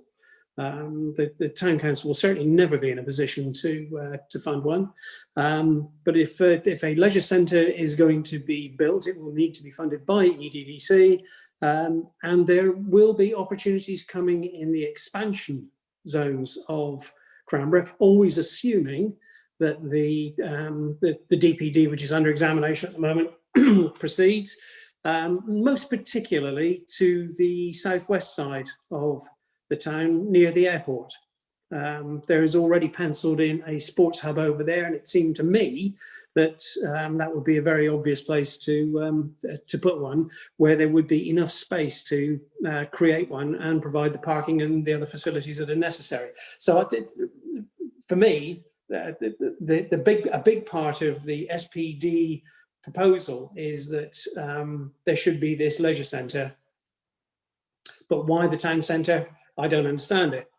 the town council will certainly never be in a position to fund one. But if a leisure centre is going to be built, it will need to be funded by EDDC. And there will be opportunities coming in the expansion zones of Cranbrook, always assuming that the DPD, which is under examination at the moment, proceeds, most particularly to the southwest side of the town near the airport. There is already penciled in a sports hub over there, and it seemed to me that that would be a very obvious place to put one, where there would be enough space to create one and provide the parking and the other facilities that are necessary. So for me, a big part of the SPD proposal is that there should be this leisure centre. But why the town centre? I don't understand it.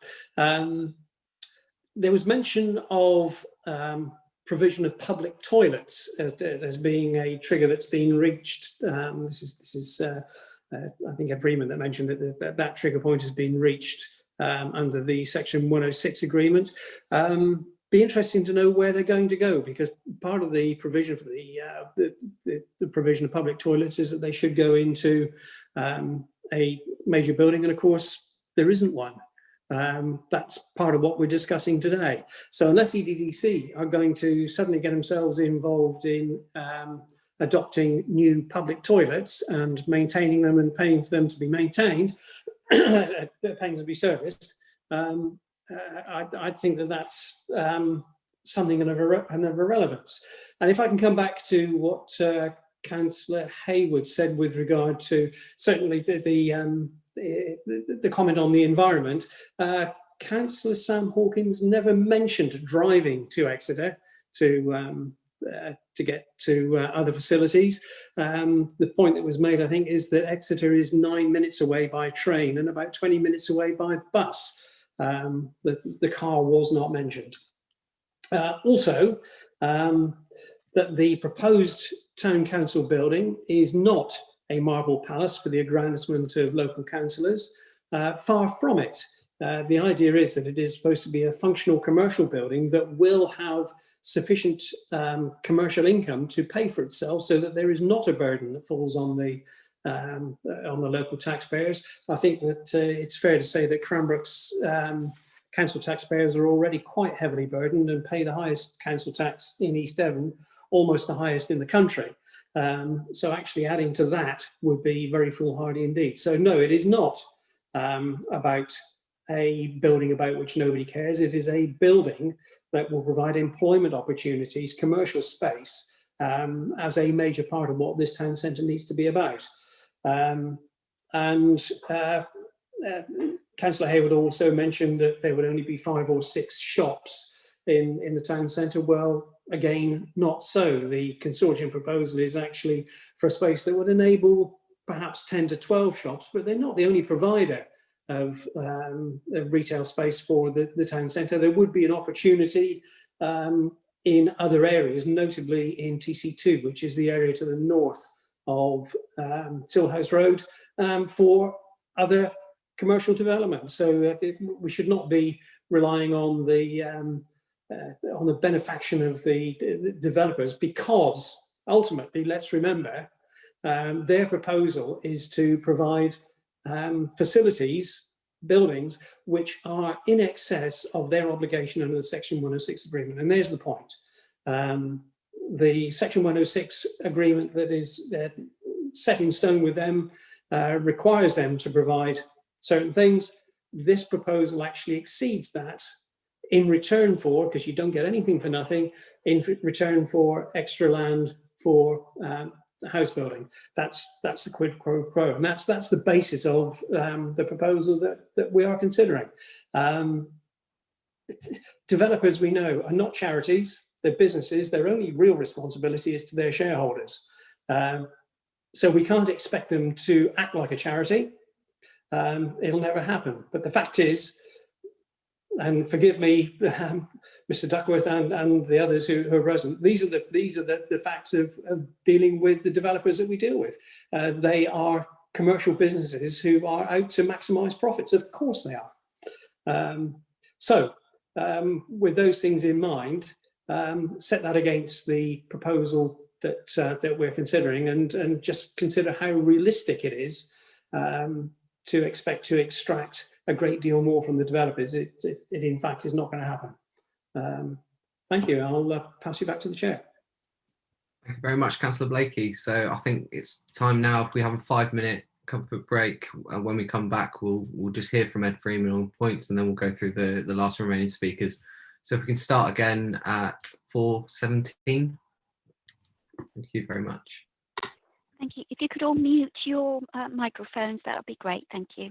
There was mention of provision of public toilets as being a trigger that's been reached. This is I think Ed Freeman that mentioned that trigger point has been reached under the Section 106 agreement. Be interesting to know where they're going to go, because part of the provision for the provision of public toilets is that they should go into a major building, and of course there isn't one. That's part of what we're discussing today. So unless EDDC are going to suddenly get themselves involved in adopting new public toilets and maintaining them and paying for them to be maintained, paying to be serviced, I think that that's something of irrelevance. And if I can come back to what Councillor Hayward said with regard to certainly the comment on the environment, Councillor Sam Hawkins never mentioned driving to Exeter to get to other facilities. The point that was made, I think, is that Exeter is 9 minutes away by train and about 20 minutes away by bus. The car was not mentioned. Also, that the proposed town council building is not a marble palace for the aggrandizement of local councillors. Far from it. The idea is that it is supposed to be a functional commercial building that will have sufficient commercial income to pay for itself, so that there is not a burden that falls on the local taxpayers. I think that it's fair to say that Cranbrook's council taxpayers are already quite heavily burdened and pay the highest council tax in East Devon, almost the highest in the country. So actually adding to that would be very foolhardy indeed. So no, it is not about a building about which nobody cares. It is a building that will provide employment opportunities, commercial space, as a major part of what this town centre needs to be about. Councillor Hayward also mentioned that there would only be 5 or 6 shops in the town centre. Well, again, not so. The consortium proposal is actually for a space that would enable perhaps 10 to 12 shops, but they're not the only provider of retail space for the town centre. There would be an opportunity in other areas, notably in TC2, which is the area to the north of Tilhouse Road, for other commercial development. So we should not be relying on the benefaction of the developers, because ultimately, let's remember, their proposal is to provide facilities, buildings, which are in excess of their obligation under the Section 106 agreement. And there's the point. The Section 106 agreement that is set in stone with them requires them to provide certain things. This proposal actually exceeds that in return for, because you don't get anything for nothing, in return for extra land for house building. That's the quid pro quo, and that's the basis of the proposal that we are considering. Developers, we know, are not charities. They're businesses. Their only real responsibility is to their shareholders. So we can't expect them to act like a charity. It'll never happen. But the fact is, and forgive me, Mr. Duckworth and the others who are present, these are the facts of dealing with the developers that we deal with. They are commercial businesses who are out to maximise profits. Of course they are. With those things in mind, set that against the proposal that we're considering, and just consider how realistic it is to expect to extract a great deal more from the developers. It in fact is not going to happen. Thank you. I'll pass you back to the chair. Thank you very much, Councillor Blakey. So I think it's time now, if we have a 5-minute comfort break, and when we come back, we'll just hear from Ed Freeman on points, and then we'll go through the last remaining speakers. So if we can start again at 4:17. Thank you very much. Thank you. If you could all mute your microphones, that would be great. Thank you.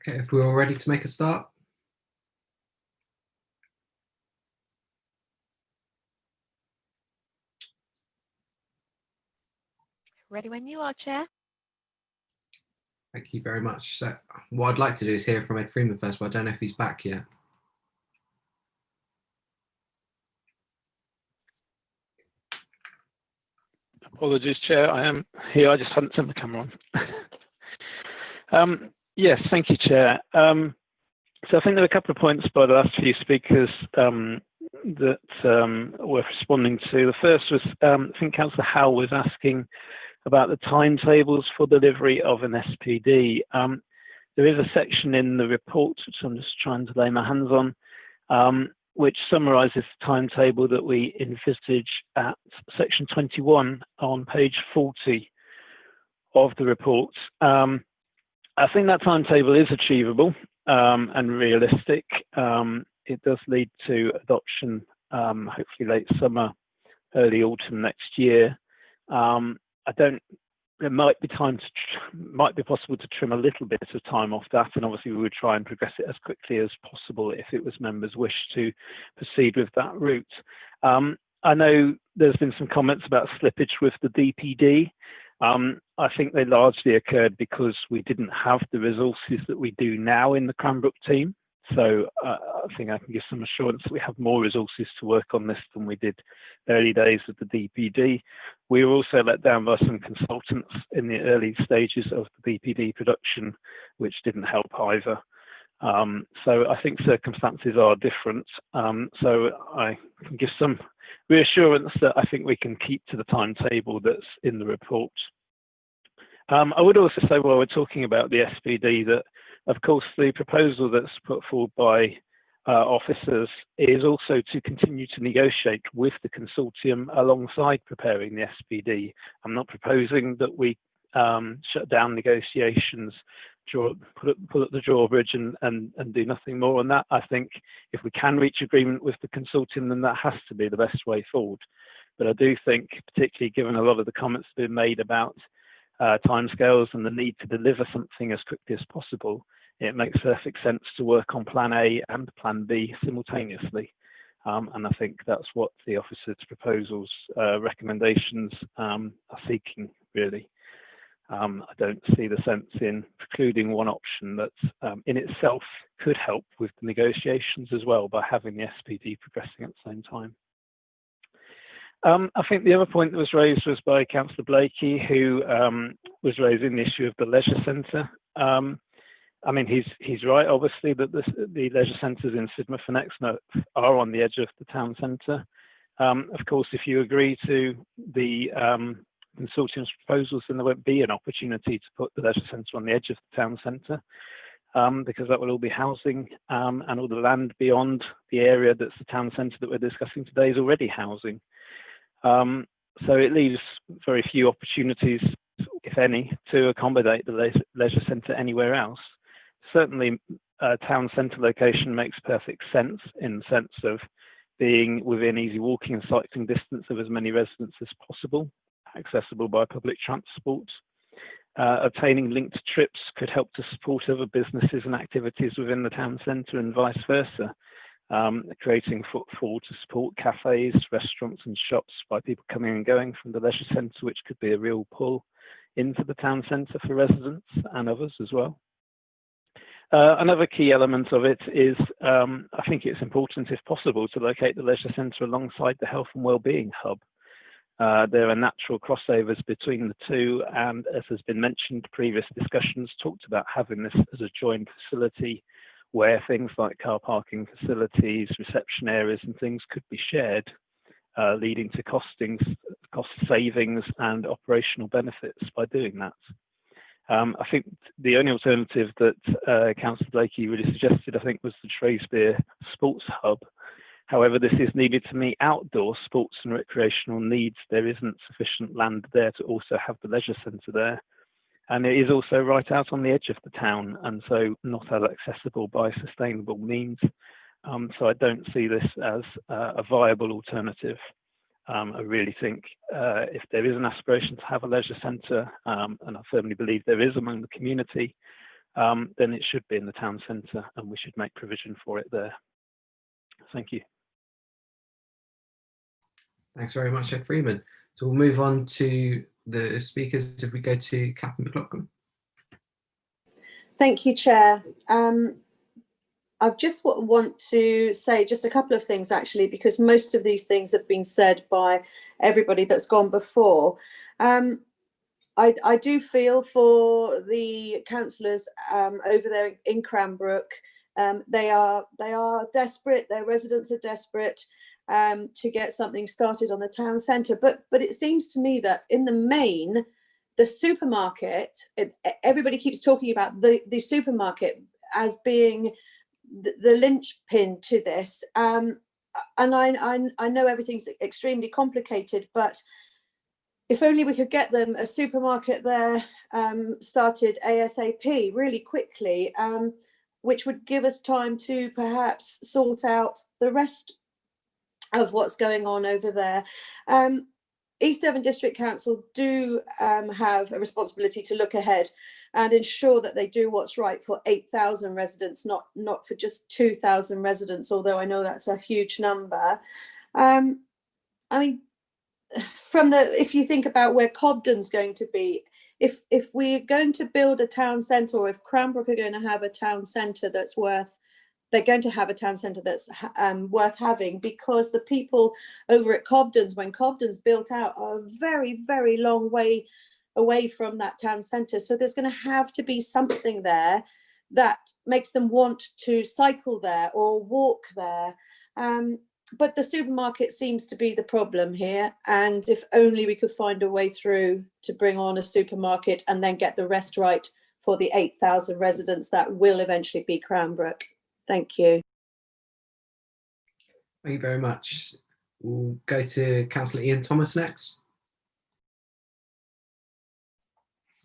Okay, if we're all ready to make a start. Ready when you are, Chair. Thank you very much. So what I'd like to do is hear from Ed Freeman first, but I don't know if he's back yet. Apologies, Chair. I am here. I just hadn't turned the camera on. Yes, thank you, Chair. So I think there are a couple of points by the last few speakers that we're responding to. The first was, I think Councillor Howe was asking about the timetables for delivery of an SPD. There is a section in the report, which I'm just trying to lay my hands on, which summarises the timetable that we envisage at section 21 on page 40 of the report. I think that timetable is achievable and realistic. It does lead to adoption, hopefully late summer, early autumn next year. There might be possible to trim a little bit of time off that, and obviously we would try and progress it as quickly as possible if it was members' wish to proceed with that route. I know there's been some comments about slippage with the DPD. I think they largely occurred because we didn't have the resources that we do now in the Cranbrook team. So I think I can give some assurance that we have more resources to work on this than we did early days of the DPD. We were also let down by some consultants in the early stages of the DPD production, which didn't help either. So I think circumstances are different. So I can give some reassurance that I think we can keep to the timetable that's in the report. I would also say, while we're talking about the SPD, that of course the proposal that's put forward by officers is also to continue to negotiate with the consortium alongside preparing the SPD. I'm not proposing that we shut down negotiations, pull up the drawbridge and do nothing more on that. I think if we can reach agreement with the consortium, then that has to be the best way forward. But I do think, particularly given a lot of the comments that have been made about timescales and the need to deliver something as quickly as possible, it makes perfect sense to work on Plan A and Plan B simultaneously. And I think that's what the officers' proposals, recommendations are seeking, really. I don't see the sense in precluding one option that in itself could help with the negotiations as well by having the SPD progressing at the same time. I think the other point that was raised was by Councillor Blakey, who was raising the issue of the leisure centre. I mean, he's right, obviously, that the leisure centres in Sidmouth and Exmouth are on the edge of the town centre. Of course, if you agree to the consortium's proposals, then there won't be an opportunity to put the leisure centre on the edge of the town centre, because that will all be housing, and all the land beyond the area that's the town centre that we're discussing today is already housing. So it leaves very few opportunities, if any, to accommodate the leisure centre anywhere else. Certainly, a town centre location makes perfect sense in the sense of being within easy walking and cycling distance of as many residents as possible, accessible by public transport. Obtaining linked trips could help to support other businesses and activities within the town centre and vice versa. Creating footfall to support cafes, restaurants and shops by people coming and going from the leisure centre, which could be a real pull into the town centre for residents and others as well. Another key element of it is I think it's important, if possible, to locate the leisure centre alongside the health and wellbeing hub. There are natural crossovers between the two, and as has been mentioned, previous discussions talked about having this as a joint facility where things like car parking facilities, reception areas and things could be shared, leading to cost savings and operational benefits by doing that. I think the only alternative that Councillor Blakey really suggested, I think, was the Shrewsbury Sports Hub. However, this is needed to meet outdoor sports and recreational needs. There isn't sufficient land there to also have the leisure centre there. And it is also right out on the edge of the town, and so not as accessible by sustainable means. So I don't see this as a viable alternative. I really think if there is an aspiration to have a leisure centre, and I firmly believe there is among the community, then it should be in the town centre, and we should make provision for it there. Thank you. Thanks very much, Ed Freeman. So we'll move on to the speakers. If we go to Captain McLaughlin. Thank you, Chair. I just want to say just a couple of things, actually, because most of these things have been said by everybody that's gone before. I do feel for the councillors over there in Cranbrook. They are desperate. Their residents are desperate to get something started on the town centre. But it seems to me that in the main, the supermarket, everybody keeps talking about the supermarket as being the linchpin to this. And I know everything's extremely complicated, but if only we could get them a supermarket there started ASAP really quickly, which would give us time to perhaps sort out the rest of what's going on over there. East Devon District Council do have a responsibility to look ahead and ensure that they do what's right for 8,000 residents, not for just 2,000 residents, although I know that's a huge number. I mean, if you think about where Cobden's going to be, if we're going to build a town centre, or if Cranbrook are going to have a town centre that's worth, they're going to have a town centre that's worth having, because the people over at Cobden's, when Cobden's built out, are a very, very long way away from that town centre. So there's going to have to be something there that makes them want to cycle there or walk there. But the supermarket seems to be the problem here. And if only we could find a way through to bring on a supermarket and then get the rest right for the 8,000 residents that will eventually be Cranbrook. Thank you. Thank you very much. We'll go to Councillor Ian Thomas next.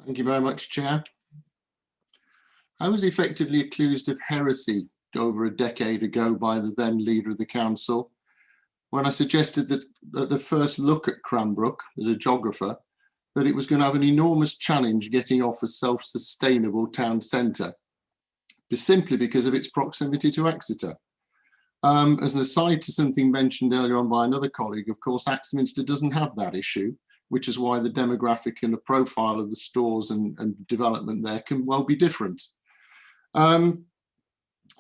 Thank you very much, Chair. I was effectively accused of heresy over a decade ago by the then leader of the council when I suggested that at the first look at Cranbrook as a geographer, that it was going to have an enormous challenge getting off a self-sustainable town centre, simply because of its proximity to Exeter. As an aside to something mentioned earlier on by another colleague, of course, Axminster doesn't have that issue, which is why the demographic and the profile of the stores and development there can well be different.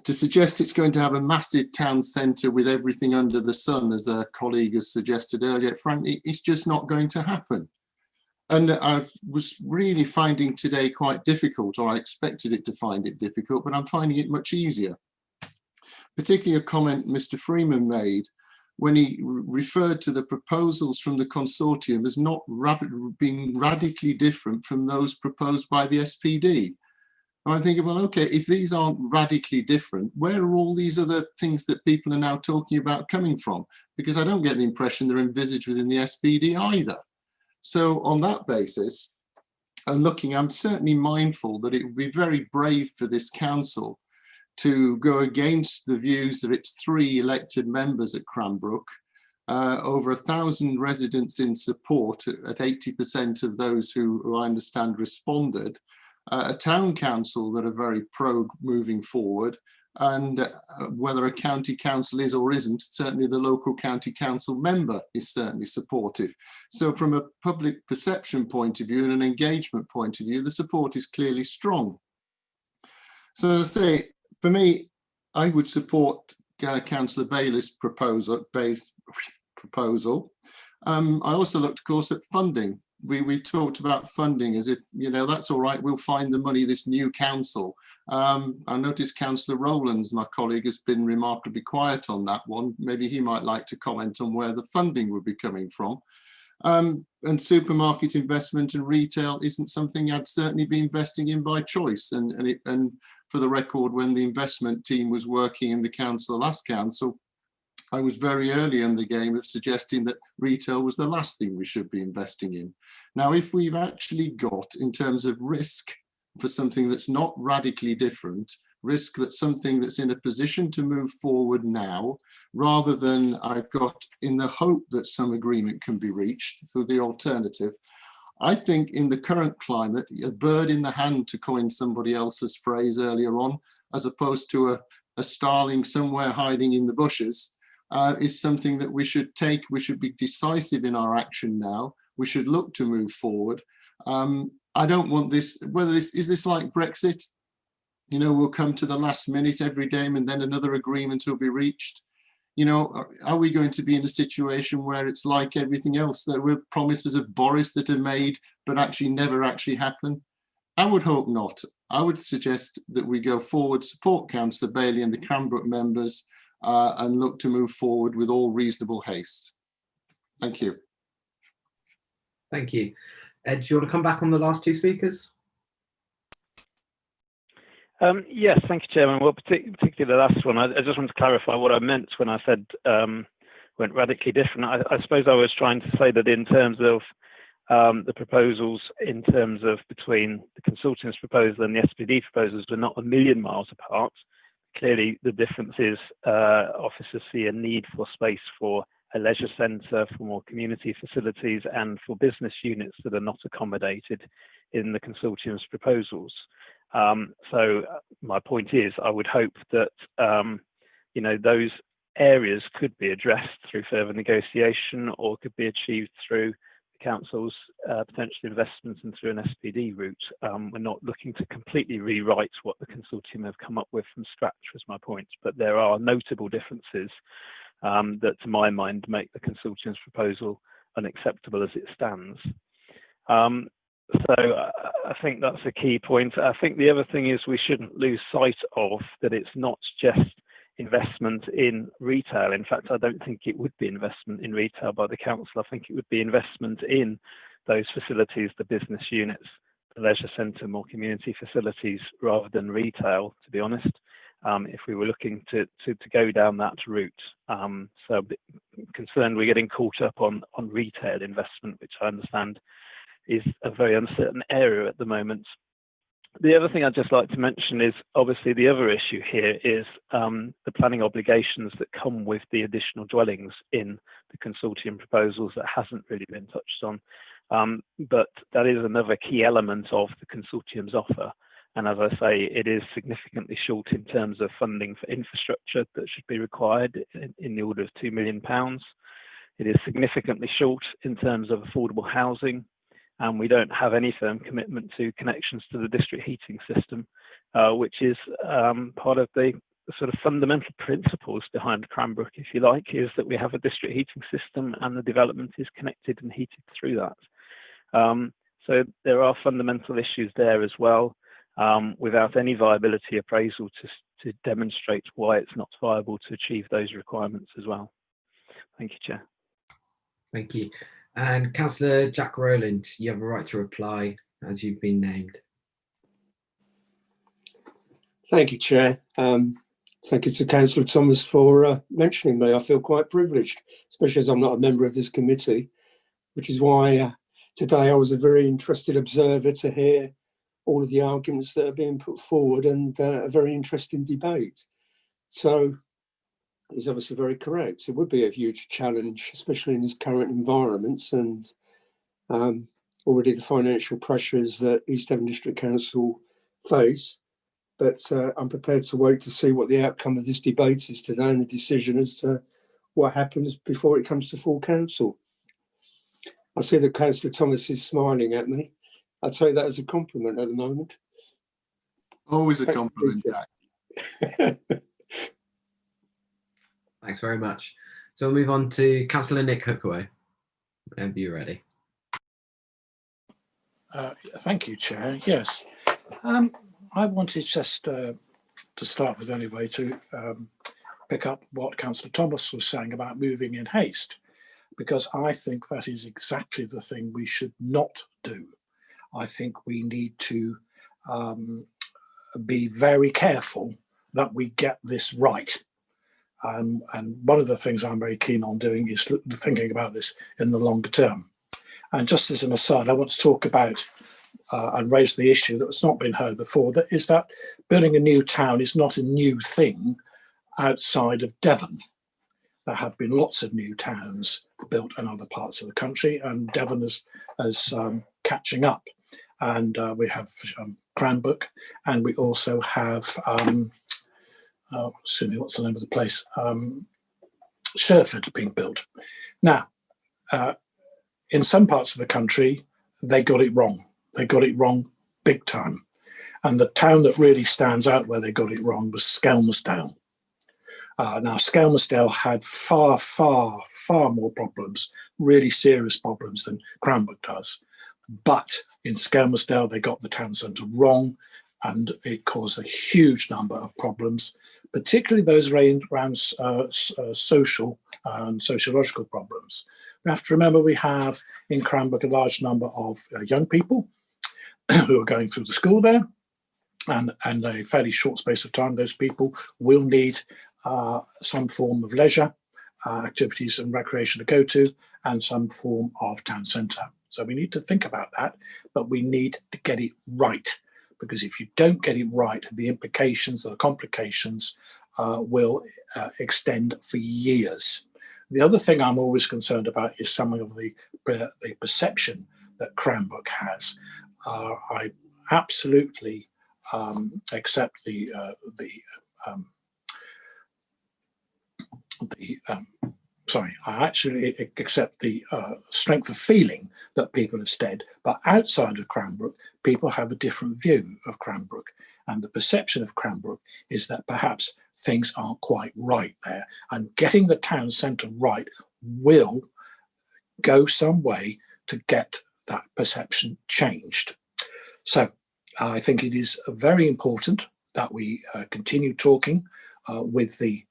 To suggest it's going to have a massive town centre with everything under the sun, as a colleague has suggested earlier, frankly, it's just not going to happen. And I was really finding today quite difficult, or I expected it to find it difficult, but I'm finding it much easier. Particularly a comment Mr. Freeman made when he referred to the proposals from the consortium as not being radically different from those proposed by the SPD. And I'm thinking, well, okay, if these aren't radically different, where are all these other things that people are now talking about coming from? Because I don't get the impression they're envisaged within the SPD either. So on that basis, and looking, I'm certainly mindful that it would be very brave for this council to go against the views of its 3 elected members at Cranbrook, over 1,000 residents in support at 80% of those who I understand responded, a town council that are very pro moving forward, and whether a county council is or isn't, certainly the local county council member is certainly supportive. So from a public perception point of view and an engagement point of view, the support is clearly strong. So as I say, for me, I would support Councillor Bayless' proposal. I also looked, of course, at funding. We've talked about funding as if, you know, that's all right, we'll find the money, this new council. I noticed Councillor Rowlands, my colleague, has been remarkably quiet on that one. Maybe he might like to comment on where the funding would be coming from. And supermarket investment and retail isn't something I'd certainly be investing in by choice. And for the record, when the investment team was working in the council, last council, I was very early in the game of suggesting that retail was the last thing we should be investing in. Now, if we've actually got, in terms of risk for something that's not radically different, risk that something that's in a position to move forward now, rather than I've got in the hope that some agreement can be reached through the alternative, I think in the current climate, a bird in the hand, to coin somebody else's phrase earlier on, as opposed to a starling somewhere hiding in the bushes, is something that we should take. We should be decisive in our action now. We should look to move forward. I don't want this, is this like Brexit? You know, we'll come to the last minute every day and then another agreement will be reached. You know, are we going to be in a situation where it's like everything else? There were promises of Boris that are made, but actually never actually happen? I would hope not. I would suggest that we go forward, support Councillor Bailey and the Cranbrook members, and look to move forward with all reasonable haste. Thank you. Thank you. Ed, do you want to come back on the last two speakers? Yes, thank you, Chairman. Well, particularly the last one, I just want to clarify what I meant when I said went radically different. I suppose I was trying to say that in terms of the proposals, in terms of between the consultant's proposal and the SPD proposals, were not a million miles apart. Clearly, the difference is officers see a need for space for a leisure centre, for more community facilities, and for business units that are not accommodated in the consortium's proposals. So my point is, I would hope that you know, those areas could be addressed through further negotiation, or could be achieved through the council's potential investments and through an SPD route. We're not looking to completely rewrite what the consortium have come up with from scratch, was my point, but there are notable differences that, to my mind, make the consortium's proposal unacceptable as it stands. So I think that's a key point. I think the other thing is we shouldn't lose sight of that it's not just investment in retail. In fact, I don't think it would be investment in retail by the council. I think it would be investment in those facilities, the business units, the leisure centre, more community facilities, rather than retail, to be honest, if we were looking to go down that route. So I'm a bit concerned we're getting caught up on retail investment, which I understand is a very uncertain area at the moment. The other thing I'd just like to mention is, obviously, the other issue here is the planning obligations that come with the additional dwellings in the consortium proposals that hasn't really been touched on. But that is another key element of the consortium's offer. And as I say, it is significantly short in terms of funding for infrastructure that should be required in the order of £2 million. It is significantly short in terms of affordable housing. And we don't have any firm commitment to connections to the district heating system, which is part of the sort of fundamental principles behind Cranbrook, if you like, is that we have a district heating system and the development is connected and heated through that. So there are fundamental issues there as well, without any viability appraisal to demonstrate why it's not viable to achieve those requirements as well. Thank you, Chair. Thank you. And Councillor Jack Rowland, you have a right to reply as you've been named. Thank you, Chair. Thank you to Councillor Thomas for mentioning me. I feel quite privileged, especially as I'm not a member of this committee, which is why today I was a very interested observer to hear all of the arguments that are being put forward, and a very interesting debate. So is obviously very correct. It would be a huge challenge, especially in this current environment, and already the financial pressures that East Devon District Council face. But I'm prepared to wait to see what the outcome of this debate is today and the decision as to what happens before it comes to full council. I see that Councillor Thomas is smiling at me. I'd take that as a compliment at the moment. Always a compliment, Jack. Thanks very much. So we'll move on to Councillor Nick Hookaway, whenever you're ready. Thank you, Chair. Yes. I wanted just to start with anyway to pick up what Councillor Thomas was saying about moving in haste, because I think that is exactly the thing we should not do. I think we need to be very careful that we get this right. And one of the things I'm very keen on doing is thinking about this in the longer term. And just as an aside, I want to talk about and raise the issue that's not been heard before, that is that building a new town is not a new thing outside of Devon. There have been lots of new towns built in other parts of the country, and Devon, as catching up. And we have Cranbrook, and we also have, what's the name of the place? Sherford being built. Now, in some parts of the country, they got it wrong. They got it wrong big time. And the town that really stands out where they got it wrong was Skelmersdale. Now, Skelmersdale had far, far, far more problems, really serious problems than Cranbrook does. But in Skelmersdale, they got the town centre wrong, and it caused a huge number of problems, particularly those around social and sociological problems. We have to remember we have in Cranbrook a large number of young people who are going through the school there, and in a fairly short space of time, those people will need some form of leisure activities and recreation to go to, and some form of town centre. So we need to think about that, but we need to get it right, because if you don't get it right, the implications or the complications will extend for years. The other thing I'm always concerned about is some of the perception that Cranbrook has. I absolutely accept I actually accept the strength of feeling that people have said, but outside of Cranbrook, people have a different view of Cranbrook. And the perception of Cranbrook is that perhaps things aren't quite right there. And getting the town centre right will go some way to get that perception changed. So I think it is very important that we continue talking with the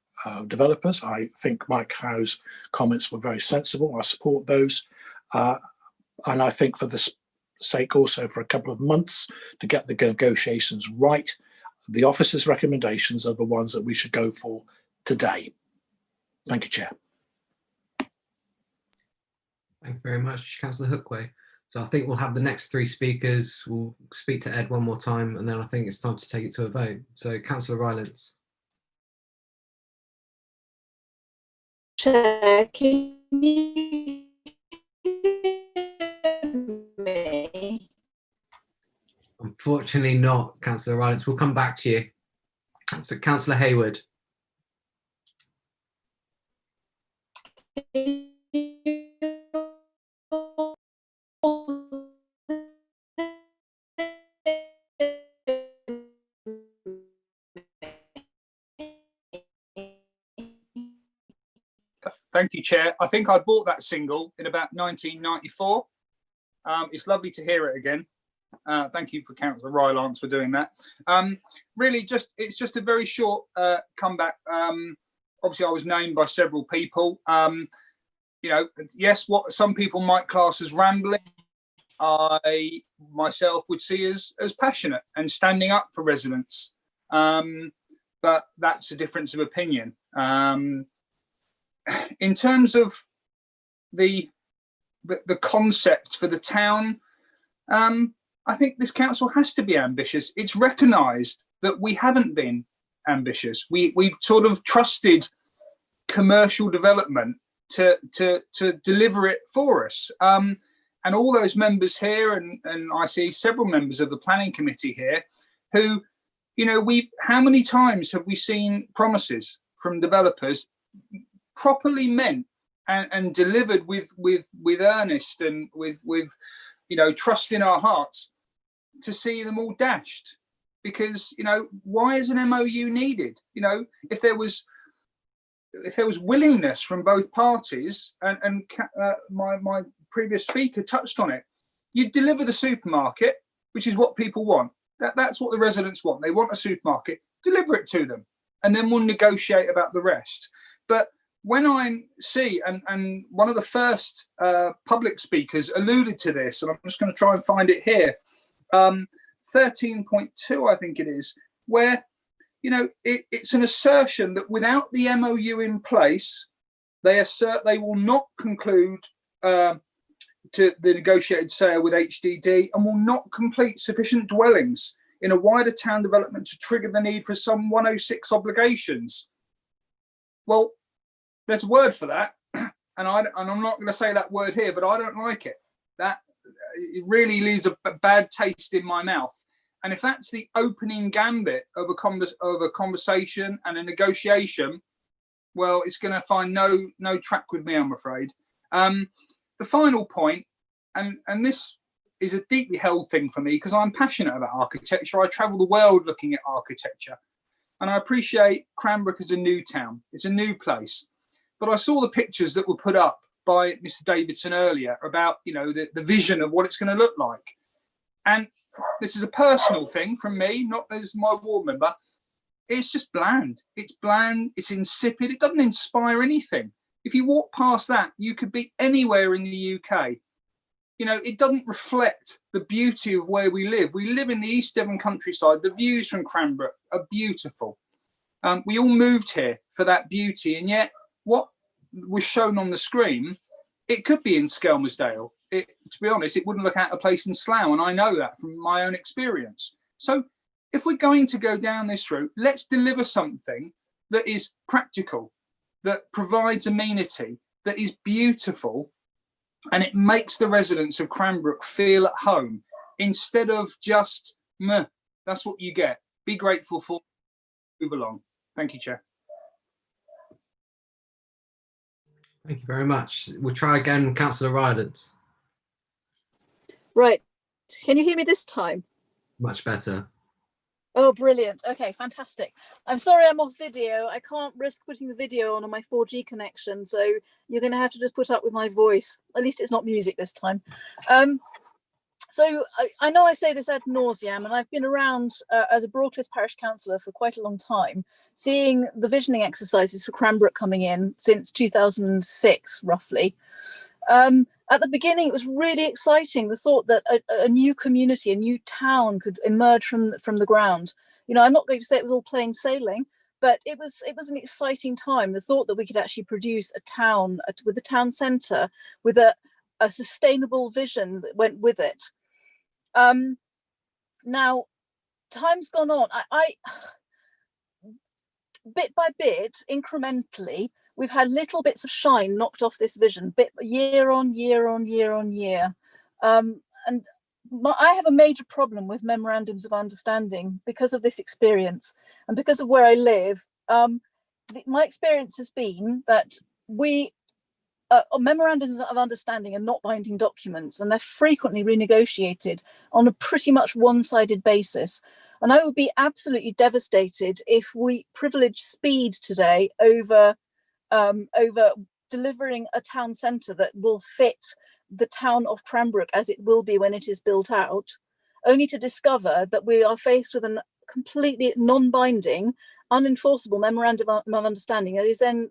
developers. I think Mike Howe's comments were very sensible. I support those. And I think for the sake also for a couple of months to get the negotiations right, the officer's recommendations are the ones that we should go for today. Thank you, Chair. Thank you very much, Councillor Hookway. So I think we'll have the next three speakers. We'll speak to Ed one more time, and then I think it's time to take it to a vote. So Councillor Rylance. Chair, can you hear me? Unfortunately not, Councillor Rylance. We'll come back to you. So Councillor Hayward. Thank you, Chair. I think I bought that single in about 1994. It's lovely to hear it again. Thank you for Councillor Rylance for doing that. Really, it's just a very short comeback. Obviously, I was named by several people. You know, yes, what some people might class as rambling, I myself would see as passionate and standing up for residents. But that's a difference of opinion. In terms of the concept for the town, I think this council has to be ambitious. It's recognised that we haven't been ambitious. We've sort of trusted commercial development to deliver it for us. And all those members here, and I see several members of the planning committee here, who, you know, how many times have we seen promises from developers properly meant and delivered with earnest and with you know, trust in our hearts, to see them all dashed? Because, you know, why is an MOU needed? You know, if there was willingness from both parties, and my previous speaker touched on it, you'd deliver the supermarket, which is what people want. That's what the residents want. They want a supermarket. Deliver it to them, and then we'll negotiate about the rest. But when I see, and one of the first public speakers alluded to this, and I'm just going to try and find it here, 13.2, I think it is, where, you know, it's an assertion that without the MOU in place, they assert they will not conclude to the negotiated sale with HDD, and will not complete sufficient dwellings in a wider town development to trigger the need for some 106 obligations. Well, there's a word for that, and I'm not going to say that word here, but I don't like it. That it really leaves a bad taste in my mouth. And if that's the opening gambit of a conversation and a negotiation, well, it's going to find no track with me, I'm afraid. The final point, and this is a deeply held thing for me because I'm passionate about architecture. I travel the world looking at architecture, and I appreciate Cranbrook as a new town. It's a new place. But I saw the pictures that were put up by Mr. Davidson earlier about, you know, the vision of what it's going to look like. And this is a personal thing from me, not as my ward member. It's just bland. It's bland. It's insipid. It doesn't inspire anything. If you walk past that, you could be anywhere in the UK. You know, it doesn't reflect the beauty of where we live. We live in the East Devon countryside. The views from Cranbrook are beautiful. We all moved here for that beauty, and yet what was shown on the screen, it could be in Skelmersdale. To be honest, it wouldn't look out of place in Slough, and I know that from my own experience. So if we're going to go down this route, let's deliver something that is practical, that provides amenity, that is beautiful, and it makes the residents of Cranbrook feel at home, instead of just, meh, that's what you get. Be grateful for, move along. Thank you, Chair. Thank you very much. We'll try again, Councillor Rylance. Right. Can you hear me this time? Much better. Oh, brilliant. Okay, fantastic. I'm sorry I'm off video. I can't risk putting the video on my 4G connection, so you're going to have to just put up with my voice. At least it's not music this time. So I know I say this ad nauseam, and I've been around as a Broadcliff Parish Councillor for quite a long time, seeing the visioning exercises for Cranbrook coming in since 2006, roughly. At the beginning, it was really exciting, the thought that a new community, a new town could emerge from the ground. You know, I'm not going to say it was all plain sailing, but it was an exciting time. The thought that we could actually produce a town with a town centre, with a sustainable vision that went with it. Now, time's gone on. I bit by bit, incrementally, we've had little bits of shine knocked off this vision, year on year on year on year. And I have a major problem with memorandums of understanding because of this experience and because of where I live. My experience has been that memorandums of understanding are not binding documents, and they're frequently renegotiated on a pretty much one-sided basis. And I would be absolutely devastated if we privilege speed today over delivering a town centre that will fit the town of Cranbrook as it will be when it is built out, only to discover that we are faced with a completely non-binding, unenforceable memorandum of understanding that is then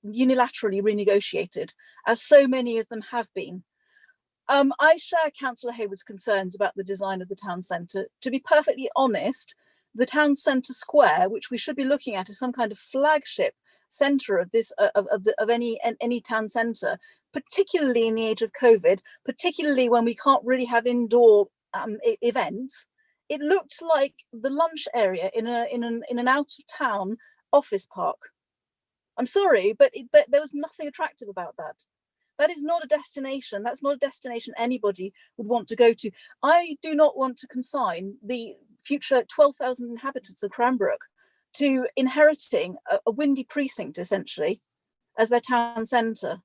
unilaterally renegotiated, as so many of them have been. I share Councillor Hayward's concerns about the design of the town centre. To be perfectly honest, the town centre square, which we should be looking at as some kind of flagship centre of this of any town centre, particularly in the age of COVID, particularly when we can't really have indoor events, it looked like the lunch area in an out of town office park. I'm sorry, but there was nothing attractive about that. That is not a destination. That's not a destination anybody would want to go to. I do not want to consign the future 12,000 inhabitants of Cranbrook to inheriting a windy precinct, essentially, as their town centre.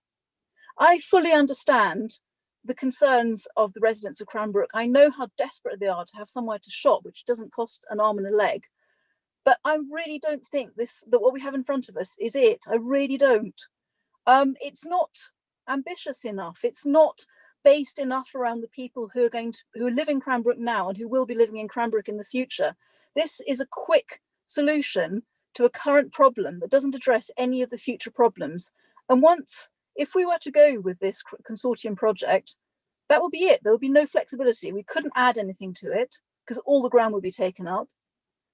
I fully understand the concerns of the residents of Cranbrook. I know how desperate they are to have somewhere to shop, which doesn't cost an arm and a leg. But I really don't think that what we have in front of us is it. I really don't. It's not ambitious enough. It's not based enough around the people who live in Cranbrook now and who will be living in Cranbrook in the future. This is a quick solution to a current problem that doesn't address any of the future problems. And if we were to go with this consortium project, that would be it. There would be no flexibility. We couldn't add anything to it because all the ground would be taken up.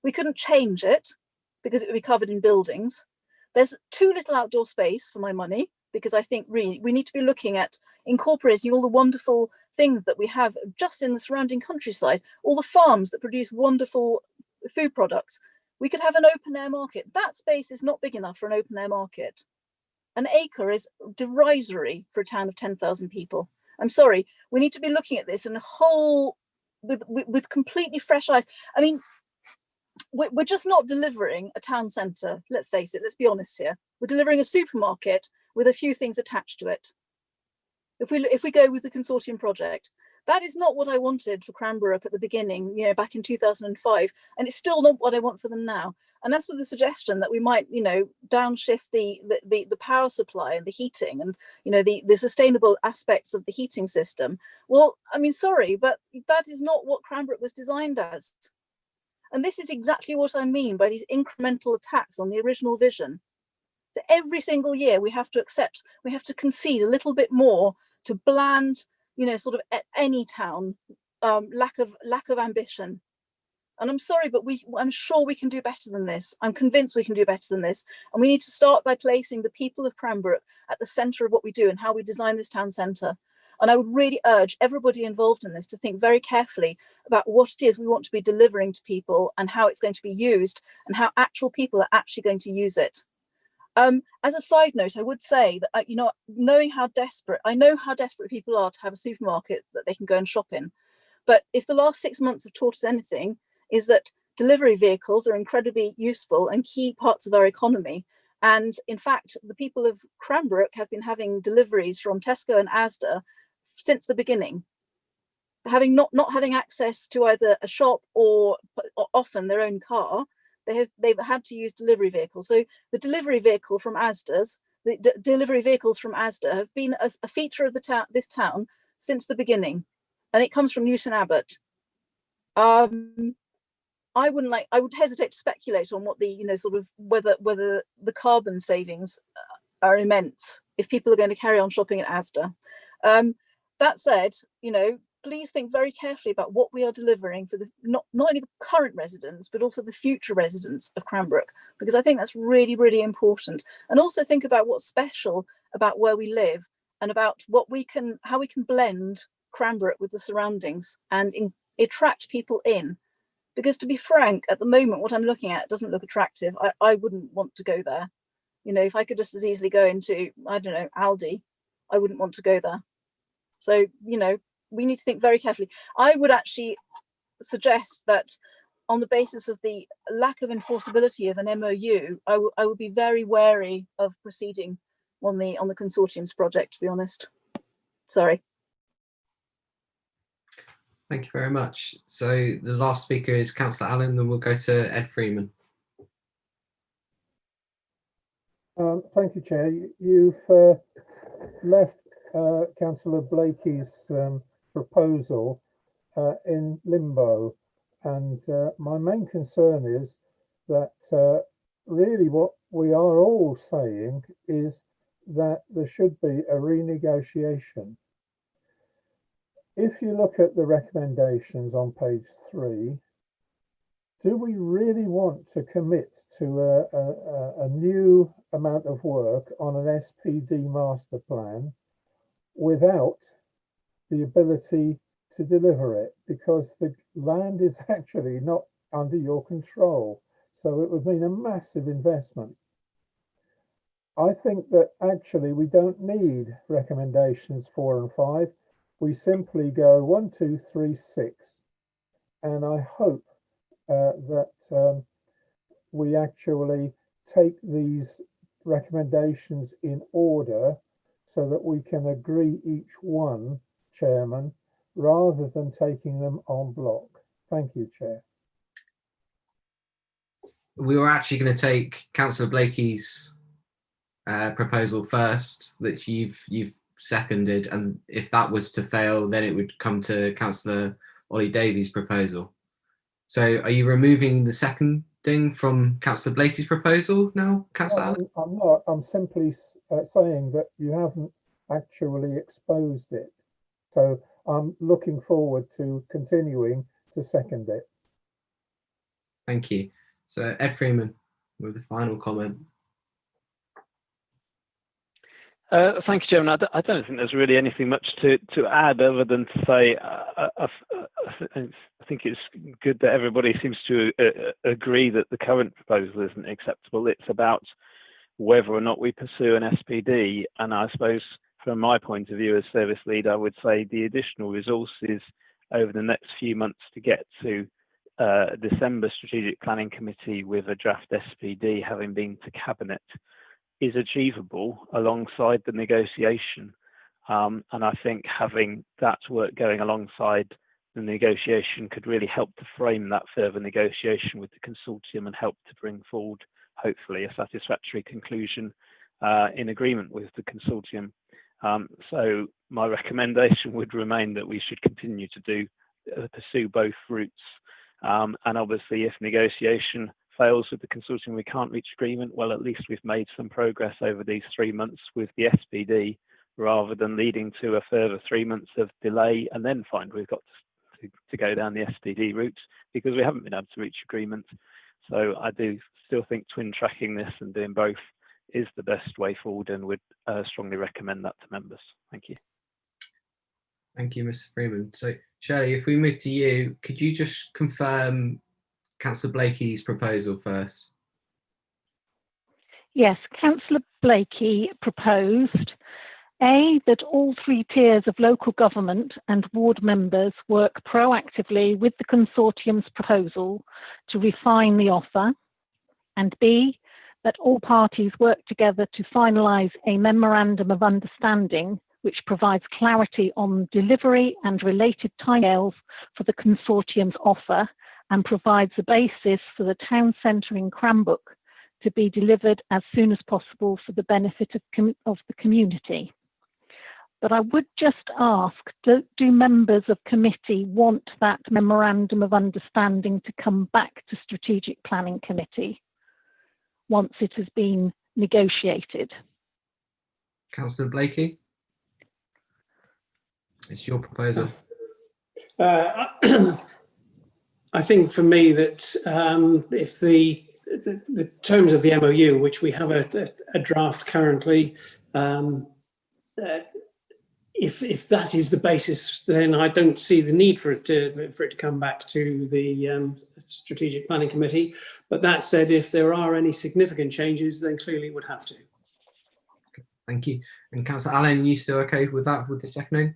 We couldn't change it because it would be covered in buildings. There's too little outdoor space for my money, because I think really we need to be looking at incorporating all the wonderful things that we have just in the surrounding countryside, all the farms that produce wonderful food products. We could have an open air market. That space is not big enough for an open air market. An acre is derisory for a town of 10,000 people. I'm sorry, We need to be looking at this in a whole, with completely fresh eyes. I mean, we're just not delivering a town centre. Let's face it, let's be honest here. We're delivering a supermarket with a few things attached to it. If we go with the consortium project, that is not what I wanted for Cranbrook at the beginning, you know, back in 2005, and it's still not what I want for them now. And as for the suggestion that we might, you know, downshift the power supply and the heating and, you know, the sustainable aspects of the heating system, well, I mean, sorry, but that is not what Cranbrook was designed as. And this is exactly what I mean by these incremental attacks on the original vision. So every single year we have to concede a little bit more to bland, you know, sort of any town, lack of ambition. And I'm sorry, but I'm sure we can do better than this. I'm convinced we can do better than this. And we need to start by placing the people of Cranbrook at the centre of what we do and how we design this town centre. And I would really urge everybody involved in this to think very carefully about what it is we want to be delivering to people and how it's going to be used and how actual people are actually going to use it. As a side note, I would say that, you know, knowing how desperate, I know how desperate people are to have a supermarket that they can go and shop in. But if the last 6 months have taught us anything, is that delivery vehicles are incredibly useful and key parts of our economy. And in fact, the people of Cranbrook have been having deliveries from Tesco and Asda since the beginning, having not having access to either a shop or often their own car. They've had to use delivery vehicles. So the delivery vehicle from Asda's, the delivery vehicles from Asda have been a feature of this town since the beginning, and it comes from Newton Abbot. I would hesitate to speculate on what the, you know, sort of whether the carbon savings are immense if people are going to carry on shopping at Asda. That said, you know, please think very carefully about what we are delivering for the not only the current residents, but also the future residents of Cranbrook, because I think that's really, really important. And also think about what's special about where we live and about how we can blend Cranbrook with the surroundings and attract people in. Because to be frank, at the moment, what I'm looking at doesn't look attractive. I wouldn't want to go there. You know, if I could just as easily go into, I don't know, Aldi, I wouldn't want to go there. So, you know, we need to think very carefully. I would actually suggest that on the basis of the lack of enforceability of an MOU, I would be very wary of proceeding on the consortium's project, to be honest. Sorry. Thank you very much. So the last speaker is Councillor Allen, then we'll go to Ed Freeman. Thank you, Chair. You've left Councillor Blakey's proposal in limbo, and my main concern is that really what we are all saying is that there should be a renegotiation. If you look at the recommendations on page 3, do we really want to commit to a new amount of work on an SPD master plan without the ability to deliver it? Because the land is actually not under your control. So it would mean a massive investment. I think that actually we don't need recommendations 4 and 5. We simply go 1, 2, 3, 6. And I hope that we actually take these recommendations in order so that we can agree each one, Chairman, rather than taking them en bloc. Thank you, Chair. We were actually going to take Councillor Blakey's proposal first, that you've seconded, and if that was to fail, then it would come to Councillor Ollie Davey's proposal. So are you removing the seconding from Councillor Blakey's proposal now, Councillor Allen? I'm not. I'm simply saying that you haven't actually exposed it. So I'm looking forward to continuing to second it. Thank you. So Ed Freeman with the final comment. Thank you, Chairman. I don't think there's really anything much to add other than to say I think it's good that everybody seems to agree that the current proposal isn't acceptable. It's about whether or not we pursue an SPD, and I suppose from my point of view as service lead, I would say the additional resources over the next few months to get to December Strategic Planning Committee with a draft SPD having been to Cabinet is achievable alongside the negotiation. And I think having that work going alongside the negotiation could really help to frame that further negotiation with the consortium and help to bring forward, hopefully, a satisfactory conclusion in agreement with the consortium. So my recommendation would remain that we should continue to pursue both routes. And obviously, if negotiation fails with the consortium, we can't reach agreement, well, at least we've made some progress over these 3 months with the SPD, rather than leading to a further 3 months of delay and then find we've got to go down the SPD route because we haven't been able to reach agreement. So I do still think twin tracking this and doing both is the best way forward, and would strongly recommend that to members. Thank you. Thank you, Mr. Freeman. So Shirley, if we move to you, could you just confirm Councillor Blakey's proposal first? Yes, Councillor Blakey proposed that all 3 tiers of local government and ward members work proactively with the consortium's proposal to refine the offer, and B, that all parties work together to finalise a memorandum of understanding which provides clarity on delivery and related timescales for the consortium's offer and provides a basis for the town centre in Cranbrook to be delivered as soon as possible for the benefit of the community. But I would just ask, do members of committee want that memorandum of understanding to come back to Strategic Planning Committee once it has been negotiated? Councillor Blakey, it's your proposal. I think for me that if the terms of the MOU, which we have a draft currently, if that is the basis, then I don't see the need for it to come back to the Strategic Planning Committee. But that said, if there are any significant changes, then clearly it would have to. Thank you. And Councillor Allen, are you still okay with that, with the seconding?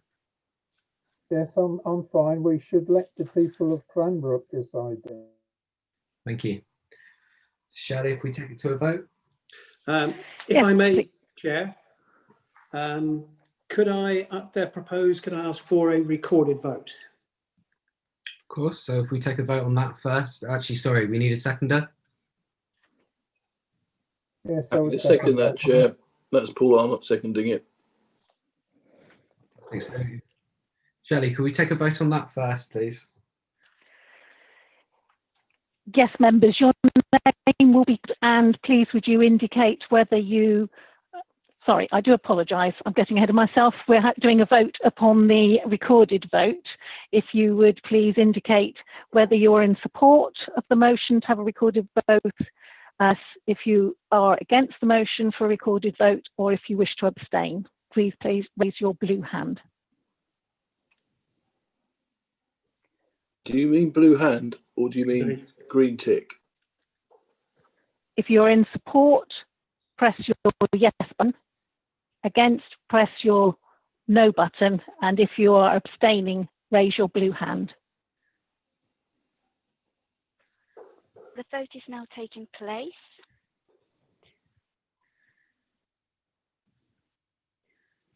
Yes, I'm fine. We should let the people of Cranbrook decide that. Thank you. Shirley, if we take it to a vote? If I may, Chair, could I ask for a recorded vote? Of course. So if we take a vote on that first, actually, sorry, we need a seconder. Yes, I second that, Chair. That's Paul Arnott seconding it. So, Shirley, could we take a vote on that first, please? Yes, members, your name will be, and please would you indicate whether you, sorry, I do apologise, I'm getting ahead of myself. We're doing a vote upon the recorded vote. If you would please indicate whether you're in support of the motion to have a recorded vote, if you are against the motion for a recorded vote, or if you wish to abstain. Please raise your blue hand. Do you mean blue hand or do you mean green tick? If you're in support, press your yes button. Against, press your no button. And if you are abstaining, raise your blue hand. The vote is now taking place.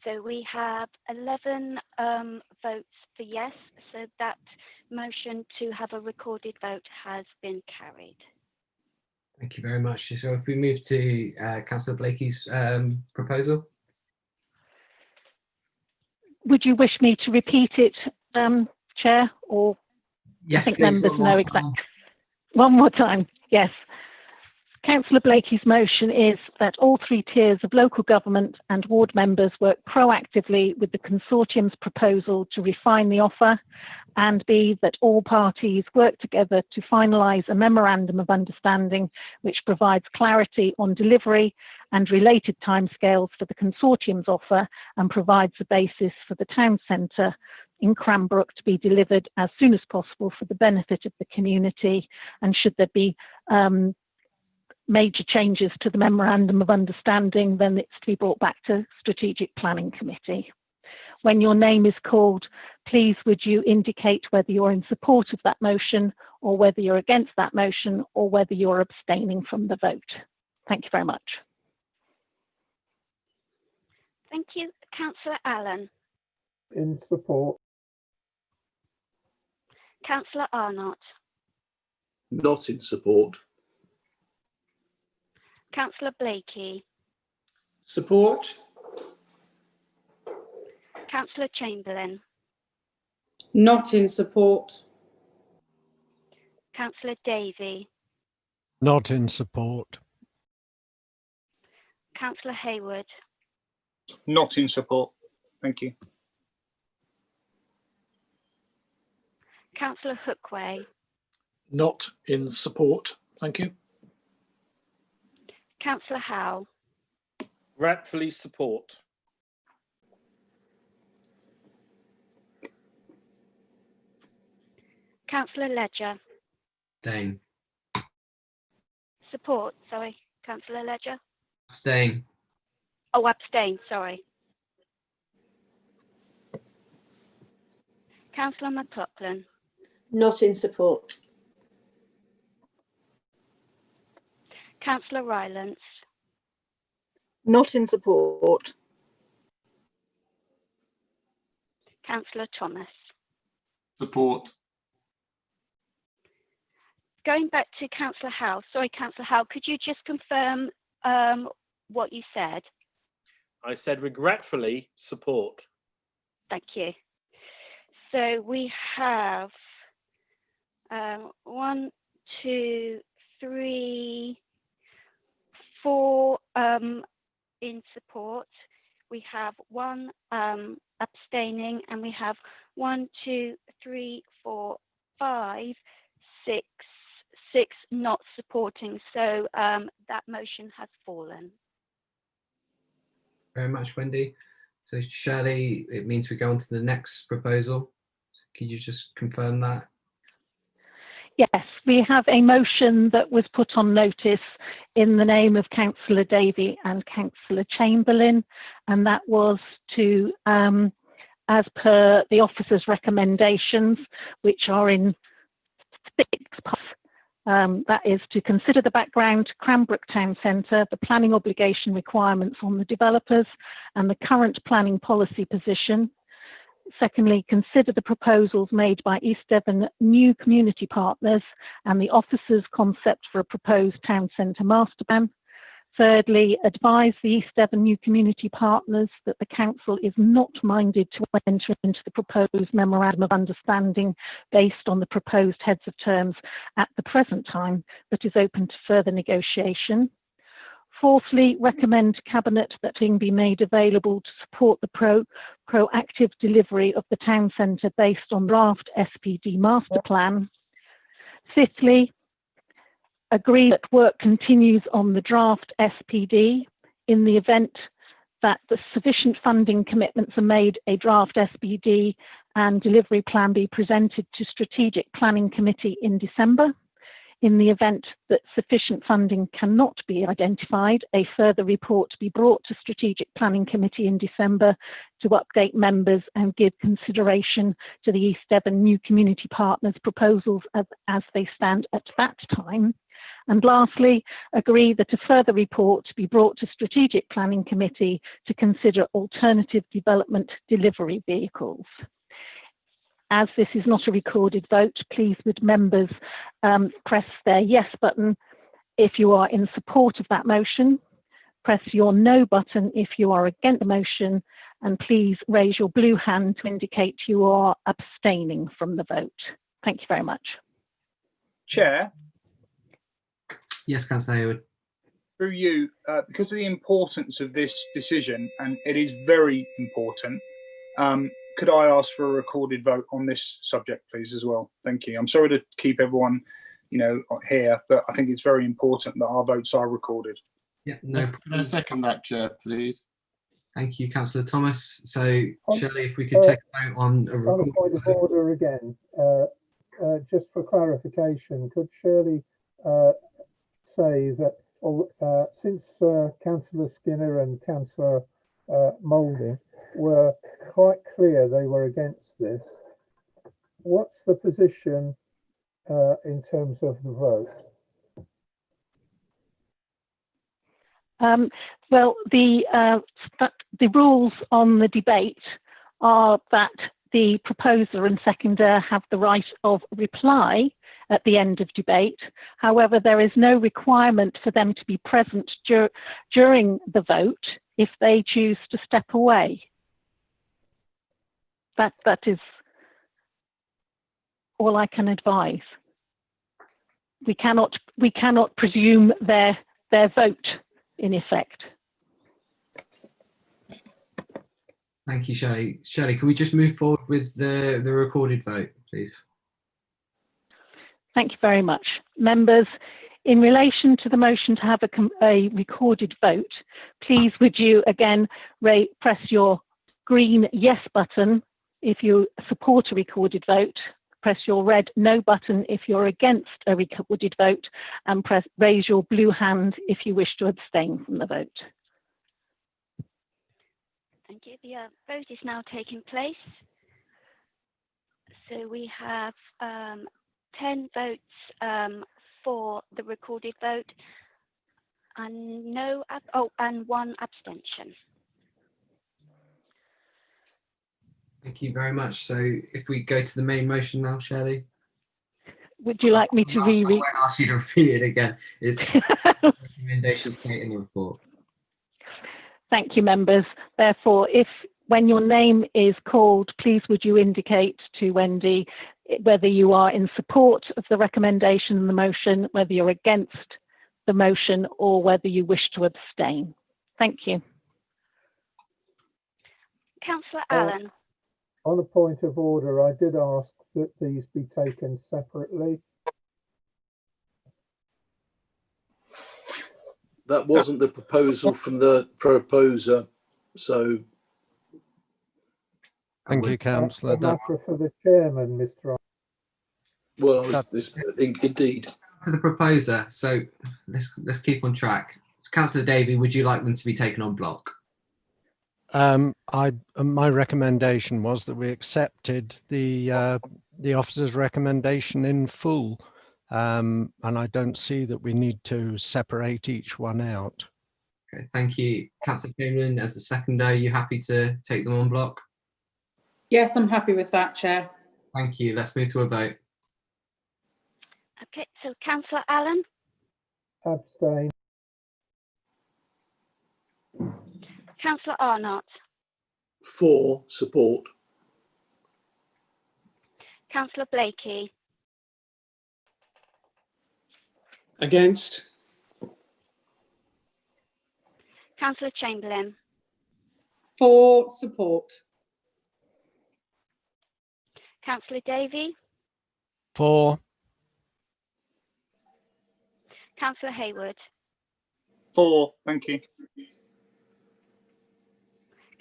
So we have 11 votes for yes, so that motion to have a recorded vote has been carried. Thank you very much. So if we move to Councillor Blakey's proposal. Would you wish me to repeat it, Chair, or yes, I think please, members know exactly. One more time, yes. Councillor Blakey's motion is that all 3 tiers of local government and ward members work proactively with the consortium's proposal to refine the offer, and B, that all parties work together to finalise a memorandum of understanding which provides clarity on delivery and related timescales for the consortium's offer and provides a basis for the town centre in Cranbrook to be delivered as soon as possible for the benefit of the community. And should there be major changes to the Memorandum of Understanding, then it's to be brought back to Strategic Planning Committee. When your name is called, please would you indicate whether you're in support of that motion or whether you're against that motion or whether you're abstaining from the vote. Thank you very much. Thank you. Councillor Allen. In support. Councillor Arnott. Not in support. Councillor Blakey. Support. Councillor Chamberlain. Not in support. Councillor Davey. Not in support. Councillor Hayward. Not in support. Thank you. Councillor Hookway. Not in support. Thank you. Councillor Howell. Gratefully support. Councillor Ledger. Abstain. Support, sorry. Councillor Ledger. Abstain. Oh, abstain, sorry. Councillor McLaughlin. Not in support. Councillor Rylance. Not in support. Councillor Thomas. Support. Going back to Councillor Howe. Sorry, Councillor Howe, could you just confirm what you said? I said regretfully support. Thank you. So we have 1, 2, 3, 4 in support. We have 1 abstaining, and we have 1, 2, 3, 4, 5, 6 not supporting. So that motion has fallen. Very much, Wendy. So Shirley, it means we go on to the next proposal. So could you just confirm that? Yes, we have a motion that was put on notice in the name of Councillor Davey and Councillor Chamberlain, and that was to, as per the officer's recommendations, which are in 6 parts. That is to consider the background to Cranbrook Town Centre, the planning obligation requirements on the developers and the current planning policy position. Secondly, consider the proposals made by East Devon new community partners and the officer's concept for a proposed town centre master plan. Thirdly, advise the East Devon new community partners that the council is not minded to enter into the proposed memorandum of understanding based on the proposed heads of terms at the present time, but is open to further negotiation. Fourthly, recommend to Cabinet that funding be made available to support the proactive delivery of the town centre based on draft SPD master plan. Fifthly, agree that work continues on the draft SPD. In the event that the sufficient funding commitments are made, a draft SPD and delivery plan be presented to Strategic Planning Committee in December. In the event that sufficient funding cannot be identified, a further report be brought to Strategic Planning Committee in December to update members and give consideration to the East Devon new community partners' proposals as they stand at that time. And lastly, agree that a further report be brought to Strategic Planning Committee to consider alternative development delivery vehicles. As this is not a recorded vote, please would members press their yes button if you are in support of that motion, press your no button if you are against the motion, and please raise your blue hand to indicate you are abstaining from the vote. Thank you very much. Chair? Yes, Councillor Hayward. Through you, because of the importance of this decision, and it is very important, could I ask for a recorded vote on this subject, please, as well? Thank you. I'm sorry to keep everyone, here, but I think it's very important that our votes are recorded. Yeah, no problem. Can I second that, Chair, please? Thank you, Councillor Thomas. So, Shirley, if we could take a vote on a recorded On a point of order again, just for clarification, could Shirley say that since Councillor Skinner and Councillor Moulding were quite clear they were against this, what's the position in terms of the vote? Well, the rules on the debate are that the proposer and seconder have the right of reply at the end of debate. However, there is no requirement for them to be present during the vote if they choose to step away. That is all I can advise. We cannot presume their vote, in effect. Thank you, Shelley. Shelley, can we just move forward with the recorded vote, please? Thank you very much. Members, in relation to the motion to have a recorded vote, please would you again press your green yes button if you support a recorded vote, press your red no button if you're against a recorded vote, and raise your blue hand if you wish to abstain from the vote. Thank you. The vote is now taking place. So we have 10 votes for the recorded vote and and 1 abstention. Thank you very much. So if we go to the main motion now, Shelley. Would you like me to reread? I won't ask you to repeat it again. It's recommendations stated in the report. Thank you, members. Therefore, when your name is called, please would you indicate to Wendy whether you are in support of the recommendation and the motion, whether you're against the motion, or whether you wish to abstain. Thank you. Councillor Allen. On a point of order, I did ask that these be taken separately. That wasn't the proposal from the proposer, so. Thank you, Councillor. A matter for the chairman, Mr. Well, indeed. To the proposer, so let's keep on track. So, Councillor Davey, would you like them to be taken on block? My recommendation was that we accepted the officer's recommendation in full, and I don't see that we need to separate each one out. Okay, thank you. Councillor Chamberlain, as the seconder, are you happy to take them on block? Yes, I'm happy with that, Chair. Thank you. Let's move to a vote. Okay, so Councillor Allen. Abstain. Councillor Arnott. For support. Councillor Blakey. Against. Councillor Chamberlain. For support. Councillor Davey. For. Councillor Hayward. For, thank you.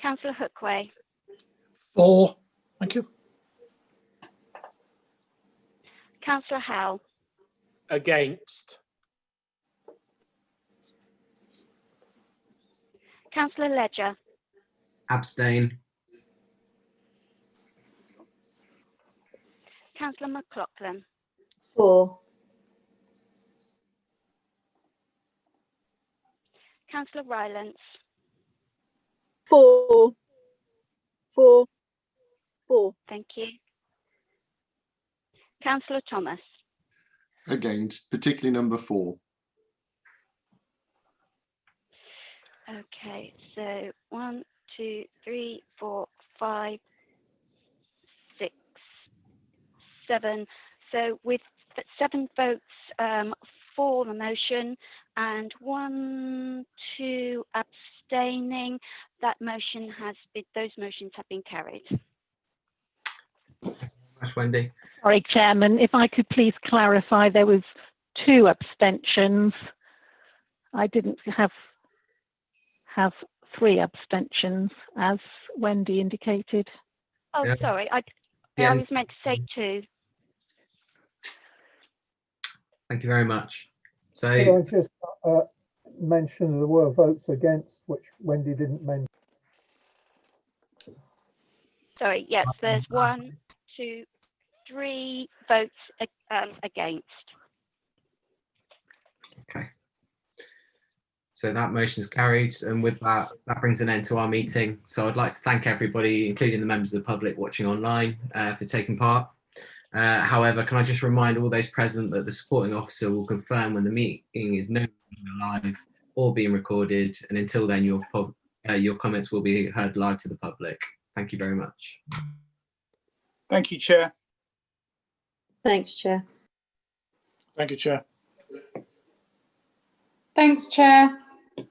Councillor Hookway. For, thank you. Councillor Howell. Against. Councillor Ledger. Abstain. Councillor McLaughlin. For. Councillor Rylance. For. Thank you. Councillor Thomas. Against, particularly number 4. Okay, so 1, 2, 3, 4, 5, 6, 7. So with 7 votes for the motion and 1, 2 abstaining, that motion those motions have been carried. Thanks, Wendy. Sorry, Chairman, if I could please clarify, there was 2 abstentions. I didn't have 3 abstentions, as Wendy indicated. Oh, Yeah. sorry, I was meant to say 2. Thank you very much. So, Could I just mention there were votes against, which Wendy didn't mention. Sorry, yes, there's 1, 2, 3 votes against. Okay. So that motion is carried, and with that, that brings an end to our meeting. So I'd like to thank everybody, including the members of the public watching online, for taking part. However, can I just remind all those present that the supporting officer will confirm when the meeting is no longer live or being recorded, and until then your comments will be heard live to the public. Thank you very much. Thank you, Chair. Thanks, Chair. Thank you, Chair. Thanks, Chair.